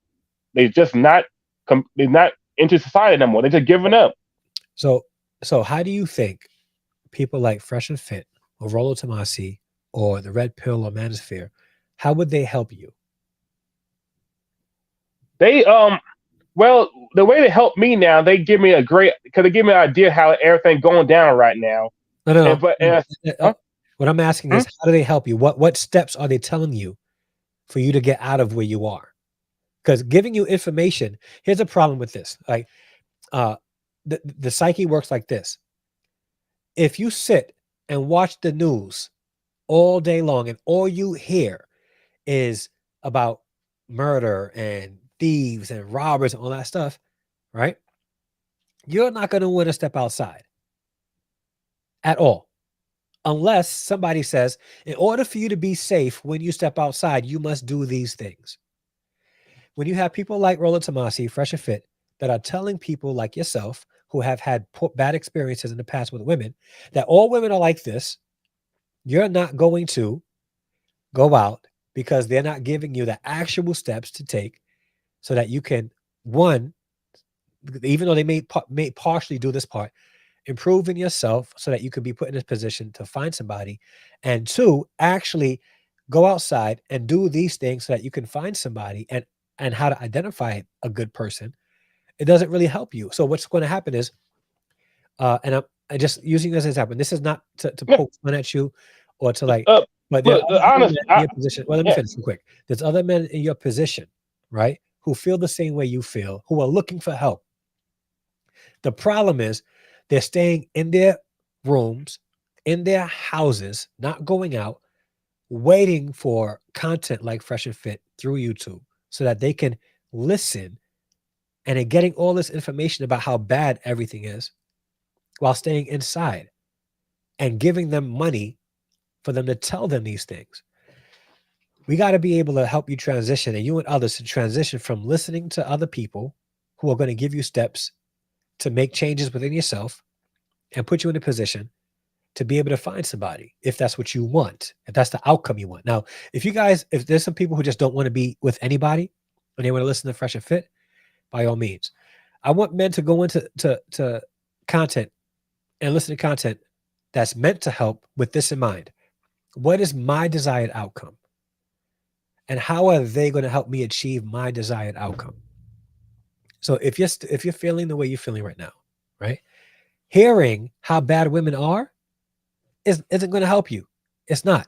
they're not into society anymore. They're just giving up. So how do you think people like Fresh and Fit or Rollo Tomasi or the Red Pill or Manosphere, how would they help you? They well, the way they help me now, they give me a great because they give me an idea how everything going down right now. No, no, And but no. huh? What I'm asking Hmm? is, how do they help you? What steps are they telling you for you to get out of where you are? Because giving you information, here's a problem with this. Like, uh, the psyche works like this. If you sit and watch the news all day long and all you hear is about murder and thieves and robbers and all that stuff, right? You're not going to want to step outside at all. Unless somebody says, in order for you to be safe when you step outside, you must do these things. when you have people like Roland Tomasi, Fresh and Fit, that are telling people like yourself who have had bad experiences in the past with women, that all women are like this, you're not going to go out because they're not giving you the actual steps to take so that you can, one, even though they may partially do this part, improve in yourself so that you can be put in a position to find somebody, and two, actually go outside and do these things so that you can find somebody, and how to identify a good person. It doesn't really help you. So what's going to happen is, and I just using this as an example. This is not to Yeah. poke fun at you or to like, Uh, but there are look, other honest. men in your position. Well, let me Yeah. finish real quick. There's other men in your position, right, who feel the same way you feel, who are looking for help. The problem is they're staying in their rooms, in their houses, not going out, waiting for content like Fresh and Fit through YouTube so that they can listen and are getting all this information about how bad everything is while staying inside and giving them money for them to tell them these things. We got to be able to help you transition, and you and others to transition from listening to other people who are going to give you steps to make changes within yourself and put you in a position to be able to find somebody if that's what you want, if that's the outcome you want. Now, if there's some people who just don't want to be with anybody and they want to listen to Fresh and Fit, by all means. I want men to go into to content and listen to content that's meant to help with this in mind. What is my desired outcome? And how are they going to help me achieve my desired outcome? So if you're feeling the way you're feeling right now, right? Hearing how bad women are isn't going to help you. It's not.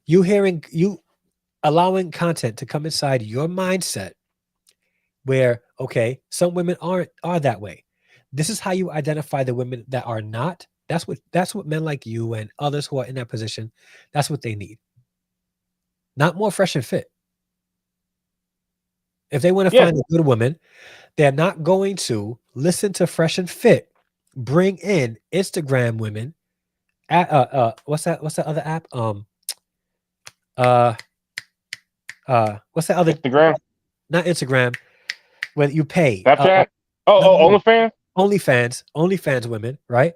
You allowing content to come inside your mindset where, okay, some women are that way. This is how you identify the women that are not. That's what men like you and others who are in that position, that's what they need. Not more Fresh and Fit. If they want to Yeah. find a good woman, they're not going to listen to Fresh and Fit, bring in Instagram women. What's that other app? Uh what's that other, Instagram, not Instagram, where you pay. Snapchat. No, no, no. OnlyFans. OnlyFans women, right?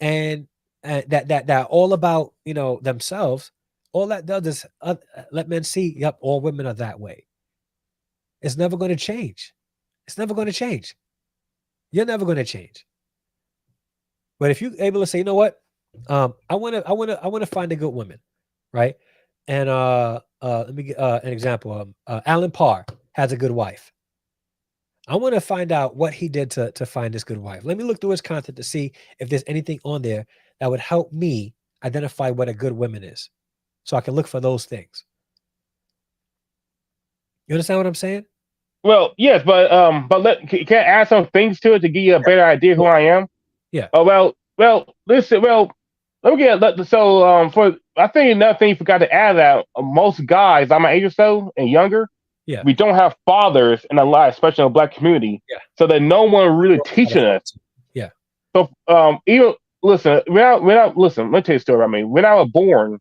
And that are all about themselves. All that does is let men see, yep, all women are that way. It's never going to change. It's never going to change. You're never going to change. But if you're able to say, you know what, I want to find a good woman, right? And let me get an example. Alan Parr has a good wife. I want to find out what he did to find this good wife. Let me look through his content to see if there's anything on there that would help me identify what a good woman is, so I can look for those things. You understand what I'm saying? Well, yes, but can I add some things to it to give you a better idea who I am? Yeah. Oh listen, let me get so for I think another thing you forgot to add that most guys I'm my age or so and younger, Yeah. we don't have fathers in a lot, especially in the black community, Yeah. so that no one really teaching us. Yeah. So even listen, listen, let me tell you a story about me. When I was born,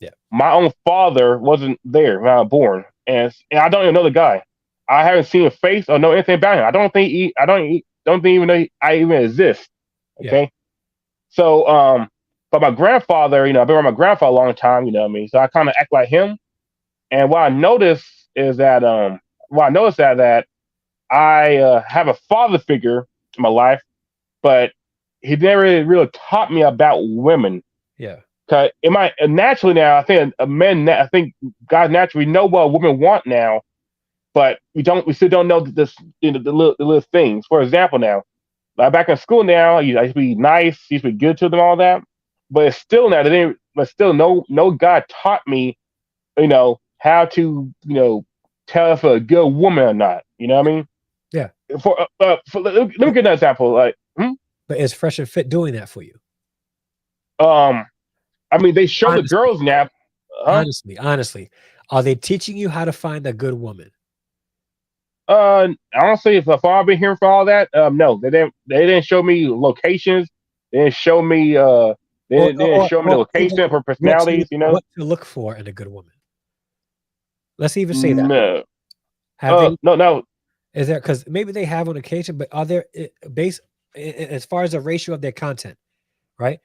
Yeah. my own father wasn't there when I was born, and I don't even know the guy. I haven't seen his face or know anything about him. Don't think even know I even exist. Yeah. Okay, so but my grandfather, I've been around my grandfather a long time. You know what I mean? So I kind of act like him. And what I noticed is that that I have a father figure in my life, but he never really taught me about women. Yeah. Cause it might naturally now. I think I think guys naturally know what women want now, but we don't. We still don't know this. The little things. For example, now, like back in school now, I used to be nice, used to be good to them, all that. But it's still now. They didn't. But still, no guy taught me, how to, tell if a good woman or not. You know what I mean? Yeah. Let me get an example. Like, But is Fresh and Fit doing that for you? um, I mean, they show the Honestly, girls now. Huh? honestly, are they teaching you how to find a good woman? Honestly, if I've been hearing for all that, no, they didn't. They didn't show me locations. They didn't show me. They didn't show me the Or even location for what to personalities. what to look for in a good woman. Let's even say that. No. Have they? No, no. Is there? Because maybe they have on occasion, but are there base as far as the ratio of their content, right?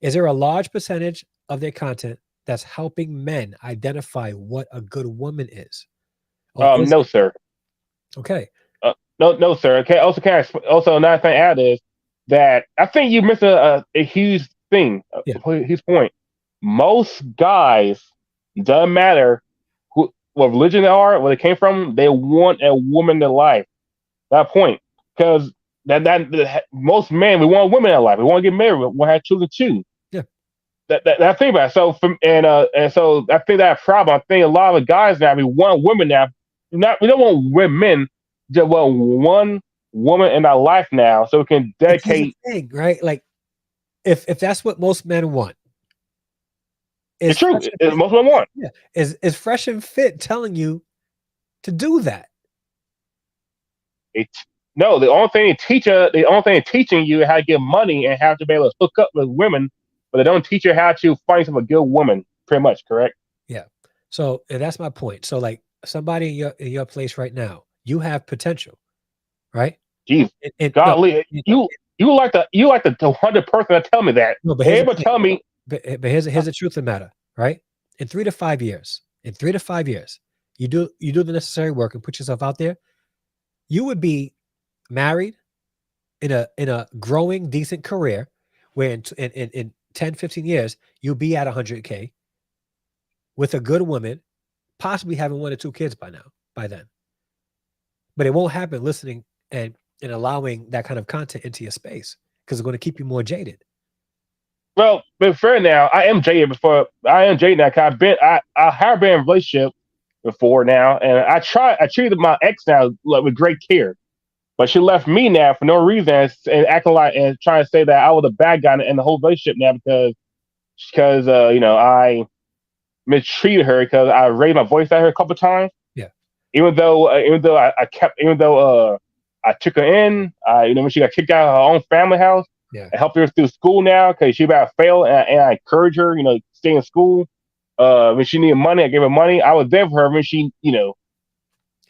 Is there a large percentage of their content that's helping men identify what a good woman is, or is No, sir. okay? No, no, sir. Okay. Also, also another thing to add is that I think you missed a huge thing. Yeah, Huge point. Most guys, doesn't matter what religion they are, where they came from, they want a woman in their life. That point, because most men we want women in our life. We want to get married. We want to have children too. yeah. That thing about it. So from and so I think that problem. I think a lot of the guys now we want women now. Not we don't want women. Just want one woman in our life now, so we can But here's the dedicate. thing, right? Like, if that's what most men want, It's is true. fresh and It's fit, most of them want. yeah, is fresh and fit telling you to do that? It, no, the only thing they're teaching you how to get money and how to be able to hook up with women, but they don't teach you how to find yourself a good woman. Pretty much, correct? Yeah. So and that's my point. So like somebody in your place right now, you have potential, right? Jeez, And no, golly, and- you like the 100 person that tell me that. no, but here's the Everybody thing. tell me, But here's the truth of the matter, right? In 3 to 5 years, you do the necessary work and put yourself out there. You would be married in a growing decent career, where in 10, 15 years you'll be at 100K with a good woman, possibly having 1 or 2 kids by then. But it won't happen listening and allowing that kind of content into your space because it's going to keep you more jaded. well, but fair now, I am jaded before. I am jaded now. 'Cause I have been in a relationship before now, and I treated my ex now like, with great care. But she left me now for no reason and acting like and trying to say that I was a bad guy in the whole relationship now because I mistreated her because I raised my voice at her a couple of times. Yeah. Even though I kept even though I took her in, when she got kicked out of her own family house, Yeah. I helped her through school now because she about to fail, and I encouraged her, stay in school. When she needed money, I gave her money. I was there for her when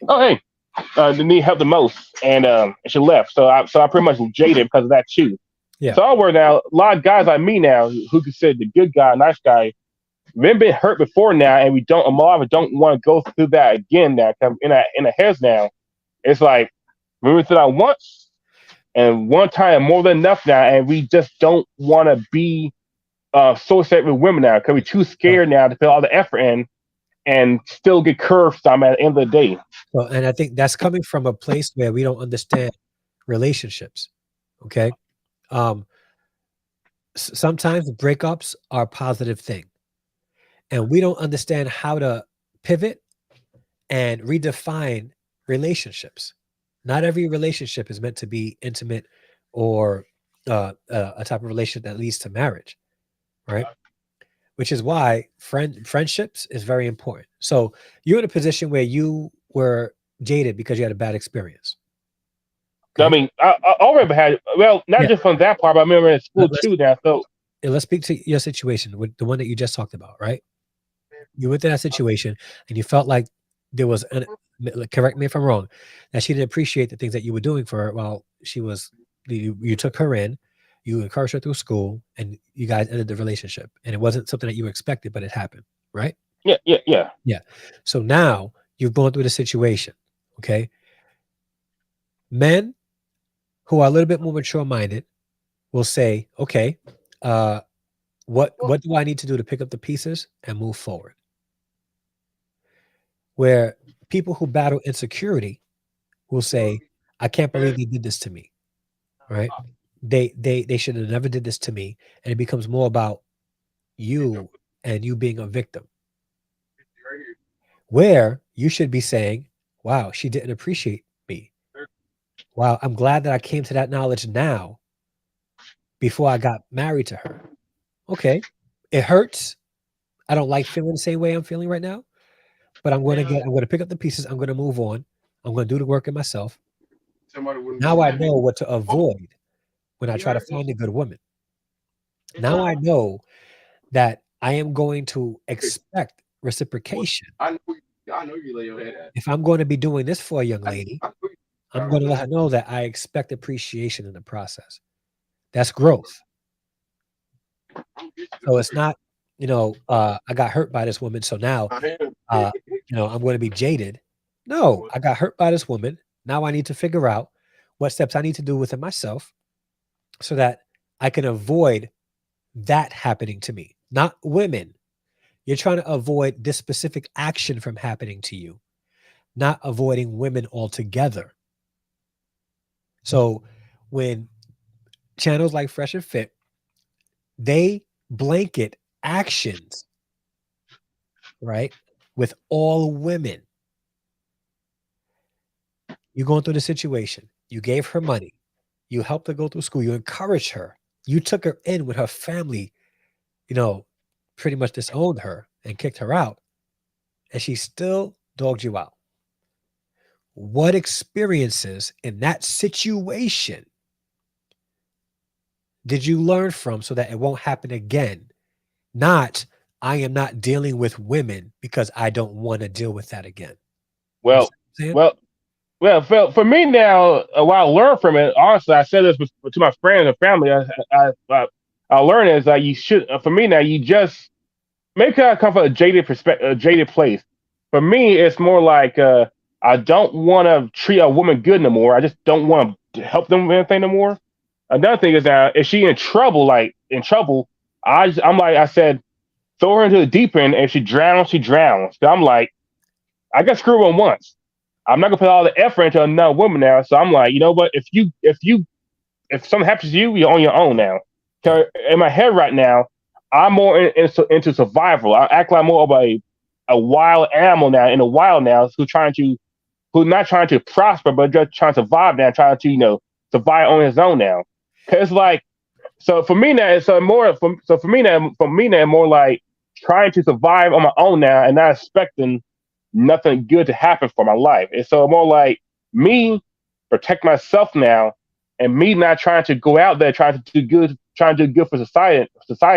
oh hey, need help the most, and she left. So I pretty much jaded because of that too. Yeah. So I work now. A lot of guys like me now who consider the good guy, nice guy, we've been hurt before now, and we don't. A lot of us don't want to go through that again. Now, 'cause in our heads now, it's like we went through that once, and one time more than enough now, and we just don't want to be associated with women now because we're too So, scared now to put all the effort in and still get curved some at the end of the day. and I think that's coming from a place where we don't understand relationships. Okay. Um, Sometimes breakups are a positive thing, and we don't understand how to pivot and redefine relationships. Not every relationship is meant to be intimate or a type of relationship that leads to marriage, right? Which is why friendships is very important. So you're in a position where you were jaded because you had a bad experience. I Okay. mean, I already had not Yeah. just from that part, but I remember in school Let's too now. So let's speak to your situation with the one that you just talked about, right? You went through that situation and you felt like there was correct me if I'm wrong, that she didn't appreciate the things that you were doing for her while you took her in, you encouraged her through school, and you guys ended the relationship. And it wasn't something that you expected, but it happened, right? yeah, yeah, yeah. Yeah. So now you've gone through the situation. Okay. Men who are a little bit more mature minded will say, okay, uh, what do I need to do to pick up the pieces and move forward? Where people who battle insecurity will say, I can't believe they did this to me. Right? They should have never did this to me. And it becomes more about you and you being a victim. Where you should be saying, wow, she didn't appreciate me. Wow, I'm glad that I came to that knowledge now before I got married to her. Okay. It hurts. I don't like feeling the same way I'm feeling right now, but I'm going to pick up the pieces. I'm going to move on. I'm going to do the work in myself. Now I know what to avoid when I try to find a good woman. Now I know that I am going to expect reciprocation If I'm going to be doing this for a young lady, I'm going to let her know that I expect appreciation in the process. That's growth. So it's not, I got hurt by this woman, so now, uh, I'm going to be jaded. No, I got hurt by this woman. Now I need to figure out what steps I need to do within myself so that I can avoid that happening to me. Not women. You're trying to avoid this specific action from happening to you, not avoiding women altogether. So when channels like Fresh and Fit, they blanket actions, right, with all women. You're going through the situation. You gave her money. You helped her go through school. You encouraged her. You took her in with her family, you know, pretty much disowned her and kicked her out. And she still dogged you out. What experiences in that situation did you learn from so that it won't happen again? Not, I am not dealing with women because I don't want to deal with that again. You Well, understand what I'm saying? well, for me now, what I learned from it, honestly, I said this to my friends and family. I learned is that you should. For me now, you just maybe I come from a jaded perspective, a jaded place. For me, it's more like I don't want to treat a woman good no more. I just don't want to help them with anything no more. Another thing is that if she in trouble, I'm like I said, throw her into the deep end. If she drowns, she drowns. So I'm like, I got screwed on once. I'm not gonna put all the effort into another woman now. So I'm like, you know what? If something happens to you, you're on your own now. Yeah. 'Cause in my head right now, I'm more into survival. I act like more of a wild animal now in the wild now, who's not trying to prosper, but just trying to survive now, trying to survive on his own now. Cause like so for me now, for me now, more like trying to survive on my own now and not expecting nothing good to happen for my life. And so more like me protect myself now, and me not trying to go out there trying to do good for society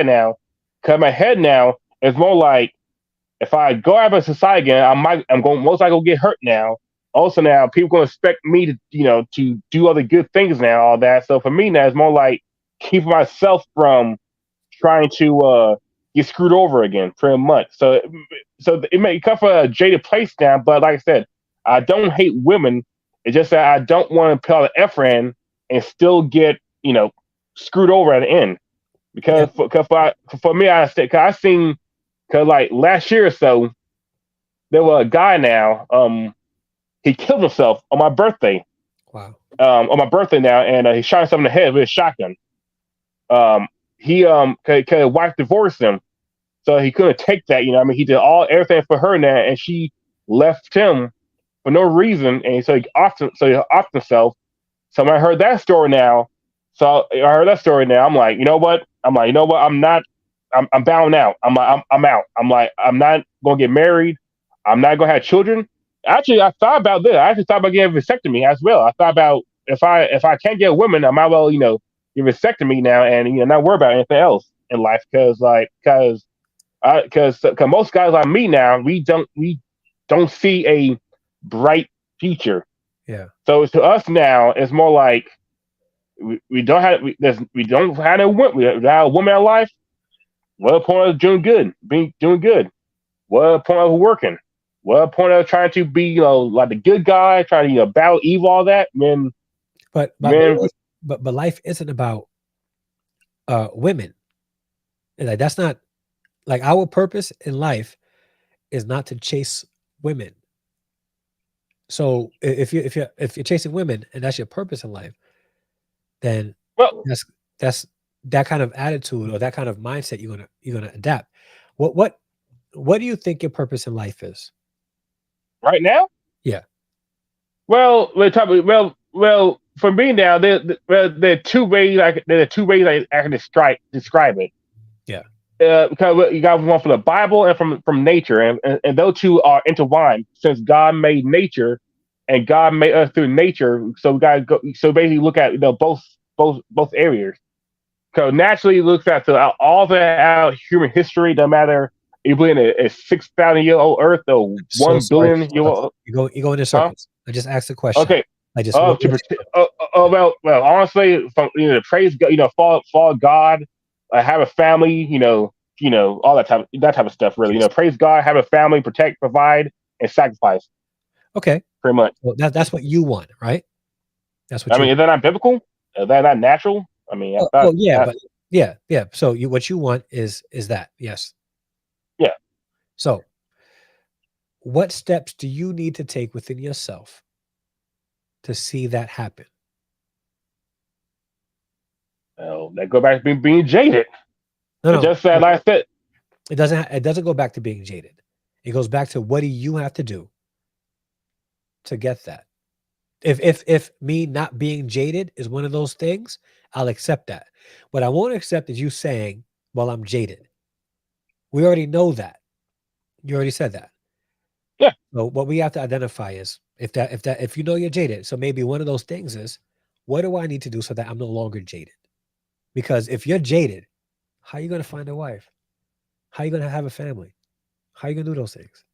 now. Cause my head now is more like if I go out of society again, I'm going most likely get hurt now. Also now, people gonna expect me to to do other good things now, all that. So for me now, it's more like keeping myself from trying to get screwed over again, pretty much. So it may come from a jaded place now, but like I said, I don't hate women. It's just that I don't want to put all the effort in and still get screwed over at the end. Yeah. For me, I seen because like last year or so, there was a guy now. He killed himself on my birthday. Wow. On my birthday now, and he shot himself in the head with a shotgun. He cause his wife divorced him, so he couldn't take that. I mean, he did everything for her now, and she left him for no reason, and he offed himself. So when I heard that story now, I'm like, you know what? I'm not. I'm bowing out. I'm out. I'm like, I'm not gonna get married. I'm not gonna have children. Actually, I thought about this. I actually thought about getting a vasectomy as well. I thought about if I can't get a woman, I might well get a vasectomy now and not worry about anything else in life because most guys like me now we don't see a bright future. Yeah. So to us now, it's more like we don't have we don't have we have a woman in life. What a point of doing good, being doing good. What a point of working. What a point of trying to be like the good guy, trying to battle evil, all that. But life isn't about women. Like that's not like our purpose in life is not to chase women. So if you're chasing women and that's your purpose in life, then well, that's that's that kind of attitude or that kind of mindset you're gonna adapt. What do you think your purpose in life is? right now. Yeah. Well, for me now, there are two ways I can describe it. Yeah. Because you got one from the Bible and from nature, and those two are intertwined since God made nature, and God made us through nature. So we got to go. So basically, look at both areas. So naturally, it looks at all the out human history, no matter You believe in a 6,000-year-old Earth or So one sorry billion to year interrupt old? you go in Huh? circles. I just asked a question. Okay. I just what To what's protect. your purpose? Well, honestly, praise God. Follow God. Have a family. All that type of stuff. Really, Okay, praise God. Have a family. Protect, provide, and sacrifice. okay. Pretty much. Well, that's what you want, right? That's what I you mean, is that not biblical? Is that not natural? I mean, I thought well, yeah, that. but yeah, yeah. So what you want is that, yes. Yeah. So what steps do you need to take within yourself to see that happen? Well, that go back to being jaded. No, It no, just said, like I said, it doesn't go back to being jaded. It goes back to what do you have to do to get that? If me not being jaded is one of those things, I'll accept that. What I won't accept is you saying, "Well, I'm jaded." We already know that. You already said that. yeah, So what we have to identify is if you know you're jaded. So maybe one of those things is, what do I need to do so that I'm no longer jaded? Because if you're jaded, how are you going to find a wife? How are you going to have a family? How are you going to do those things?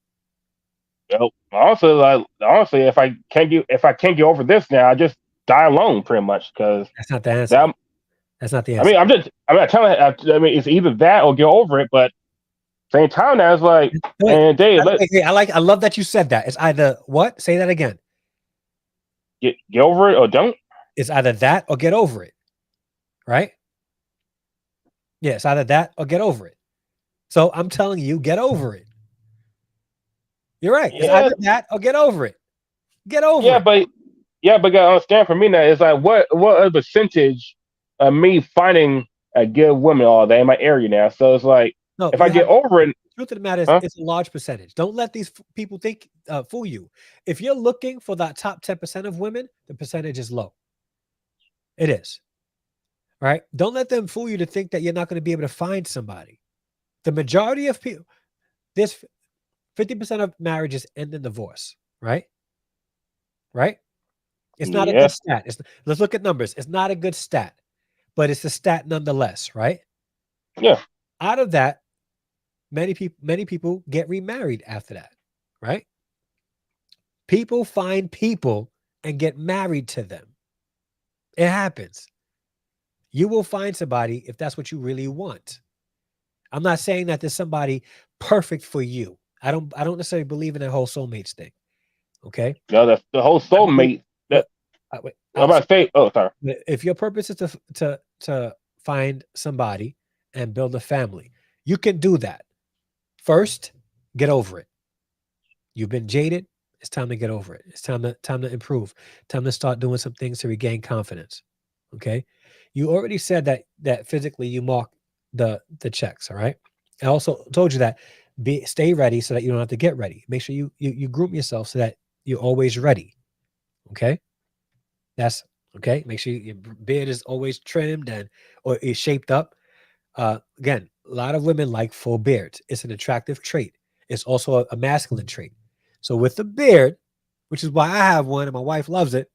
honestly, if I can't get over this now, I just die alone, pretty much. Because That's not the answer. that, That's not the I answer. mean, I'm not telling. I mean, it's either that or get over it. But same time, now it's like, Wait, and Dave, I love that you said that. It's either what? Say that again. get over it or don't. It's either that or get over it, right? Yeah, it's either that or get over it. So I'm telling you, get over it. You're right. It's Yeah, either that or get over it. Get over yeah, it. but yeah, but gotta understand for me now, it's like what a percentage of me finding a good woman all day in my area now. So it's like No, if I you get have over it, truth of the matter is huh? it's a large percentage. Don't let these people think fool you. If you're looking for that top 10% of women, the percentage is low. It is. Right? Don't let them fool you to think that you're not going to be able to find somebody. The majority of people, this 50% of marriages end in divorce, right? Right? It's not a Yeah, good stat. Let's look at numbers. It's not a good stat, but it's a stat nonetheless, right? yeah, Out of that, many people get remarried after that, right? People find people and get married to them. It happens. You will find somebody if that's what you really want. I'm not saying that there's somebody perfect for you. I don't necessarily believe in that whole soulmates thing. Okay. the whole I believe soulmate. what That wait, I'm about to say. Oh, sorry. if your purpose is to find somebody and build a family, you can do that. First, get over it. You've been jaded. It's time to get over it. It's time to improve. Time to start doing some things to regain confidence. Okay. You already said that physically you mark the checks. All right. I also told you that stay ready so that you don't have to get ready. Make sure you groom yourself so that you're always ready. Okay. That's okay. Make sure your beard is always trimmed and or is shaped up. Again, a lot of women like full beards. It's an attractive trait. It's also a masculine trait. So with the beard, which is why I have one and my wife loves it.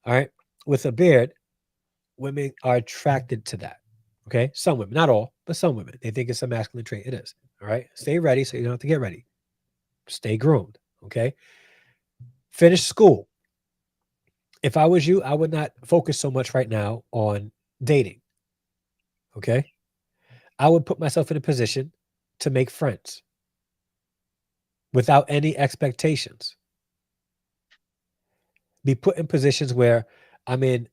All right. With a beard, women are attracted to that. Okay. Some women, not all, but some women, they think it's a masculine trait. It is. All right. Stay ready so you don't have to get ready. Stay groomed. Okay. Finish school. If I was you, I would not focus so much right now on dating. Okay. I would put myself in a position to make friends without any expectations. Be put in positions where I'm in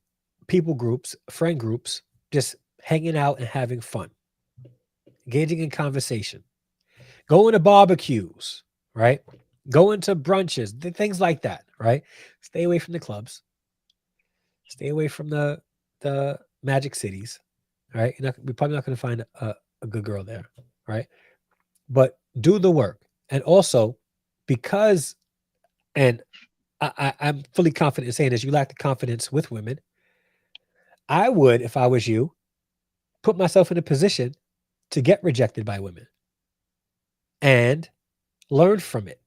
people groups, friend groups, just hanging out and having fun, engaging in conversation, going to barbecues, right? Going to brunches, things like that, right? Stay away from the clubs, stay away from the magic cities, right? We're probably not going to find a good girl there, right? But do the work. And also, because, and I'm fully confident in saying this, you lack the confidence with women. I would, if I was you, put myself in a position to get rejected by women and learn from it.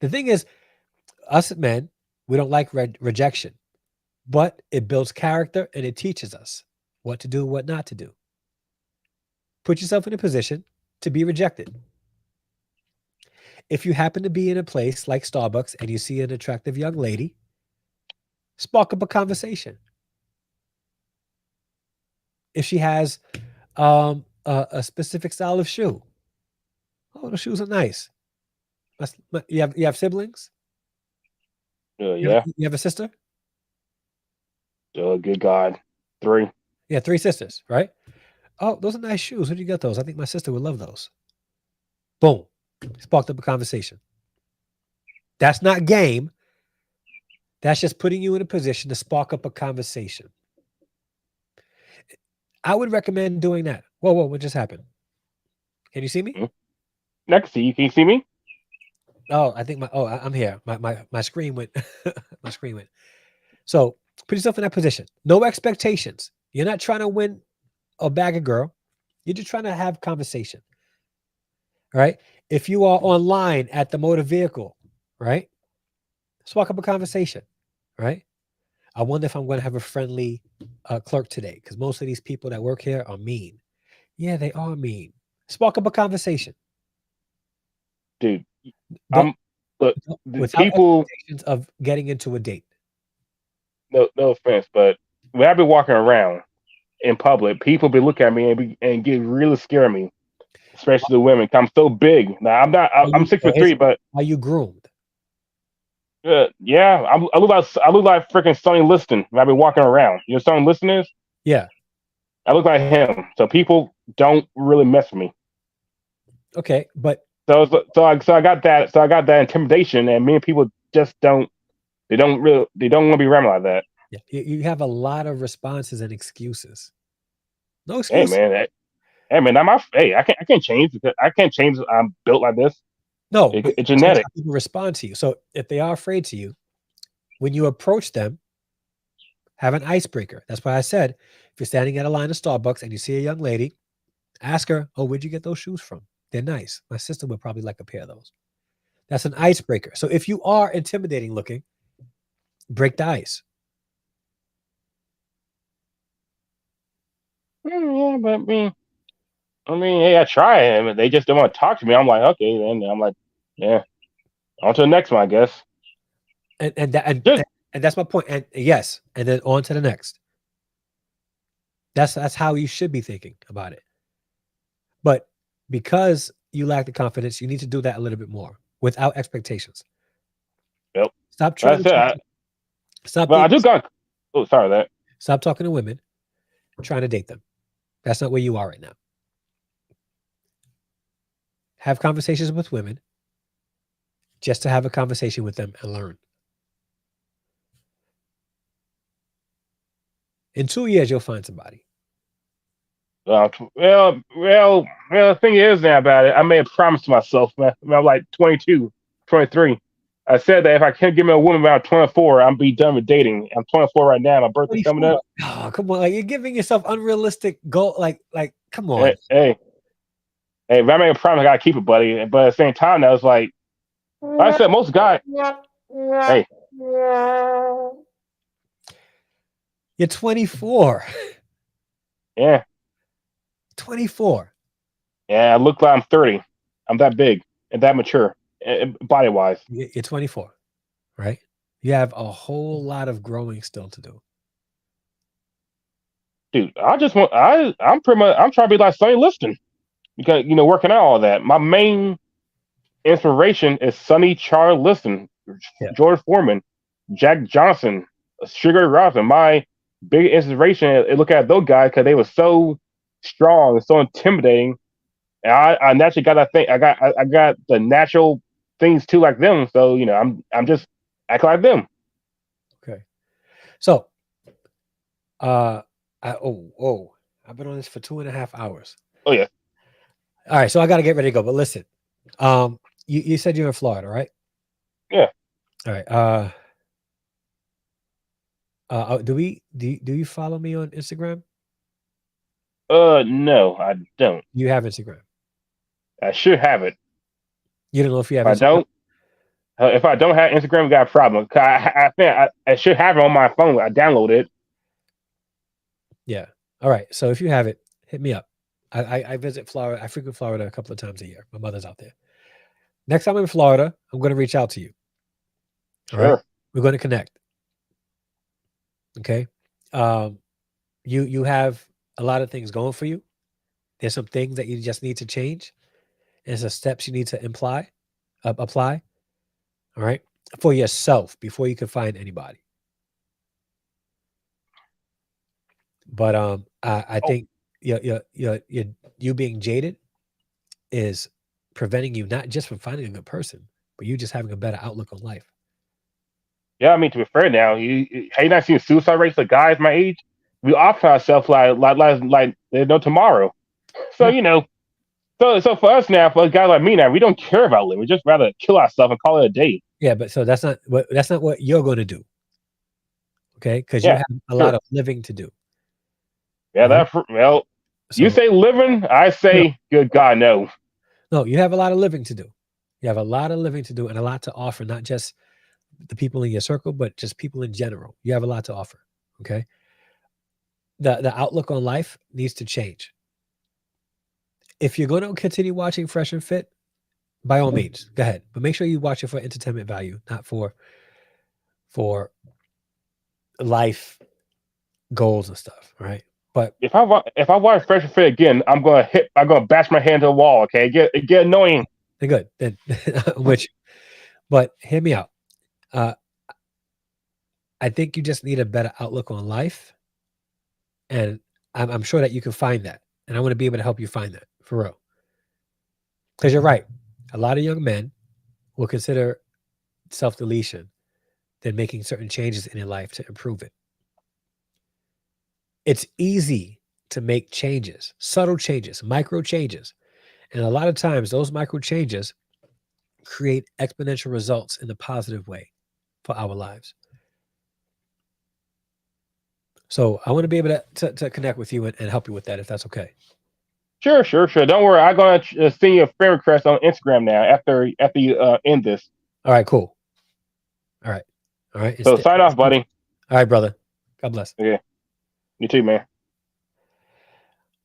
The thing is, us men, we don't like rejection, but it builds character and it teaches us what to do, what not to do. Put yourself in a position to be rejected. If you happen to be in a place like Starbucks and you see an attractive young lady, spark up a conversation. If she has a specific style of shoe, oh, the shoes are nice. You have siblings? Yeah. You have a sister? Good God. 3. Yeah, 3 sisters, right? Oh, those are nice shoes. Where did you get those? I think my sister would love those. Boom. Sparked up a conversation. That's not game. That's just putting you in a position to spark up a conversation. I would recommend doing that. Whoa, what just happened? Can you see me? I can see you. Can you see me? Oh, I think I'm here. My screen went. My screen went. So put yourself in that position. No expectations. You're not trying to win or bag a girl. You're just trying to have conversation. Right? If you are online at the motor vehicle, right? Spark up a conversation, right? I wonder if I'm going to have a friendly clerk today because most of these people that work here are mean. Yeah, they are mean. Spark up a conversation. Dude, Don't, look, the without people, expectations of getting into a date. no offense, but when I be walking around in public, people be looking at me and get really scared of me, especially the women. 'Cause I'm so big. Now I'm 6'3", but Are you groomed? yeah, I look like freaking Sonny Liston when I be walking around. You know Sonny Liston is? Yeah. I look like him. So people don't really mess with me. Okay, but I got that intimidation, and many people just don't. They don't want to be around me like that. yeah, you have a lot of responses and excuses. No Hey excuses. man, I can't change because I can't change. I'm built like this. No, but It's change genetic. how people respond to you. So if they are afraid to you, when you approach them, have an icebreaker. That's why I said if you're standing at a line of Starbucks and you see a young lady, ask her, "Oh, where'd you get those shoes from? They're nice. My sister would probably like a pair of those." That's an icebreaker. So if you are intimidating looking, break the ice. Yeah, but hey, I try it. They just don't want to talk to me. I'm like, okay, then I'm like, yeah, on to the next one, I guess. And Just that's my point. And yes, and then on to the next. That's how you should be thinking about it. But because you lack the confidence, you need to do that a little bit more without expectations. yep. Stop That's trying to it. stop Well, I being, do got. Oh, sorry that. stop talking to women, trying to date them. That's not where you are right now. Have conversations with women just to have a conversation with them and learn. In 2 years, you'll find somebody. The thing is now about it, I made a promise to myself, man. When I'm like 22, 23. I said that if I can't give me a woman around 24, I'm be done with dating. I'm 24 right now. My birthday coming 24. up. Oh, come on. Like you're giving yourself unrealistic goal. Like, come on. Hey, if I make a promise, I gotta keep it, buddy. But at the same time, that was like I said, most guys. Hey, You're 24. yeah, 24. yeah. I look like I'm 30. I'm that big and that mature, body wise. You're 24, right? You have a whole lot of growing still to do. Dude, I'm pretty much I'm trying to be like Sonny Liston because working out all that. My main inspiration is Sonny Char Liston, Yeah. George Foreman, Jack Johnson, Sugar Ray Robinson. My big inspiration is look at those guys because they were so strong and so intimidating. And I naturally got that thing. I got the natural things too like them. So I'm just acting like them. Okay. So, I've been on this for 2.5 hours. Oh yeah, All right, so I got to get ready to go. But listen, you said you're in Florida, right? yeah. All right. Do you follow me on Instagram? No, I don't. You have Instagram. I should have it. You don't know if you have If I Instagram. don't, if I don't have Instagram, we got a problem. 'Cause I think I should have it on my phone. I downloaded it. Yeah. All right. So if you have it, hit me up. I visit Florida. I frequent Florida a couple of times a year. My mother's out there. Next time I'm in Florida, I'm going to reach out to you. All right. Sure. We're going to connect. Okay. Um, you have a lot of things going for you. There's some things that you just need to change. There's some steps you need to apply. All right. For yourself before you can find anybody. But I Oh, think you being jaded is preventing you not just from finding a good person, but you just having a better outlook on life. yeah. I mean, to be fair, now have you not seen suicide rates of guys my age? We offer ourselves like there's no tomorrow. So Yeah. so for us now, for a guy like me now, we don't care about living. We just rather kill ourselves and call it a day. Yeah, but so that's not what you're going to do, okay? Because you Yeah, have a lot sure. of living to do. Yeah, All right. well, you So say living, I no, say, good God, no. no, you have a lot of living to do. You have a lot of living to do and a lot to offer, not just the people in your circle, but just people in general. You have a lot to offer. Okay. The outlook on life needs to change. If you're going to continue watching Fresh and Fit, by all means, go ahead. But make sure you watch it for entertainment value, not for life goals and stuff. Right. But If I watch Fresh and Fit again, I'm gonna bash my hand to the wall. Okay, it get annoying. they're good. Then which but hear me out. Uh I think you just need a better outlook on life. And I'm sure that you can find that. And I want to be able to help you find that for real. Because you're right. A lot of young men will consider self deletion than making certain changes in their life to improve it. It's easy to make changes, subtle changes, micro changes. And a lot of times, those micro changes create exponential results in a positive way for our lives. So I want to be able to connect with you and help you with that if that's okay. Sure. Don't worry. I'm gonna send you a friend request on Instagram now after you end this. All right, cool. All right. All right. So sign off, buddy. All right, brother. God bless. Okay, you too, man.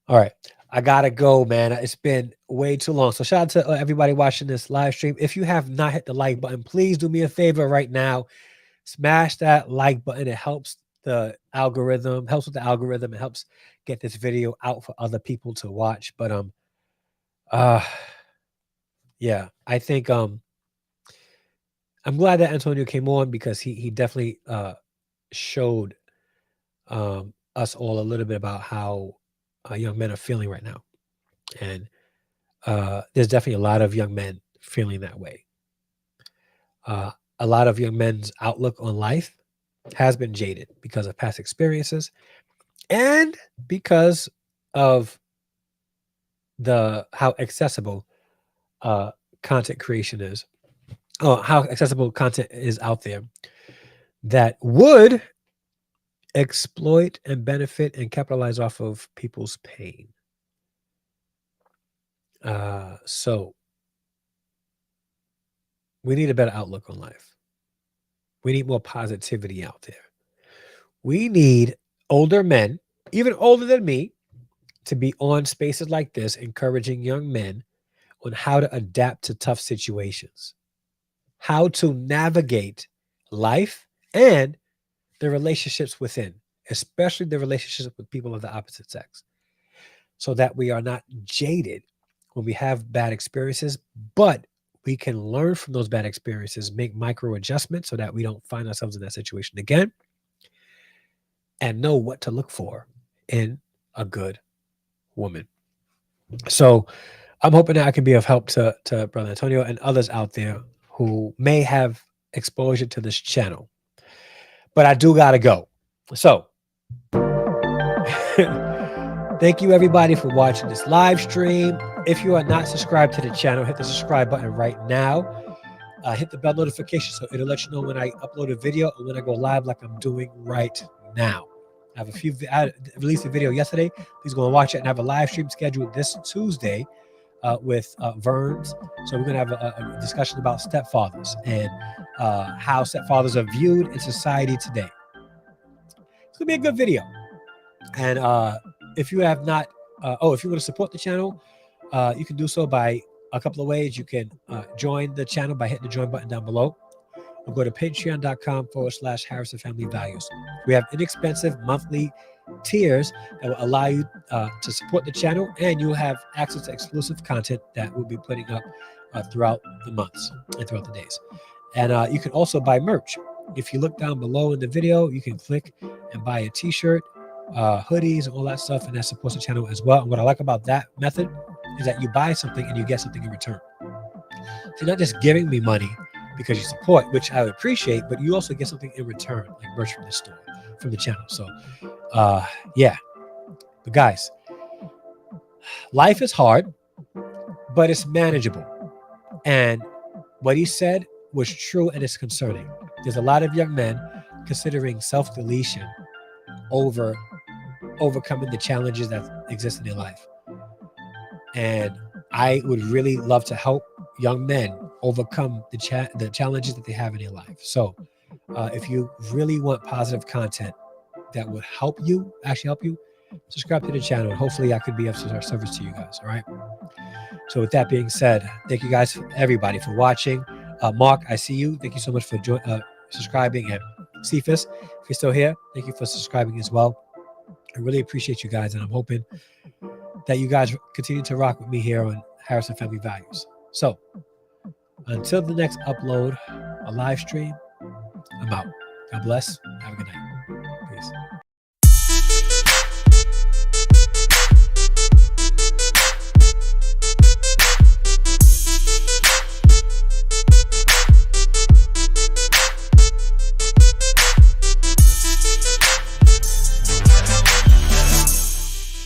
All right. I gotta go, man. It's been way too long. So shout out to everybody watching this live stream. If you have not hit the like button, please do me a favor right now. Smash that like button. It helps the algorithm, helps with the algorithm. It helps get this video out for other people to watch. But uh yeah, I think I'm glad that Antonio came on because he definitely showed us all a little bit about how young men are feeling right now. And there's definitely a lot of young men feeling that way. A lot of young men's outlook on life has been jaded because of past experiences and because of the how accessible content creation is. Oh, how accessible content is out there that would exploit and benefit and capitalize off of people's pain. So we need a better outlook on life. We need more positivity out there. We need older men, even older than me, to be on spaces like this, encouraging young men on how to adapt to tough situations, how to navigate life and the relationships within, especially the relationships with people of the opposite sex, so that we are not jaded when we have bad experiences, but we can learn from those bad experiences, make micro adjustments so that we don't find ourselves in that situation again, and know what to look for in a good woman. So I'm hoping that I can be of help to Brother Antonio and others out there who may have exposure to this channel. But I do gotta go. So thank you everybody for watching this live stream. If you are not subscribed to the channel, hit the subscribe button right now. Hit the bell notification so it'll let you know when I upload a video or when I go live like I'm doing right now. I released a video yesterday. Please go and watch it, and I have a live stream scheduled this Tuesday with Verns. So we're going to have a discussion about stepfathers and how stepfathers are viewed in society today. It's going to be a good video. And if you have not if you want to support the channel, you can do so by a couple of ways. You can join the channel by hitting the join button down below, or go to patreon.com/Harrison Family Values. We have inexpensive monthly tiers that will allow you to support the channel, and you'll have access to exclusive content that we'll be putting up throughout the months and throughout the days. And you can also buy merch. If you look down below in the video, you can click and buy a t-shirt, hoodies, and all that stuff, and that supports the channel as well. And what I like about that method is that you buy something and you get something in return. So you're not just giving me money because you support, which I would appreciate, but you also get something in return, like merch from the store, from the channel. So yeah. But guys, life is hard, but it's manageable. And what he said was true, and it's concerning. There's a lot of young men considering self-deletion over overcoming the challenges that exist in their life. And I would really love to help young men overcome the challenges that they have in their life. So if you really want positive content that would actually help you, subscribe to the channel, and hopefully I could be of service to you guys. All right. So with that being said, thank you guys, everybody, for watching. Mark, I see you. Thank you so much for subscribing. And Cephas, if you're still here, thank you for subscribing as well. I really appreciate you guys, and I'm hoping that you guys continue to rock with me here on Harrison Family Values. So until the next upload, a live stream, I'm out. God bless. Have a good night.